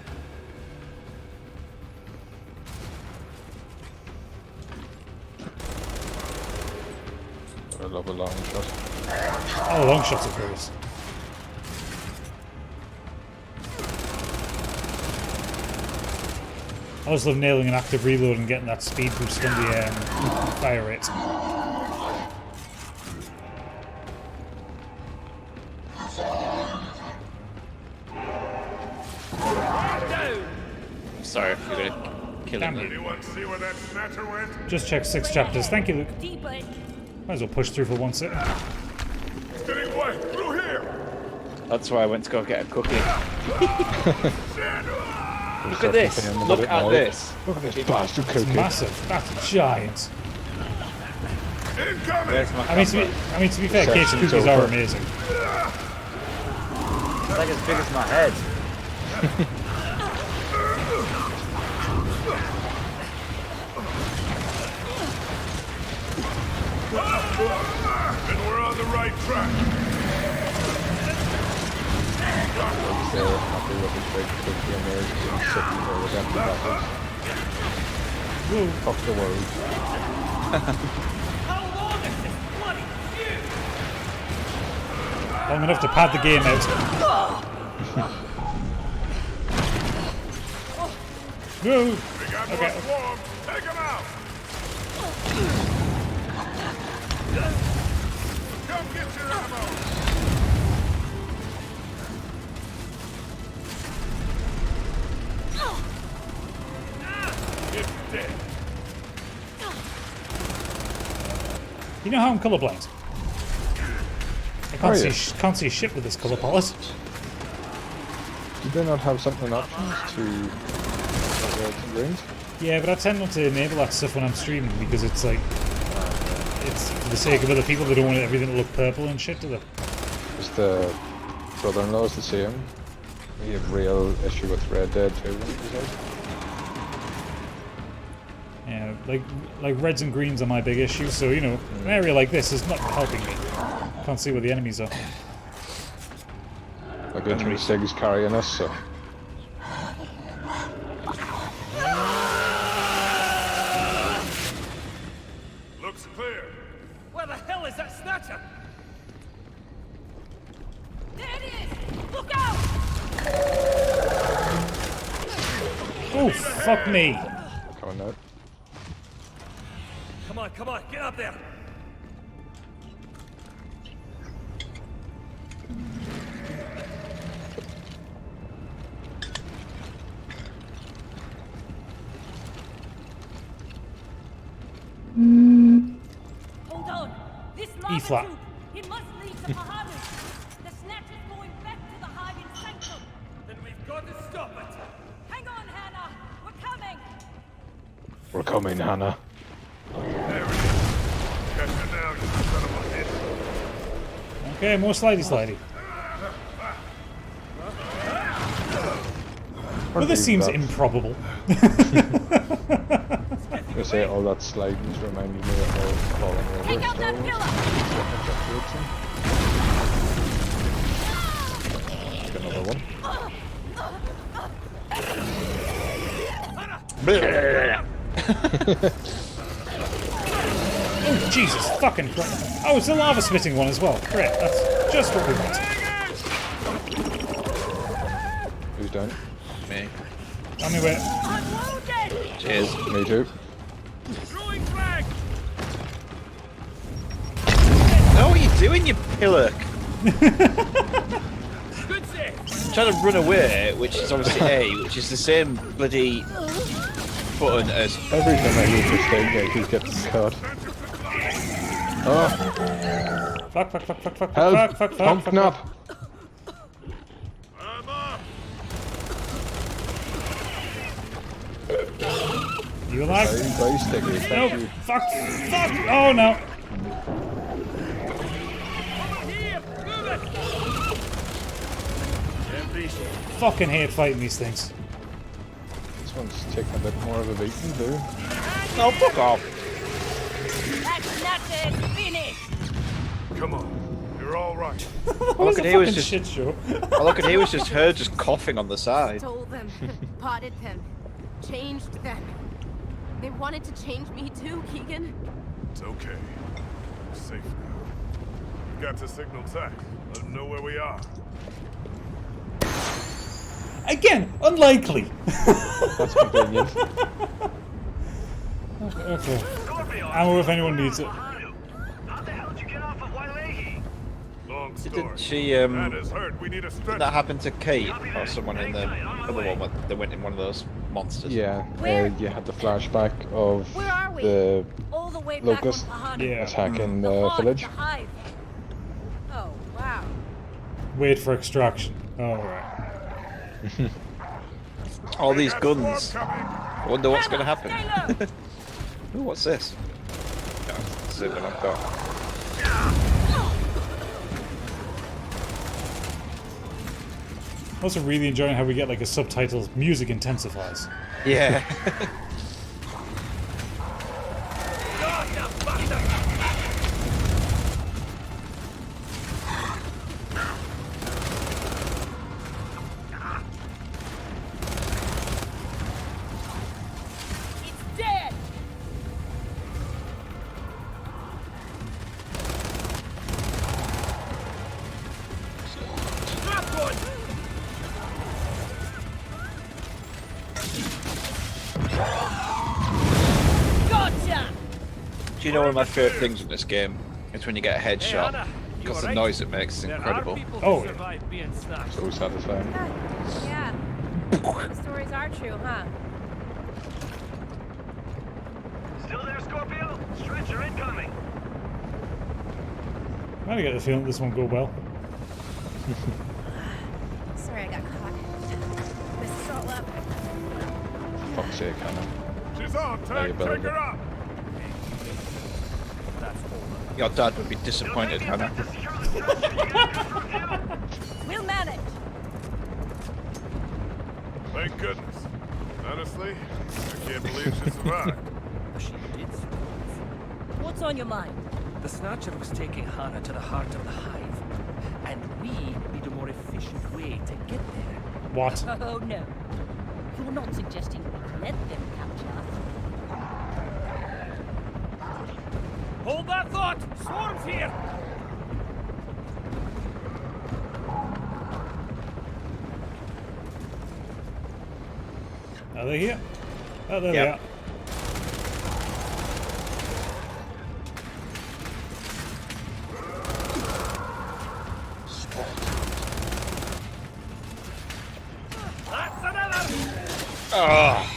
I love a long shot. Oh, long shots are great. I just love nailing an active reload and getting that speed boost on the fire rate. Sorry, you're gonna kill him. Anyone see where that snatcher went? Just check 6 chapters. Thank you, Luke. Deeper. Might as well push through for one sit. It's getting away. Through here. That's why I went to go get a cookie. Look at this. Look at this. Look at this bastard It's cookie. massive. That's giant. Incoming. Where's my I mean, to be fair, Kate's cookies are amazing. It's like as big as my head. And we're on the right track. So happy with his big cookie and there's some city or whatever that is. Fuck the world. Long enough to pad the game out. No! We got more swarm. Take him out. Come get your ammo. It's dead. You know how I'm colorblind? I can't see shit with this color palette. Did they not have something options to range? Yeah, but I tend not to enable that stuff when I'm streaming because it's like, it's for the sake of other people. They don't want everything to look purple and shit, do they? Is the brother-in-law's the same? We have real issue with Red Dead 2 when it was out. Yeah, like reds and greens are my big issue. So you know, an area like this is not helping me. Can't see where the enemies are. Like I think Stig is carrying us, so. Looks clear. Where the hell is that snatcher? There it is. Look out! Oh, fuck me. Coming out. Come on, get up there. Hold on. This lava E-flat. tube, it must lead to Bahanu. The snatcher's going back to the hive in Sanctum. Then we've got to stop it. Hang on, Hannah. We're coming. We're coming, Hannah. There it is. Catch it now, you son of a bitch. Okay, more slidey. Well, this seems improbable. I say all that sliding's reminding me of all falling over. Take out that Get another one. Oh, Jesus fucking Christ. Oh, it's a lava spitting one as well. Great, that's just what we want. Who's down? me. On my way. Cheers. Me too. No, what are you doing, you pillock? Trying to run away, which is obviously A, which is the same bloody button as. Every time I use this thing, I keep getting caught. Oh. Fuck. Help! Fuck. Pump knob! You alive? Very sticky. Thank No. you. Fuck. Oh no. Fucking hate fighting these things. This one's taking a bit more of a beating too. Oh, fuck off. That's nothing. Finished. Come on, you're all right. Look at he was just shit show. Oh, look at he was just her just coughing on the side. Told them, potted them, changed them. They wanted to change me too, Keegan. It's okay. We're safe now. We've got to signal Tech. Let them know where we are. Again, unlikely. That's convenient. Okay. Ammo if anyone needs it. How the hell did you get off of Wailehi? Long story. Didn't she, Man is hurt. We need a did stretcher. that happen to Kate or someone in the other one when they went in one of those monsters? Yeah, Where? you had the flashback of Where are we? the All the way back locust on Pahanu. Yeah. attacking The the Hog, village. the Hive. Oh, wow. Wait for extraction. Alright. All these Got more guns. coming. I wonder what's going to happen. Stay low. Ooh, what's this? No, this is the one I've got. Also really enjoying how we get like a subtitle music intensifies. Yeah. It's dead. Gotcha. Do you know one of my favourite things in this game? It's when you get a headshot. Because the noise it makes is incredible. Oh. So satisfying. Yeah. The stories are true, huh? Still there, Scorpio? Stretcher incoming. I get the feeling this won't go well. Sorry I got caught. Messed us all up. Fuck's sake, Hannah. She's on, you Tech. better Take her get- up. Your dad would be disappointed, Hannah. We'll manage. Thank goodness. Honestly, I can't believe she survived. She did. What's on your mind? The Snatcher was taking Hannah to the heart of the Hive, and we need a more efficient way to get there. What? Oh no. You're not suggesting we let them capture us. Hold that thought! Swarm's here! Are they here? Oh, there Yep. they are. That's another! Oh.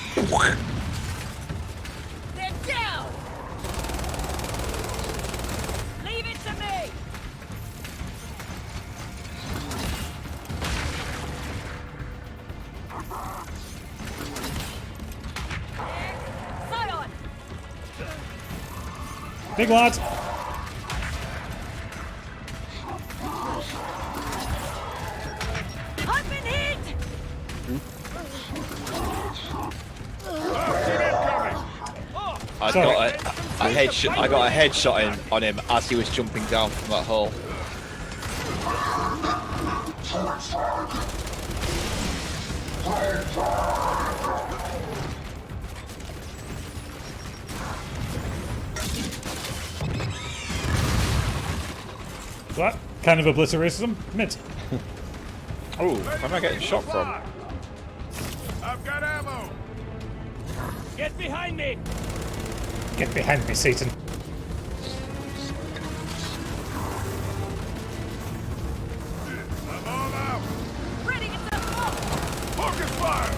They're down! Leave it to me! Sight on! Big lads. I've been hit! I got a headshot in on him as he was jumping down from that hole. What? Kind of obliterated them? Mint. Oh, where am I getting shot from? Get behind me! Get behind me, Satan. I'm all out! Ready to go! Focus fire!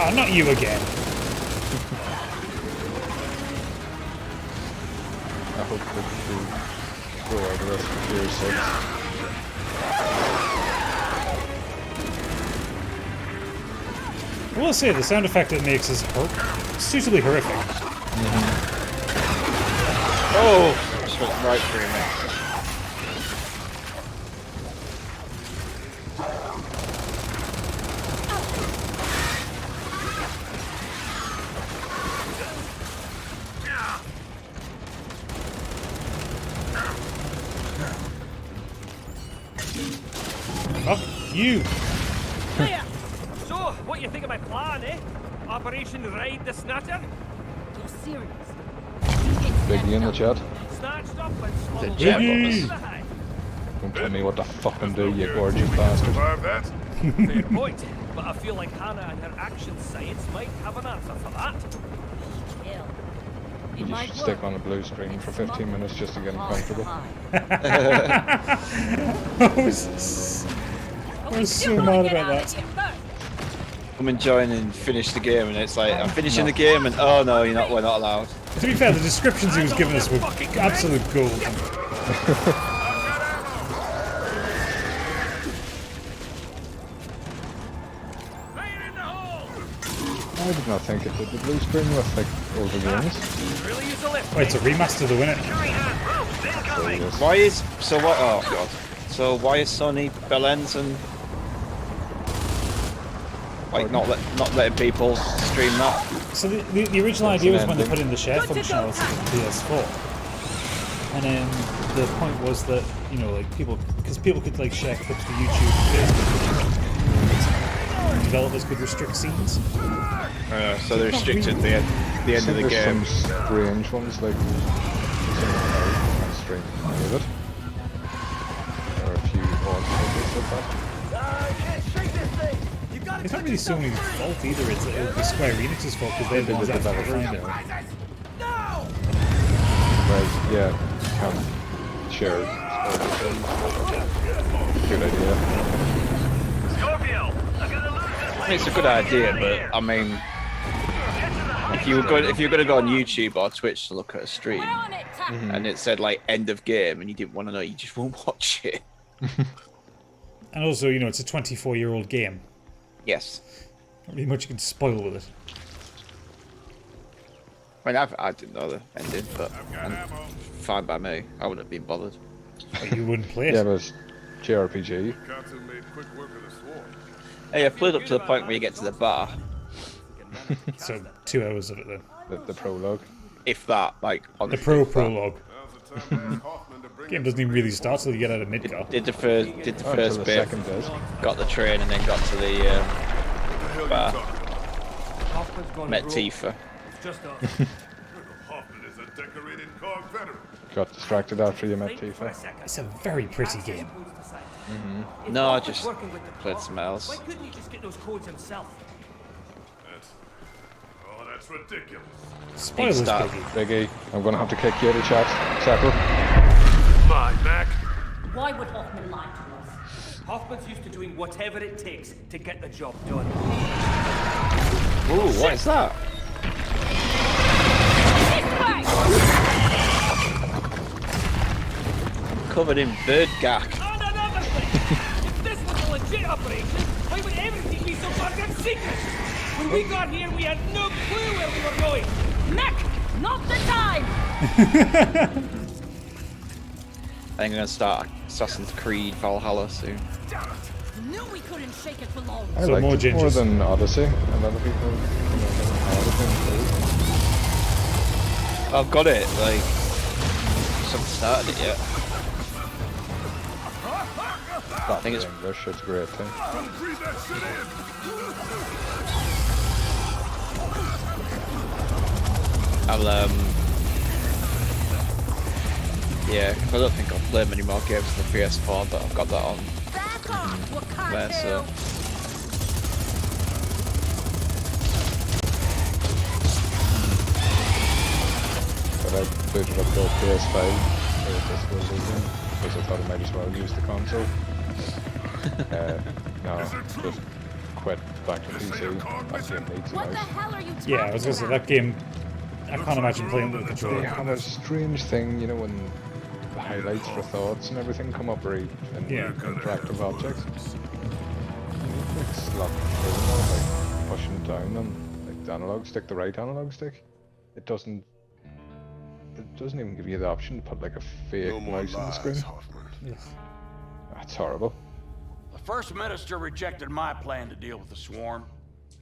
Oh, not you again. I hope that you go out the rest of Gear 6. I will say the sound effect it makes is suitably horrific. Oh! Just went right through me. Fuck you! There! So, what you think of my plan, eh? Operation Ride the Snatter? You're serious? Biggie in the chat. Snatched up and swallowed Biggie! up. Don't tell me what to fucking do, you gorgeous bastard. Survive that? Fair point, but I feel like Hannah and her action science might have an answer for that. Kill. You It might should work. stick on a blue screen for 15 minutes just to get uncomfortable. I was so mad about that. I'm enjoying and finish the game, and it's like I'm finishing the game, and oh no, we're not allowed. To be fair, the descriptions he was giving us were absolute gold. I did not think it did the blue screen with like older games. Really use a lift. Oh, it's a remaster though, isn't it? So yes. Why is so what? Oh god. So why is Sony Bellends and like not letting people stream that? So the original idea was when they put in the share functionality in PS4, and then the point was that like people could like share clips to YouTube, Facebook, developers could restrict scenes. So they restricted the end of the game. Some strange ones like stream of it. There are a few odd things like that. It's not really Sony's fault either. It's Square Enix's fault because they're the ones that behind it. Right, yeah, can't share. Good idea. Scorpio, I'm gonna lose this. I mean, it's a good idea, but I mean, if you were going to go on YouTube or Twitch to look at a stream, and it said like end of game, and you didn't want to know, you just won't watch it. And also, it's a 24-year-old game. Yes. Not really much you can spoil with it. I mean, I didn't know the ending, but fine by me. I wouldn't have been bothered. Or you wouldn't play it. Yeah, but it's JRPG. Katsu made quick work of the swarm. Hey, I've played up to the point where you get to the bar. So 2 hours of it then. The prologue. If that, like on The prologue. Game doesn't even really start till you get out of Midgar. Did the first the bit, second bit. got the train, and then got to the bar. Met Tifa. Just a Hoffman is a decorated cog veteran. Got distracted after you met Tifa. It's a very pretty game. No, I just played some else. Why couldn't he just get those codes himself? That's ridiculous. Spoilers, Stop. Biggie. Biggie, I'm gonna have to kick you out of chat. Separate. My Mac. Why would Hoffman lie to us? Hoffman's used to doing whatever it takes to get the job done. Ooh, what is that? Covered in bird gack. And another thing! If this was a legit operation, why would everything be so fucking secret? When we got here, we had no clue where we were going. Mech! Not the time! I think I'm gonna start Assassin's Creed Valhalla soon. Knew we couldn't shake it for long. I So liked more it more gingers. than Odyssey. A lot of people, I've got it, like, just haven't started it yet. I think it's English. It's a great thing. Breathe that shit in. I'll yeah, I don't think I'll play many more games on the PS4, but I've got that on there, so I booted up the PS5 for Disco Elysium because I thought I might as well use the console. No, just quit back to PC. That game needs What a the mouse. hell are you talking Yeah, I was gonna say that game. I can't imagine playing with a controller. Yeah, and a strange thing, you know, when the highlights for thoughts and everything come up right in interactive objects. It's a lot like pushing down on like the analog stick, the right analog stick. It doesn't even give you the option to put like a fake mouse on the screen. That's horrible. The First Minister rejected my plan to deal with the swarm.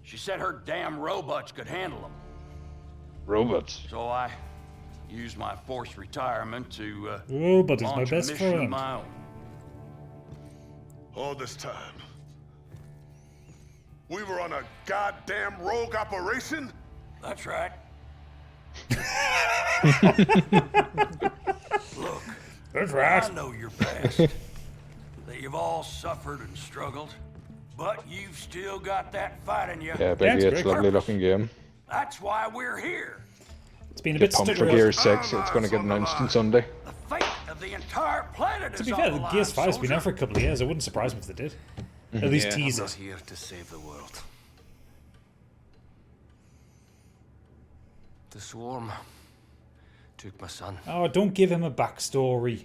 She said her damn robots could handle them. Robots. So I used my forced retirement to Robot is my launch a best mission of friend. my own. All this time, we were on a goddamn rogue operation? That's right. Look, That's right. I know your past. That you've all suffered and struggled, but you've still got that fight in you. Yeah, baby, it's a lovely looking game. That's why we're here. It's been a Get bit pumped for stuttery. Gear 6, it's going to get announced on Sunday. The fate of the entire planet To is be on fair, the the line, Gears 5's been soldier. out for a couple of years. It wouldn't surprise me if they did. At least tease I'm not it. here to save the world. The swarm took my son, Oh, don't give him a backstory.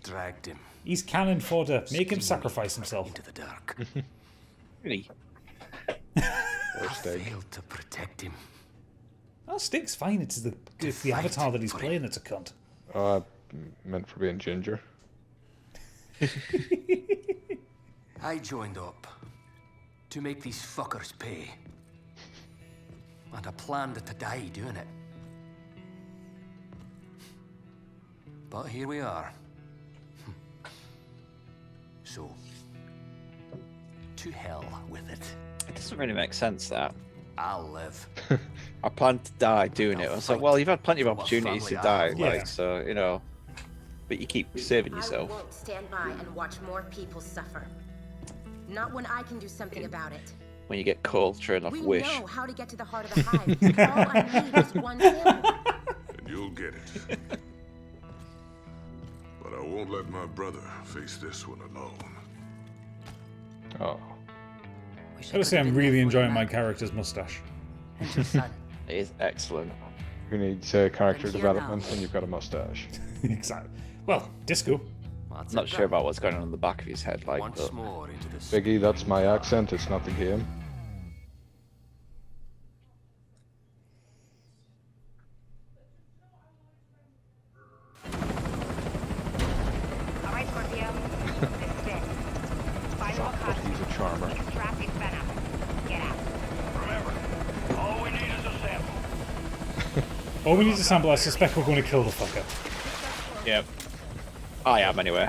dragged him He's cannon fodder. Make him sacrifice himself. into the dark. Really? Or I Stig. failed to protect him. Oh, Stig's fine. It's the avatar that he's playing that's a cunt. Meant for being ginger. I joined up to make these fuckers pay. And I planned to die doing it. But here we are. So, to hell with it. It doesn't really make sense, that. I'll live. I planned to die doing it. I was like, well, you've had plenty of opportunities to die, like, so, you know. But you keep saving I yourself. won't stand by and watch more people suffer. Not when I can do something about it. When you get cold, train off We Wish. know how to get to the heart of the hive. All I need is one sample. And you'll get it. But I won't let my brother face this one alone. Oh. I gotta say, I'm really enjoying my character's mustache. It is excellent. Who needs character development when you've got a mustache? Exactly. Well, Disco. Not sure about what's going on in the back of his head, like, Once but more into this. Biggie, that's my accent, it's not the game. All right, Scorpio. This is it. Final But costume. he's a charmer. Extract it, Venom. Get out. Remember, all we need is a sample. Oh, we need to sample. I suspect we're going to kill the fucker. Yep. I am, anyway.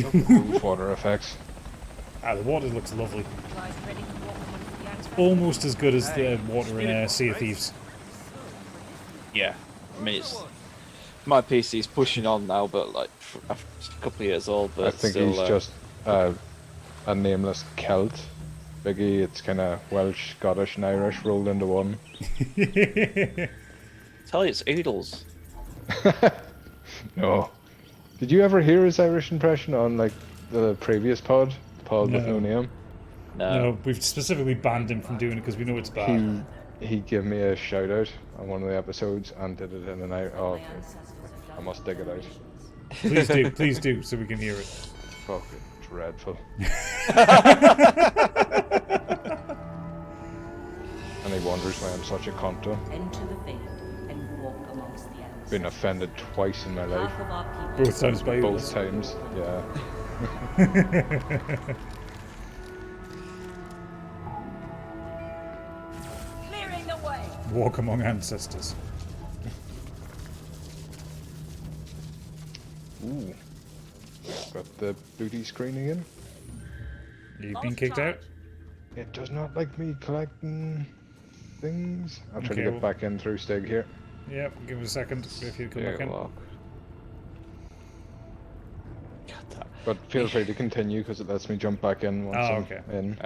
Cool water effects. Ah, the water looks lovely. Almost as good as the water in Sea of Thieves. Yeah. I mean, it's... My PC's pushing on now, but, like, after a couple of years old, but I think still, he's just a nameless Celt. Biggie, it's kind of Welsh, Scottish, and Irish rolled into one. Tell you, it's Oodles. No. Did you ever hear his Irish impression on like the previous pod with no name? No, we've specifically banned him from doing it because we know it's bad. He gave me a shout out on one of the episodes and did it in an Irish. Oh, I must dig it out. Please do, so we can hear it. Fucking dreadful. And he wonders why I'm such a cunt to him. Enter the field and walk amongst the elves. Been offended twice in my life. Half of our people. Both times by Both Oodles. times, yeah. Clearing the way. Walk among ancestors. Ooh. Got the booty screen again. You've been kicked out? It does not like me collecting things. I'll try Okay, to get well- back in through Stig here. Yep, give it a second if you come back in. Lock. But feel free to continue because it lets me jump back in once Oh, I'm okay. in.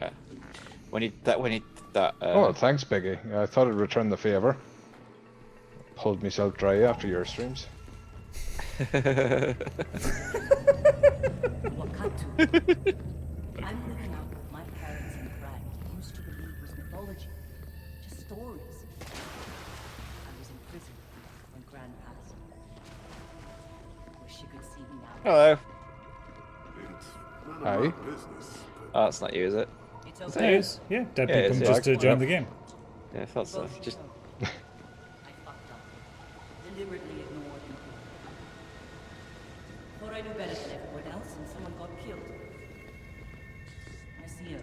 When he did that, Oh, thanks, Biggie. I thought it'd return the favour. pulled myself dry after your streams. Wakatu. I'm living out what my parents and Gran used to believe was mythology. Just stories. I was in prison when Gran passed. Wish you could see me now. Hello. Hi. Oh, that's not you, is it? It's Is okay. that It you? is. Yeah, Yeah, Deadbeatpunk it's just like- joined the game. Yeah, I thought so. Just I fucked up. Deliberately ignored him. Thought I knew better than everyone else, and someone got killed. I see a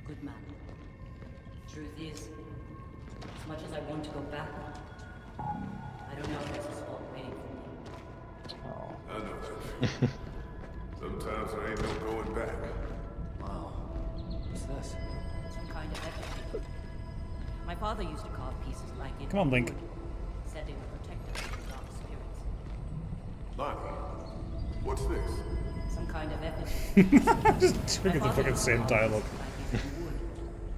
good man. Truth is, as much as I want to go back, I don't know if there's a spot waiting for me. I know that feeling. Sometimes there ain't no going back. Wow. What's this? Some kind of effigy. My father used to carve pieces like it. Come on, Link. wood. Said they would protect us from dark spirits. Lonnie, what's this? Some kind of effigy. Just trigger the fucking same dialogue.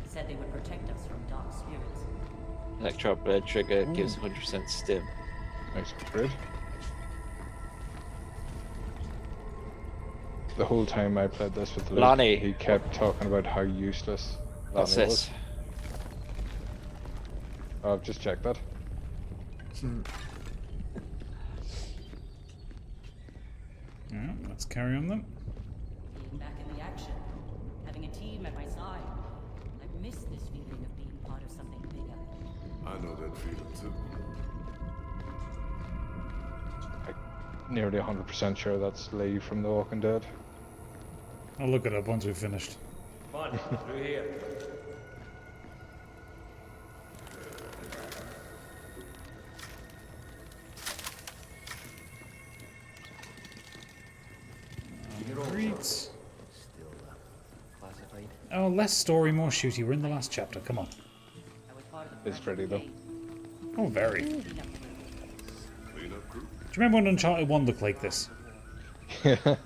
Said they would protect us from dark spirits. electro blade trigger gives 100% stim. Nice upgrade. The whole time I played this with Luke, Lonnie. he kept talking about how useless What's Lonnie this? was. Oh, I've just checked that. Yeah, let's carry on then. Being back in the action, having a team at my side. I miss this feeling of being part of something bigger. I know that feeling too. Nearly 100% sure that's Lee from The Walking Dead. I'll look it up once we've finished. Come on, through here. Reads. Still classified. Oh, less story, more shooty. We're in the last chapter. Come on. I was part of the It's pretty though. Oh, very. Do you Cleanup crew. remember when Uncharted 1 looked like this? But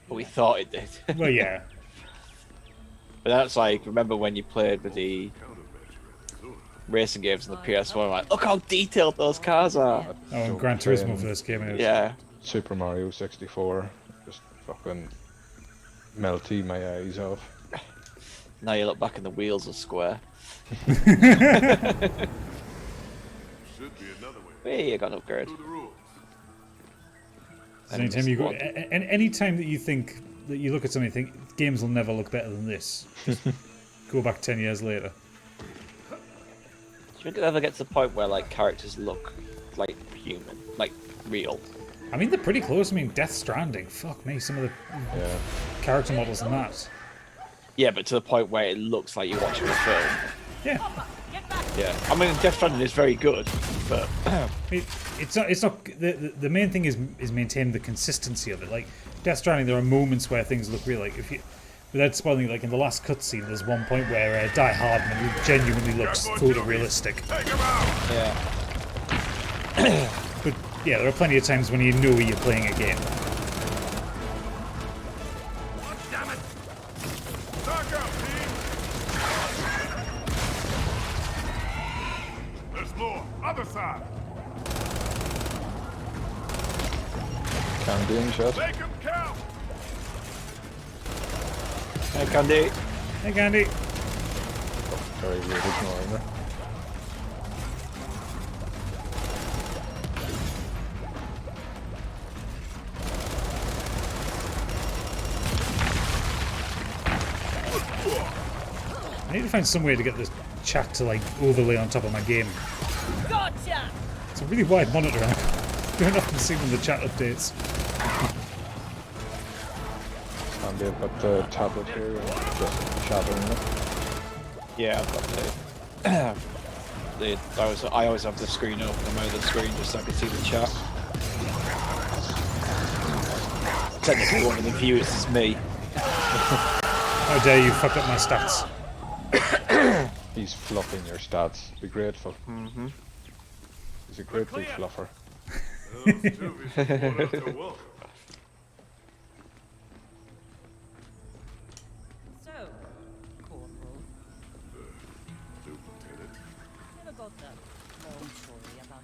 we thought it did. Well, yeah. But that's like, remember when you played with the racing games on the PS1, like, look how detailed those cars are. Oh, and Gran Turismo first came out. Yeah. Super Mario 64. Just fucking melty my eyes off. Now you look back and the wheels are square. Should be another way. Hey, you got an upgrade. Through the rules. Anytime you go, and any time that you think that you look at something, and think games will never look better than this. Just go back 10 years later. Do you think it ever gets to the point where like characters look like human, like real? I mean, they're pretty close. I mean, Death Stranding. Fuck me, some of the Yeah. character models in that. Yeah, but to the point where it looks like you're watching a film. Yeah. Yeah. I mean, Death Stranding is very good, but It's not. It's not. The main thing is maintaining the consistency of it. Like Death Stranding, there are moments where things look real. Like if you, without spoiling, like in the last cutscene, there's one point where Die Hardman genuinely looks photorealistic. yeah. But yeah, there are plenty of times when you know you're playing a game. Damn it! Knock out, team! There's more. Other side. Candy and shit. Make 'em count. Hey, Candy. Hey, Gandhi. Very weird ignoring her. I need to find some way to get this chat to like overlay on top of my game. Gotcha! It's a really wide monitor. I don't often see when the chat updates. Candy, I've got the tablet here and just shattering it. Yeah, I've got I always have the screen open on my other screen just so I can see the chat. Technically, one of the viewers is me. How dare you fuck up my stats? He's fluffing your stats. Be grateful. Mm-hmm. He's a grateful fluffer. Those two is more than welcome. So, Corporal, Lieutenant. never got the long story about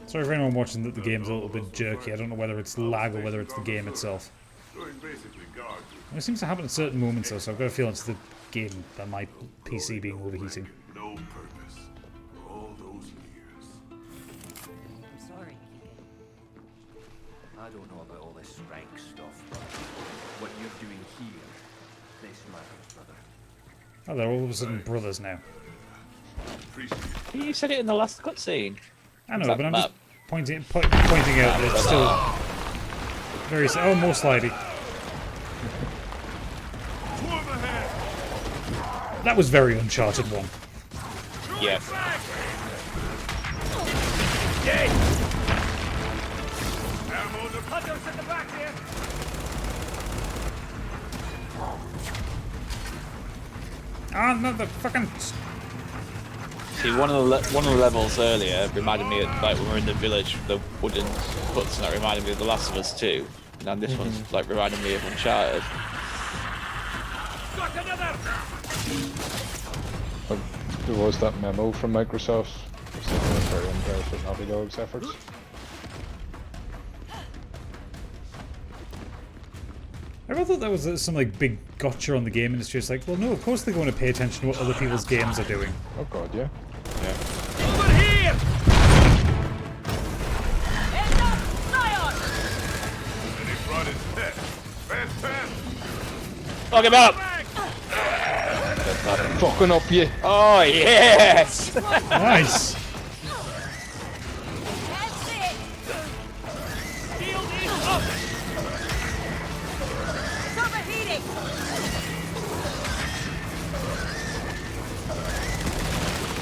Sorry for anyone watching that the game's a little bit jerky. I don't know whether it's lag or whether it's the game itself. It seems to happen at certain moments though, so I've got a feeling it's the game than my PC being overheating. No purpose. All those years. I'm sorry. I don't know about all this rank stuff, but what you're doing here, this matters, brother. Oh, they're all of a sudden brothers now. You said it in the last cutscene. I know, but I'm just pointing out that it's still very... Oh, more slidey. That was very Uncharted 1. Yeah. Ah, no, the fucking... See, one of the levels earlier reminded me of, like, when we were in the village with the wooden huts, and that reminded me of The Last of Us 2. And then this one's like reminding me of Uncharted. There was that memo from Microsoft. They said they were very impressed with Naughty Dog's efforts. I really thought that was some like big gotcha on the game industry. It's like, well, no, of course they're going to pay attention to what other people's games are doing. Oh god, yeah. Over here! Heads up! Scion! And he brought his pet. Fantastic. Fuck him up! Fucking up, you! Oh, yes! Nice! That's it! Shield is up! It's overheating!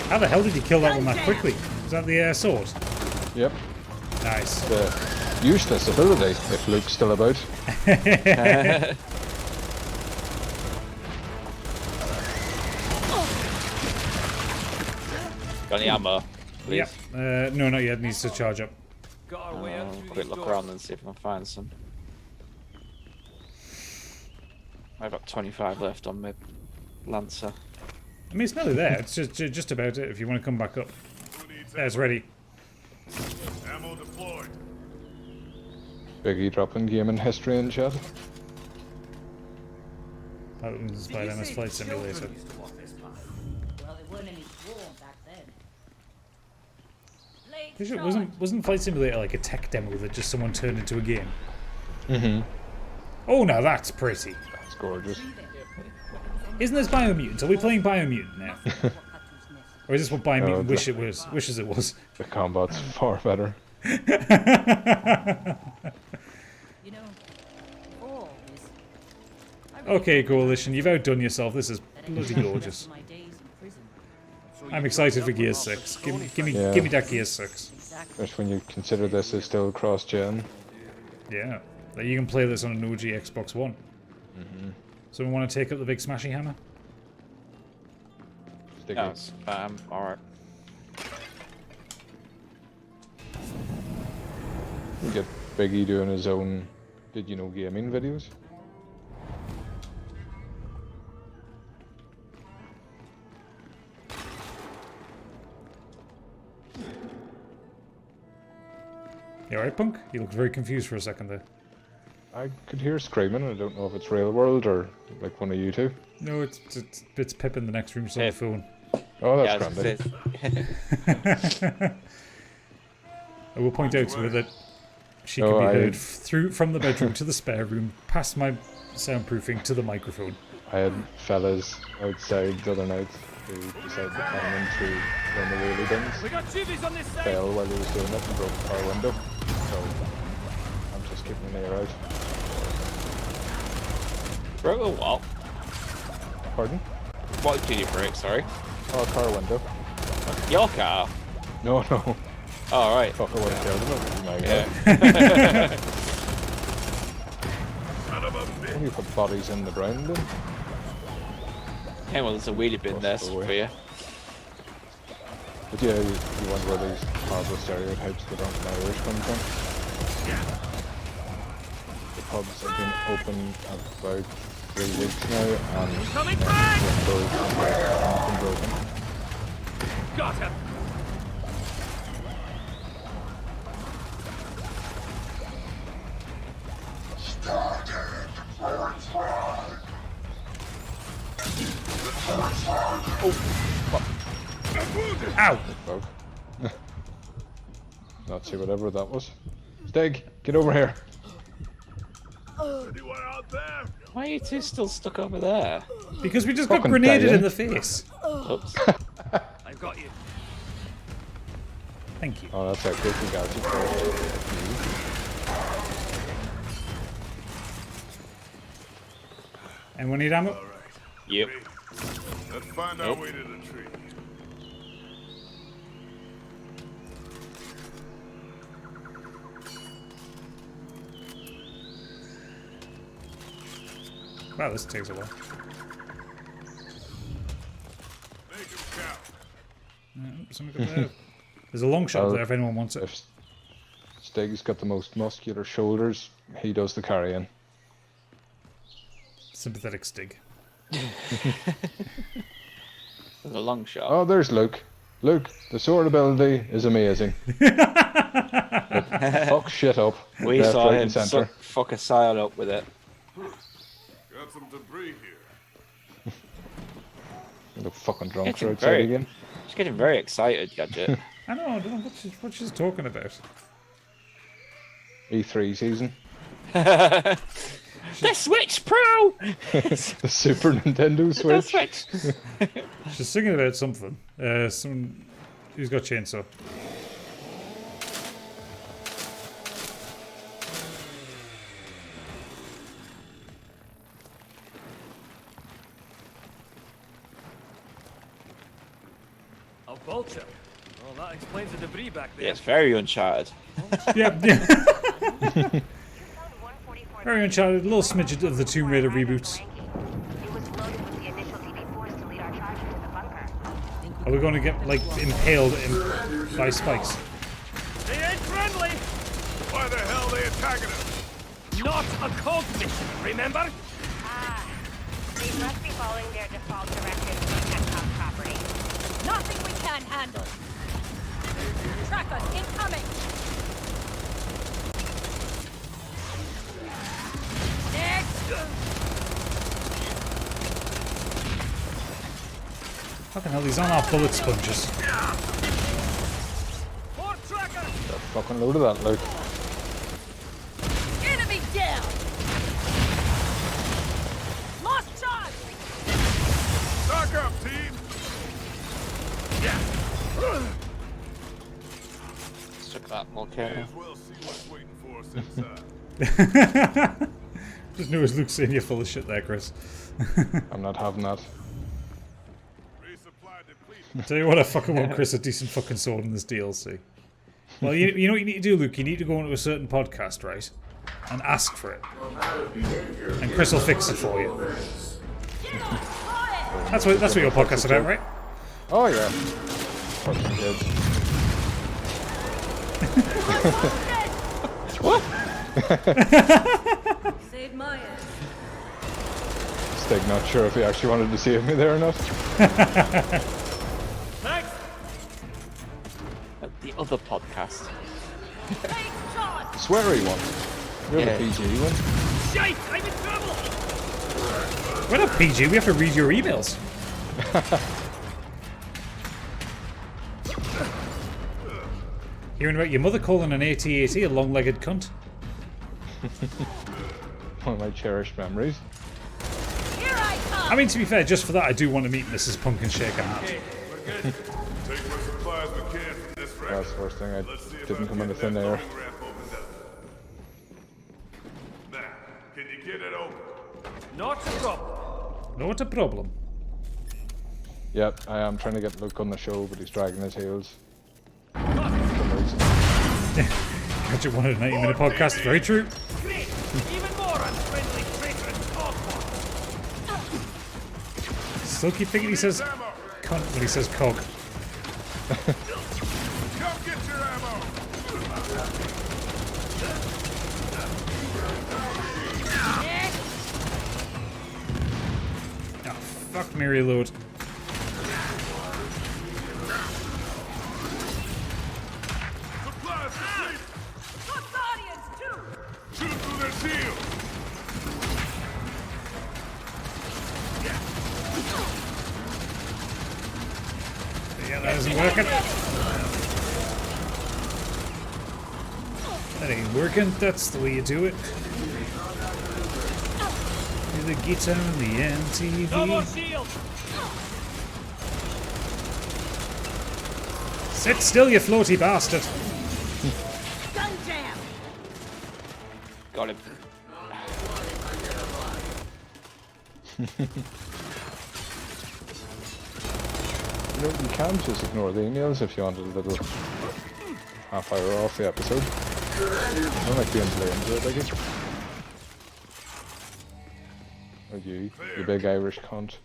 How the hell did you kill that one that quickly? Was that the sword? Yep. Nice. The useless ability, if Luke's still about. Got any ammo, please? Yep. No, not yet. Needs to charge up. Got our way out through Quick these look doors. around and see if I can find some. I've got 25 left on my Lancer. I mean, it's nearly there. It's just about it. If you want to come back up. There's ready. Ammo deployed. Biggie dropping gaming history in chat. That was inspired MS Flight Simulator. Well, there weren't any swarm back then. Late Pretty sure charge. wasn't Flight Simulator like a tech demo that just someone turned into a game? Mm-hmm. Oh, now that's pretty. That's gorgeous. Isn't this Biomutant? Are we playing Biomutant now? Or is this what Biomutant wishes it was? The combat's far better. You know, all this. Okay, Coalition, you've outdone yourself. This is bloody gorgeous. My days in prison. I'm excited for Gears 6. Give me that Gears 6. Especially when you consider this is still cross-gen. Yeah. Like you can play this on an OG Xbox One. Mm-hmm. So we want to take up the big smashy hammer? Stig. Yes, alright. You get Biggie doing his own Did You Know Gaming videos. You alright, Punk? You looked very confused for a second there. I could hear screaming. I don't know if it's real world or like one of you two. No, it's Pip in the next room, on the phone. Oh, Yeah, that's I was grand. I will point out to her that she Oh, could be heard from the bedroom to the spare room, past my soundproofing to the microphone. I had fellas outside the other night who decided to come in to run the wheelie bins. We got chivvies on this side. Fell while he was doing it and broke the car window. So I'm just keeping an ear out. Broke a what? Pardon? What did you break, sorry? Oh, a car window. Your car? No, no. Oh, right. Fuck, I would have killed him. My Yeah. God. You put bodies in the ground then? Hey, well, there's a wheelie bin there for you. But yeah, you wonder where these horrible stereotypes that aren't Irish come from. The pubs have been open about 3 weeks now, and Coming back! windows and been broken. Got him! Ow! Bug. Not see whatever that was. Stig, get over here. Anyone out there? Why are you two still stuck over there? Because we just got Fucking grenaded dying. in the face. Oops. I've got you. Thank you. Oh, that's how quickly Gadget goes. Anyone need ammo? Yep. Let's find our way to the tree. Wow, this takes a while. Make him count. Something good there. There's a long shot there if anyone wants it. If Stig's got the most muscular shoulders, he does the carrying. Sympathetic Stig. There's a long shot. Oh, there's Luke. Luke, the sword ability is amazing. It fuck shit up. We left, saw right, him and center. fuck a side up with it. Got some debris here. You look fucking drunk Getting outside very- again. She's getting very excited, Gadget. I know, I don't know what she's talking about. E3 season. The Switch Pro! The Super Nintendo The Switch. Switch! She's singing about something. Someone who's got chainsaw. A vulture. Well, that explains the debris back there. Yeah, it's very Uncharted. Yeah. Very Uncharted, a little smidget of the Tomb Raider reboots. It was loaded with the initial DB4s to lead our charge into the bunker. Are we going to get, like, impaled by spikes? They ain't friendly! Why the hell are they attacking us? Not a cog mission, remember? Ah, they must be following their default directive from Petcom property. Nothing we can't handle. Tracker incoming. Fucking hell, these aren't our bullet sponges. More tracker! Got fucking load of that, Luke. Enemy down. Lost charge. Stock up, team! Took that more care. We'll see what's waiting for us inside. Just knew it was Luke saying you're full of shit there, Chris. I'm not having that. Resupply depleted. Tell you what, I fucking want Chris a decent fucking sword in this DLC. Well, you know what you need to do, Luke? You need to go into a certain podcast, right? And ask for it. And Chris will fix it for you. That's what your podcast's about, right? Oh yeah. Fucking kids. What? Save my ass. Stig not sure if he actually wanted to save me there or not. Thanks! The other podcast. Sweary one. You're Yeah. the PG one. Shite! I'm in trouble! We're not PG, we have to read your emails. Hearing about your mother calling an AT-AT a long-legged cunt. One of my cherished memories. Here I come. I mean, to be fair, just for that, I do want to meet Mrs. Punk and shake her hand. Okay, we're good. Take what supplies we can from this wreck. That's the first thing. I Let's see if didn't I come can into get thin that air. loading ramp opened up. Now, can you get it open? Not a problem. Not a problem. Yep, I am trying to get Luke on the show, but he's dragging his heels. Gadget wanted a 90-minute podcast. Very true. Great! Even more unfriendly traitor and dogma! Still keep thinking he says cunt when he says cog. Come get your ammo! Oh, fuck me reload. Supplies complete! Good audience too. Shoot through their shields! That isn't working. That ain't working. That's the way you do it. The guitar and the MTV. No more shield. Sit still, you floaty bastard. Gun jam. Got him. You can just ignore the emails if you wanted a little half hour off the episode. I don't like being blamed for it, I guess. Or you big Irish cunt,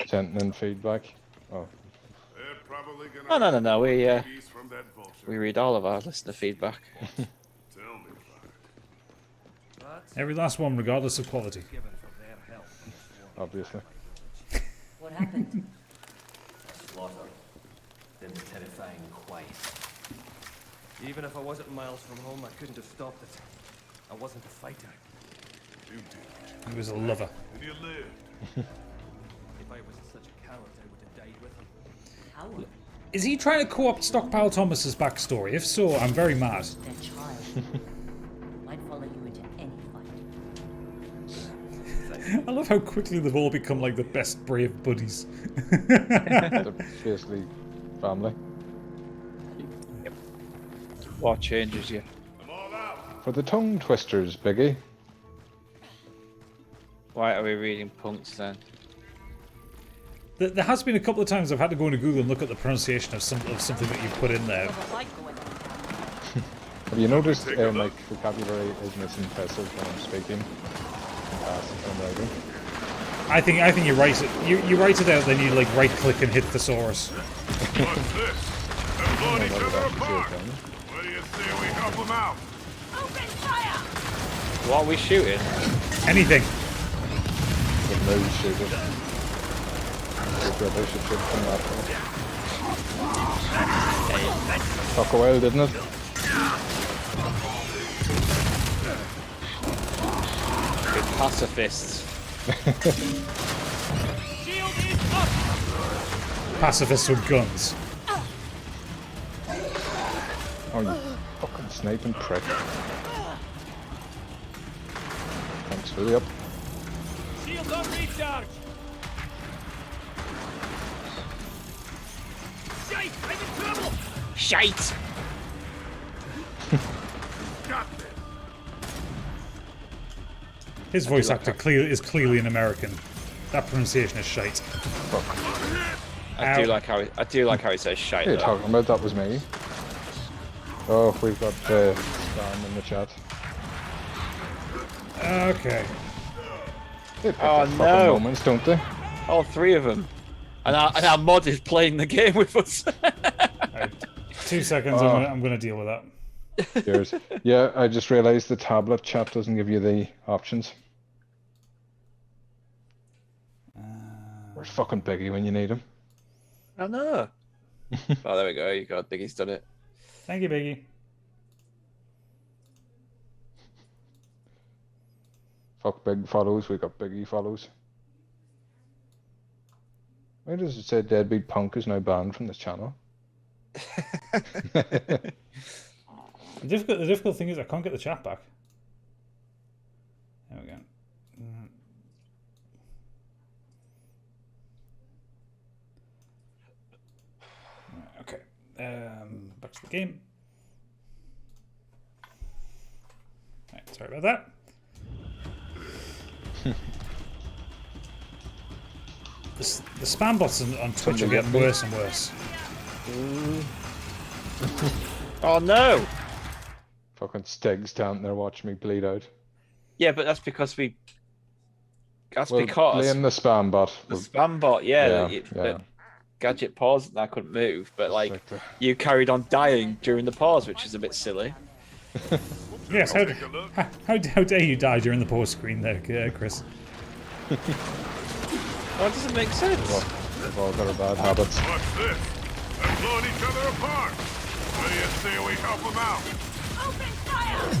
sending in feedback. Oh. Oh no. We read all of our listener feedback. Every last one, regardless of quality. Obviously. What happened? Slaughter. Then the terrifying quiet. Even if I wasn't miles from home, I couldn't have stopped it. I wasn't a fighter. He was a lover. And you lived. If I was such a coward, I would have died with him. Howard? Is he trying to co-opt Stockpile Thomas's backstory? If so, I'm very mad. That child. I'd follow you into any fight. I love how quickly they've all become like the best brave buddies. They're basically family. What changes you? For the tongue twisters, Biggie. Why are we reading punks then? There has been a couple of times I've had to go into Google and look at the pronunciation of something that you put in there. Have you noticed my vocabulary is impressive when I'm speaking? And writing? I think you write it. You write it out, then you like right click and hit thesaurus. What's this? They're blowing each other apart. What do you say we help them out? Open fire! What are we shooting? Anything. The nose shooter. They should shoot from that one. Took a while, didn't it? Good pacifists. Shield is up! Pacifists with guns. Oh, you fucking sniping prick. Thanks for the up. Shield on recharge! Shite! I'm in trouble! Shite! Got them. His voice actor is clearly an American. That pronunciation is shite. I do like how he says shite. What are you talking about? That was me. Oh, we've got spam in the chat. Okay. They pick Oh the fucking no! moments, don't they? All three of them. And our mod is playing the game with us. Right, 2 seconds. I'm gonna deal with that. Cheers. Yeah, I just realised the tablet chat doesn't give you the options. Where's fucking Biggie when you need him? Oh no. Oh, there we go. You got Biggie's done it. Thank you, Biggie. Fuck Big follows, we got Biggie follows. Why does it say Deadbeatpunk is now banned from this channel? The difficult thing is I can't get the chat back. There we go. Okay. Back to the game. Right, sorry about that. The spam bots on Twitch are getting worse and worse. Oh no! Fucking Stig standing there watching me bleed out. Yeah, but that's because we. That's Well, because blame the spam bot. the spam bot. Yeah, Yeah. Gadget paused and I couldn't move, but like you carried on dying during the pause, which is a bit silly. Yes, how dare you die during the pause screen there, Chris? That doesn't make sense. We've all got our bad habits. What's this? They're blowing each other apart. What do you say we help them out? Open fire!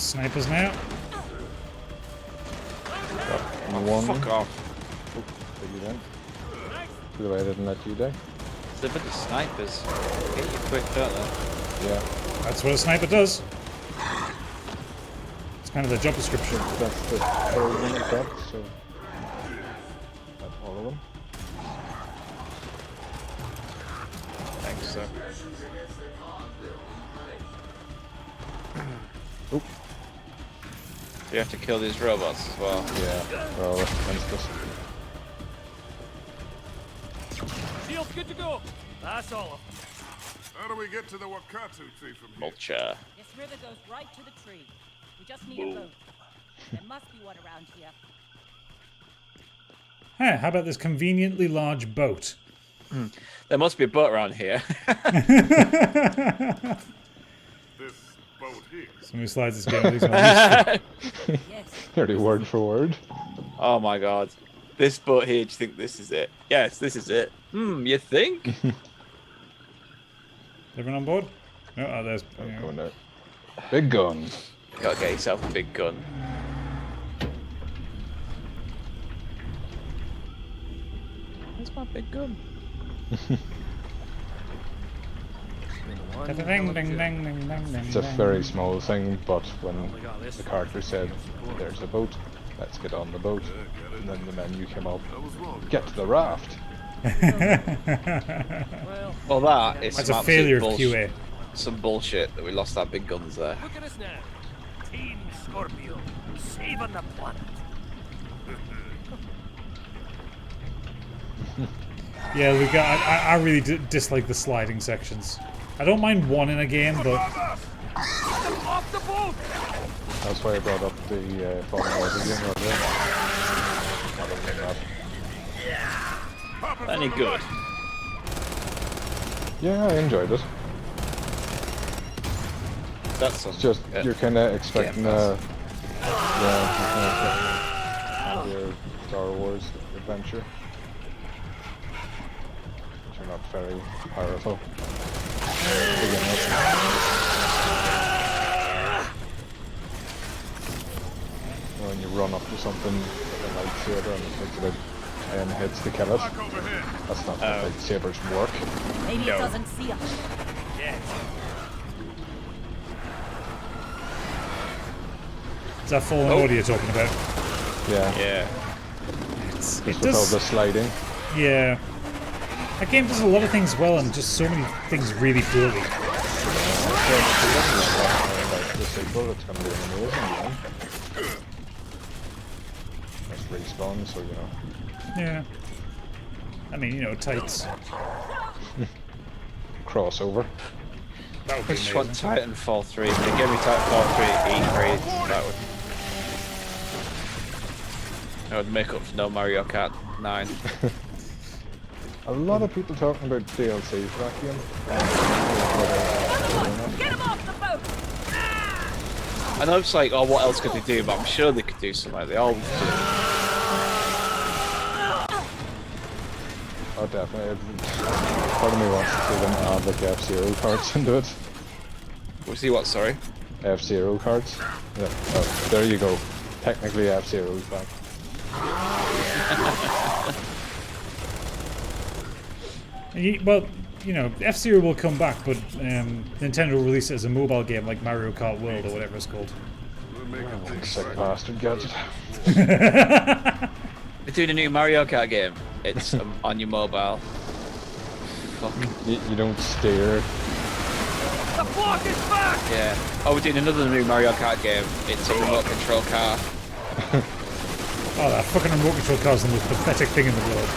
Snipers now. Got one. Fuck off. Oh, did you die? By the way, I didn't let you die. There's a bit of snipers. Get you quick, don't they? Yeah. That's what a sniper does. It's kind of the job description. That's the third one I got, so that's all of them. Thanks, sir. Oop. Do you have to kill these robots as well? Yeah, well, against us. Shield's good to go. That's all of them. How do we get to the Wakatu tree from here? Vulture. This river goes right to the tree. We just need a boat. There must be one around here. Hey, how about this conveniently large boat? There must be a boat around here. This boat here. Somebody slides this game. These are Nearly word for word. Oh my god. This boat here, do you think this is it? Yes, this is it. You think? Everyone on board? No, oh, there's. Going out. Big gun. Gotta get yourself a big gun. Where's my big gun? It's a very small thing, but when the character said, there's a boat, let's get on the boat, and then the menu came up, get to the raft. Well, that is That's some a failure of absolute QA. Some bullshit that we lost our big guns there. Look at us now. Team Scorpio, saving the planet. Yeah, we got. I really dislike the sliding sections. I don't mind one in a game, but Off the boat! That's why I brought up the falling water game earlier. Any good? Yeah, I enjoyed it. That's It's just, you're kind of expecting your Star Wars adventure. Which are not very powerful. When you run up to something with a lightsaber and it takes about 10 hits to kill it, that's not how lightsabers work. Maybe it doesn't see us. is that fallen order you're talking about? Yeah. Yeah. It With all does. the sliding. Yeah. That game does a lot of things well and just so many things really poorly. The sequel, it's going to be an amazing game. That's respawn, so you know. Yeah. I mean, you know, tights. Crossover. That would be I just want amazing. Titanfall 3. If they give me Titanfall 3 E3, that would make up for no Mario Kart 9. A lot of people talking about DLC for that game. Get him off the boat! I know it's like, oh, what else could they do? But I'm sure they could do something like they always do. Oh, definitely. Part of me wants to see them add like F-Zero cards into it. We'll see what, sorry? F-Zero cards. Yeah. Oh, there you go. Technically F-Zero's back. Well, you know, F-Zero will come back, but Nintendo will release it as a mobile game like Mario Kart World or whatever it's called. Sick bastard Gadget. They're doing a new Mario Kart game. It's on your mobile. Fuck. You don't steer. The block is back! Yeah. Oh, we're doing another new Mario Kart game. It's a remote control car. Oh, that fucking remote control car is the most pathetic thing in the world.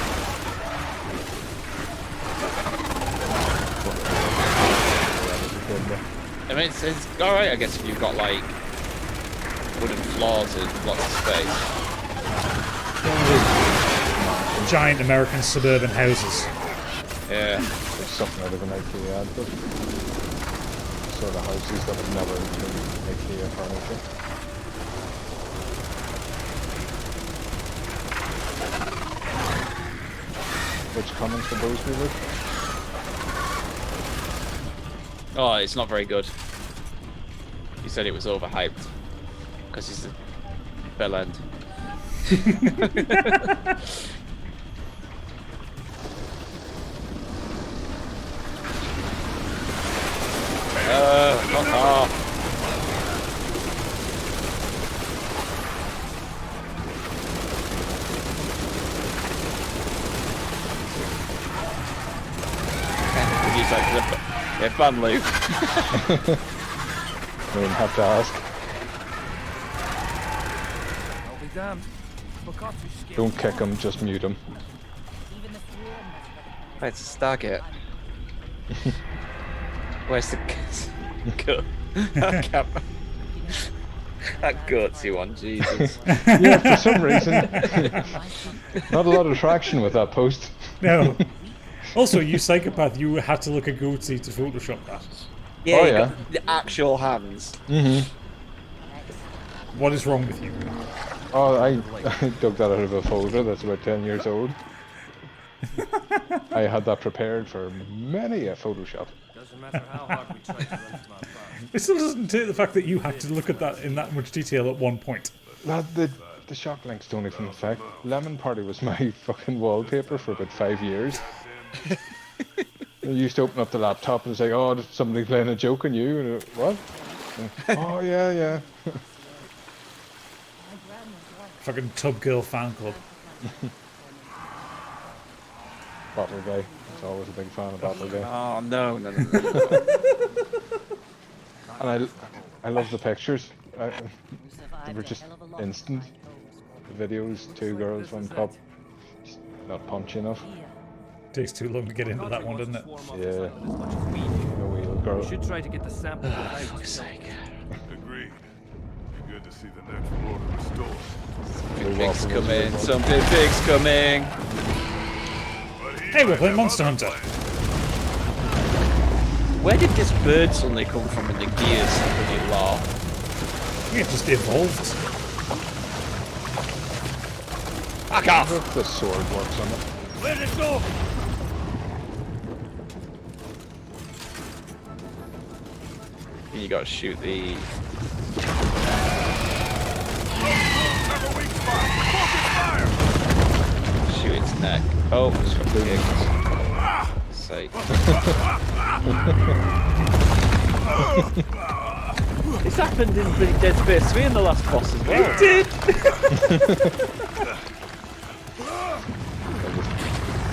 I mean, it's alright, I guess, if you've got, like, wooden floors and lots of space. Giant American suburban houses. Yeah. There's something out of an IKEA ad, but sort of houses that have never been IKEA furniture. Which comments would those be with? Oh, it's not very good. You said it was overhyped. Because he's the bell end. Fuck off. He's like, yeah, ban Luke. I don't have to ask. I'll be damned. Don't kick him, just mute him. Right, it's a Stargate. Where's the gut? That gutsy one, Jesus. Yeah, for some reason. Not a lot of traction with that post. No. Also, you psychopath, you had to look at Gucci to Photoshop that. Yeah, Oh, you yeah. got the actual hands. Mm-hmm. What is wrong with you? Oh, I dug that out of a folder that's about 10 years old. I had that prepared for many a Photoshop. Doesn't matter how hard we try to run from our past. It still doesn't take the fact that you had to look at that in that much detail at one point. The shock links don't even affect. Lemon Party was my fucking wallpaper for about 5 years. I used to open up the laptop and say, "Oh, there's somebody playing a joke on you." And what? Oh yeah. Fucking Tub Girl fan club. Bottle Guy. I was always a big fan of Bottle Guy. Oh no. And I love the pictures. They were just instant. The videos, 2 girls, 1 cup. Just not punchy enough. Takes too long to get into that one, doesn't it? Yeah. No wheel girl. We should try to get the sample For out. fuck's sake. Agreed. Be good to see the natural order restored. Big pigs coming. Some big pigs coming. Hey, we're playing Monster Hunter. Where did this bird suddenly come from in the Gears bloody lore? I think it just evolved. Back off! The sword works on it. Where'd it go? You gotta shoot the... Shoot its neck. Oh, it's got pigs. Sake. This happened in the Dead Space 3 in the last boss as well. It did!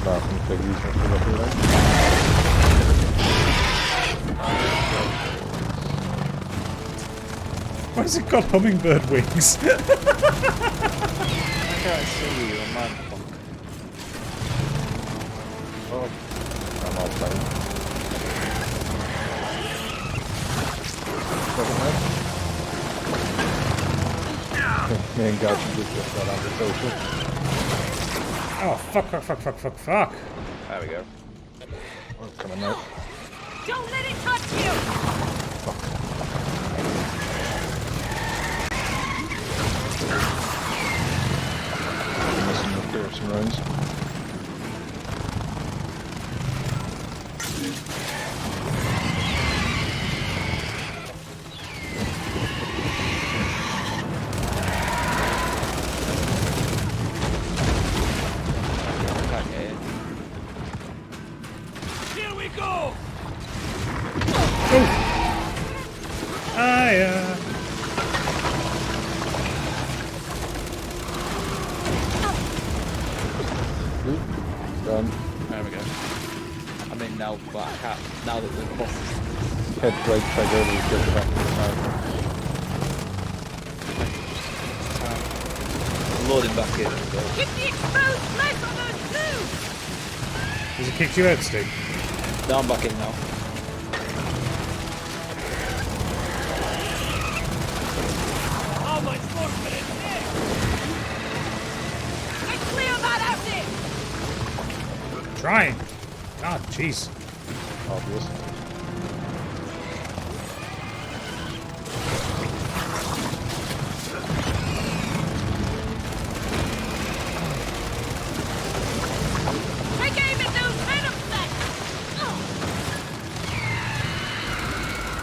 Laughing piggies must be looking like. Why has it got hummingbird wings? I can't see you, man. Oh, I'm all playing. Me and Gadget just got on the social. Oh, fuck. There we go. Oh, coming out. Don't let it touch you! Missing the piercing rounds. Okay. Here we go! Done. There we go. I'm in now, but I can't. Now that the boss is... Hit right trigger to get the back to the Loading back in. Get the exposed flesh on those two! Does it kick you out, Stig? No, I'm back in now. Oh, my sportsman is dead! And clear that out there! Trying. God, jeez. obvious. Take aim at those venom sacs!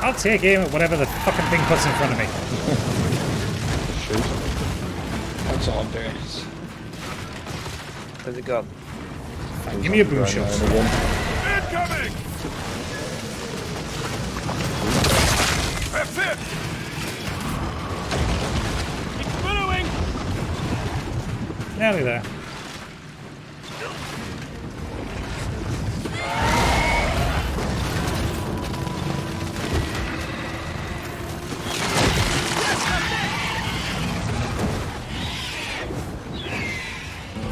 I'll take aim at whatever the fucking thing puts in front of me. That's all I'm doing. Where's it gone? Give me a boom shot. Incoming! That's it! It's billowing! Nearly there.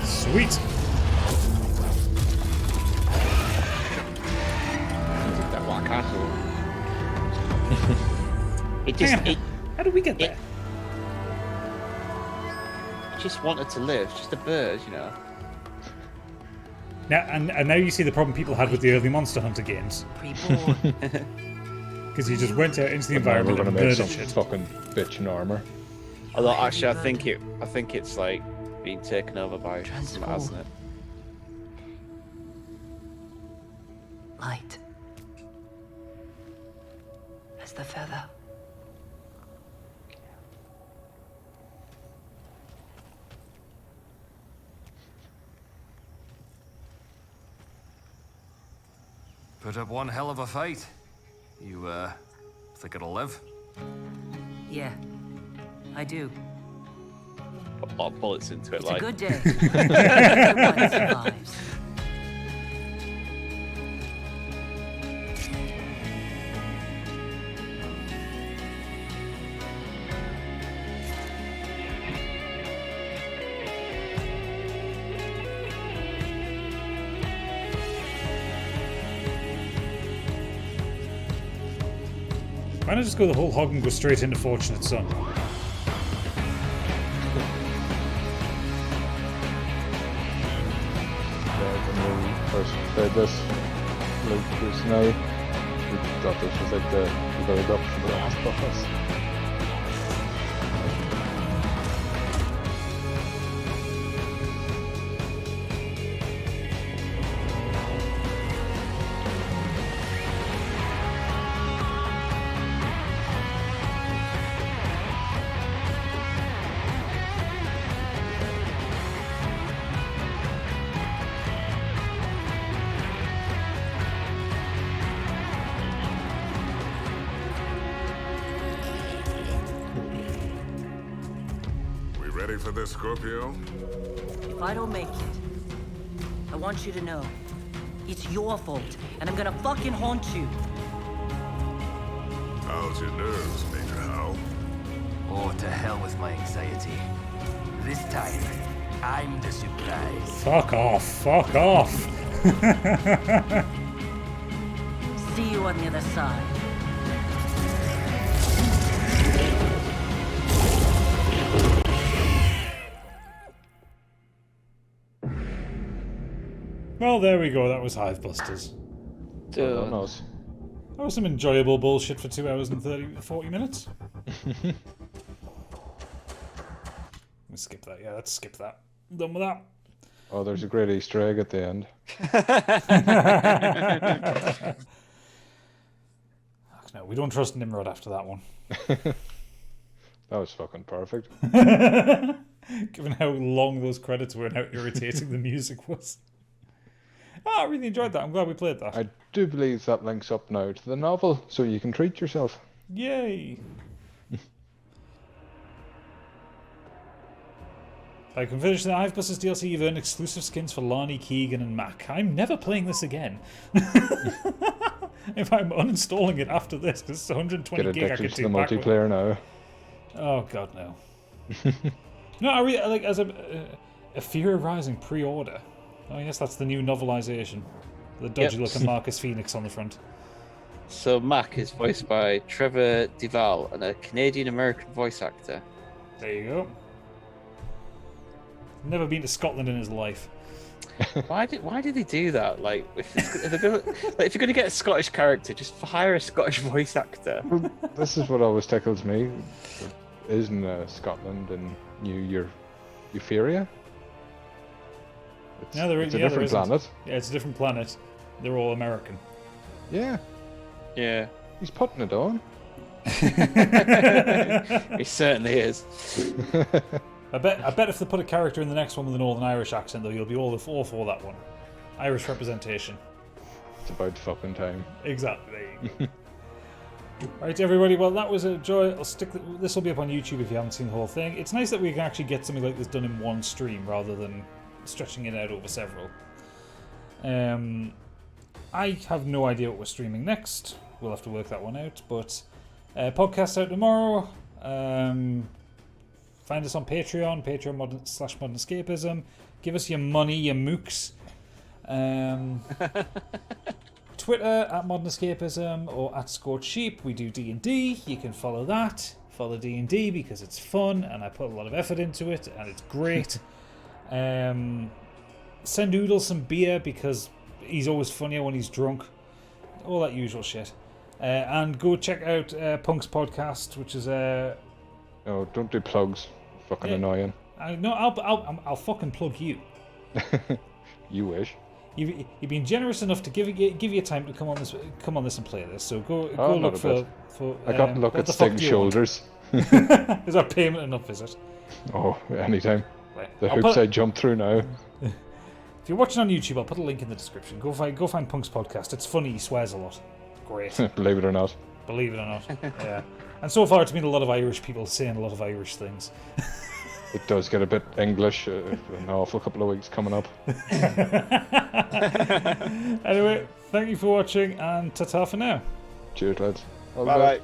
Sweet. That one castle. It Hang just on. How did we get there? It just wanted to live, just a bird, you know. Now and now you see the problem people had with the early Monster Hunter games. Because you just went out into the environment We're and gonna make murdered some shit. fucking bitch in armor. Although actually, I think it's like being taken over by something, hasn't it? Light. As the feather. Put up one hell of a fight. You, think it'll live? Yeah, I do. Put a lot of bullets into it, It's like. a good day. Everybody survives. Why not just go the whole hog and go straight into Fortunate Son? When we first played this, like this now, we thought this was like the build up for the last boss. We ready for this, Scorpio? If I don't make it, I want you to know it's your fault, and I'm gonna fucking haunt you. How's your nerves, Major Hal? Oh, to hell with my anxiety. This time, I'm the surprise. Fuck off. Fuck off. See you on the other side. Well, there we go. That was Hivebusters. That was. That was some enjoyable bullshit for 2 hours and 40 minutes. Let's skip that. Yeah, let's skip that. I'm done with that. Oh, there's a great Easter egg at the end. No, we don't trust Nimrod after that one. That was fucking perfect. Given how long those credits were and how irritating the music was. Oh, I really enjoyed that. I'm glad we played that. I do believe that links up now to the novel, so you can treat yourself. Yay! I can finish the Hivebusters DLC. You've earned exclusive skins for Lani, Keegan, and Mac. I'm never playing this again. If I'm uninstalling it after this, because it's 120 Get gig I addicted could to the take back with. multiplayer now. Oh god, no. No, I really like as a Fear Rising pre-order. Oh yes, that's the new novelization. The dodgy-looking Marcus Phoenix on the front. So Mac is voiced by Trevor Duvall, and a Canadian-American voice actor. There you go. Never been to Scotland in his life. Why did they do that? Like, if you're gonna get a Scottish character, just hire a Scottish voice actor. This is what always tickles me. Isn't Scotland and Euphoria? It's, No, it's a different planet. Yeah, it's a different planet. They're all American. Yeah. Yeah. He's putting it on. He certainly is. I bet if they put a character in the next one with a Northern Irish accent, though, you'll be all for that one. Irish representation. It's about fucking time. Exactly. Right, everybody. Well, that was a joy. This will be up on YouTube if you haven't seen the whole thing. It's nice that we can actually get something like this done in one stream rather than stretching it out over several. I have no idea what we're streaming next. We'll have to work that one out. But podcast out tomorrow. Find us on Patreon, patreon.com/modernescapism. Give us your money, your mooks. Twitter @modernescapism or @scorcheap. We do D&D. You can follow that. Follow D&D because it's fun and I put a lot of effort into it and it's great. Send Noodle some beer because he's always funnier when he's drunk. All that usual shit. And go check out Punk's podcast, which is Oh, don't do plugs. Fucking annoying. I'll fucking plug you. You wish. You've been generous enough to give you time to come on this and play this. So go look for. I got to look at Stig's shoulders. Is that payment enough? Is it? Oh, anytime. Right. The hoops I jump through now. If you're watching on YouTube, I'll put a link in the description. Go find Punk's podcast. It's funny. He swears a lot. Great. Believe it or not. Believe it or not. Yeah. And so far, it's been a lot of Irish people saying a lot of Irish things. It does get a bit English. An awful couple of weeks coming up. Anyway, thank you for watching, and ta-ta for now. Cheers, lads. Bye-bye.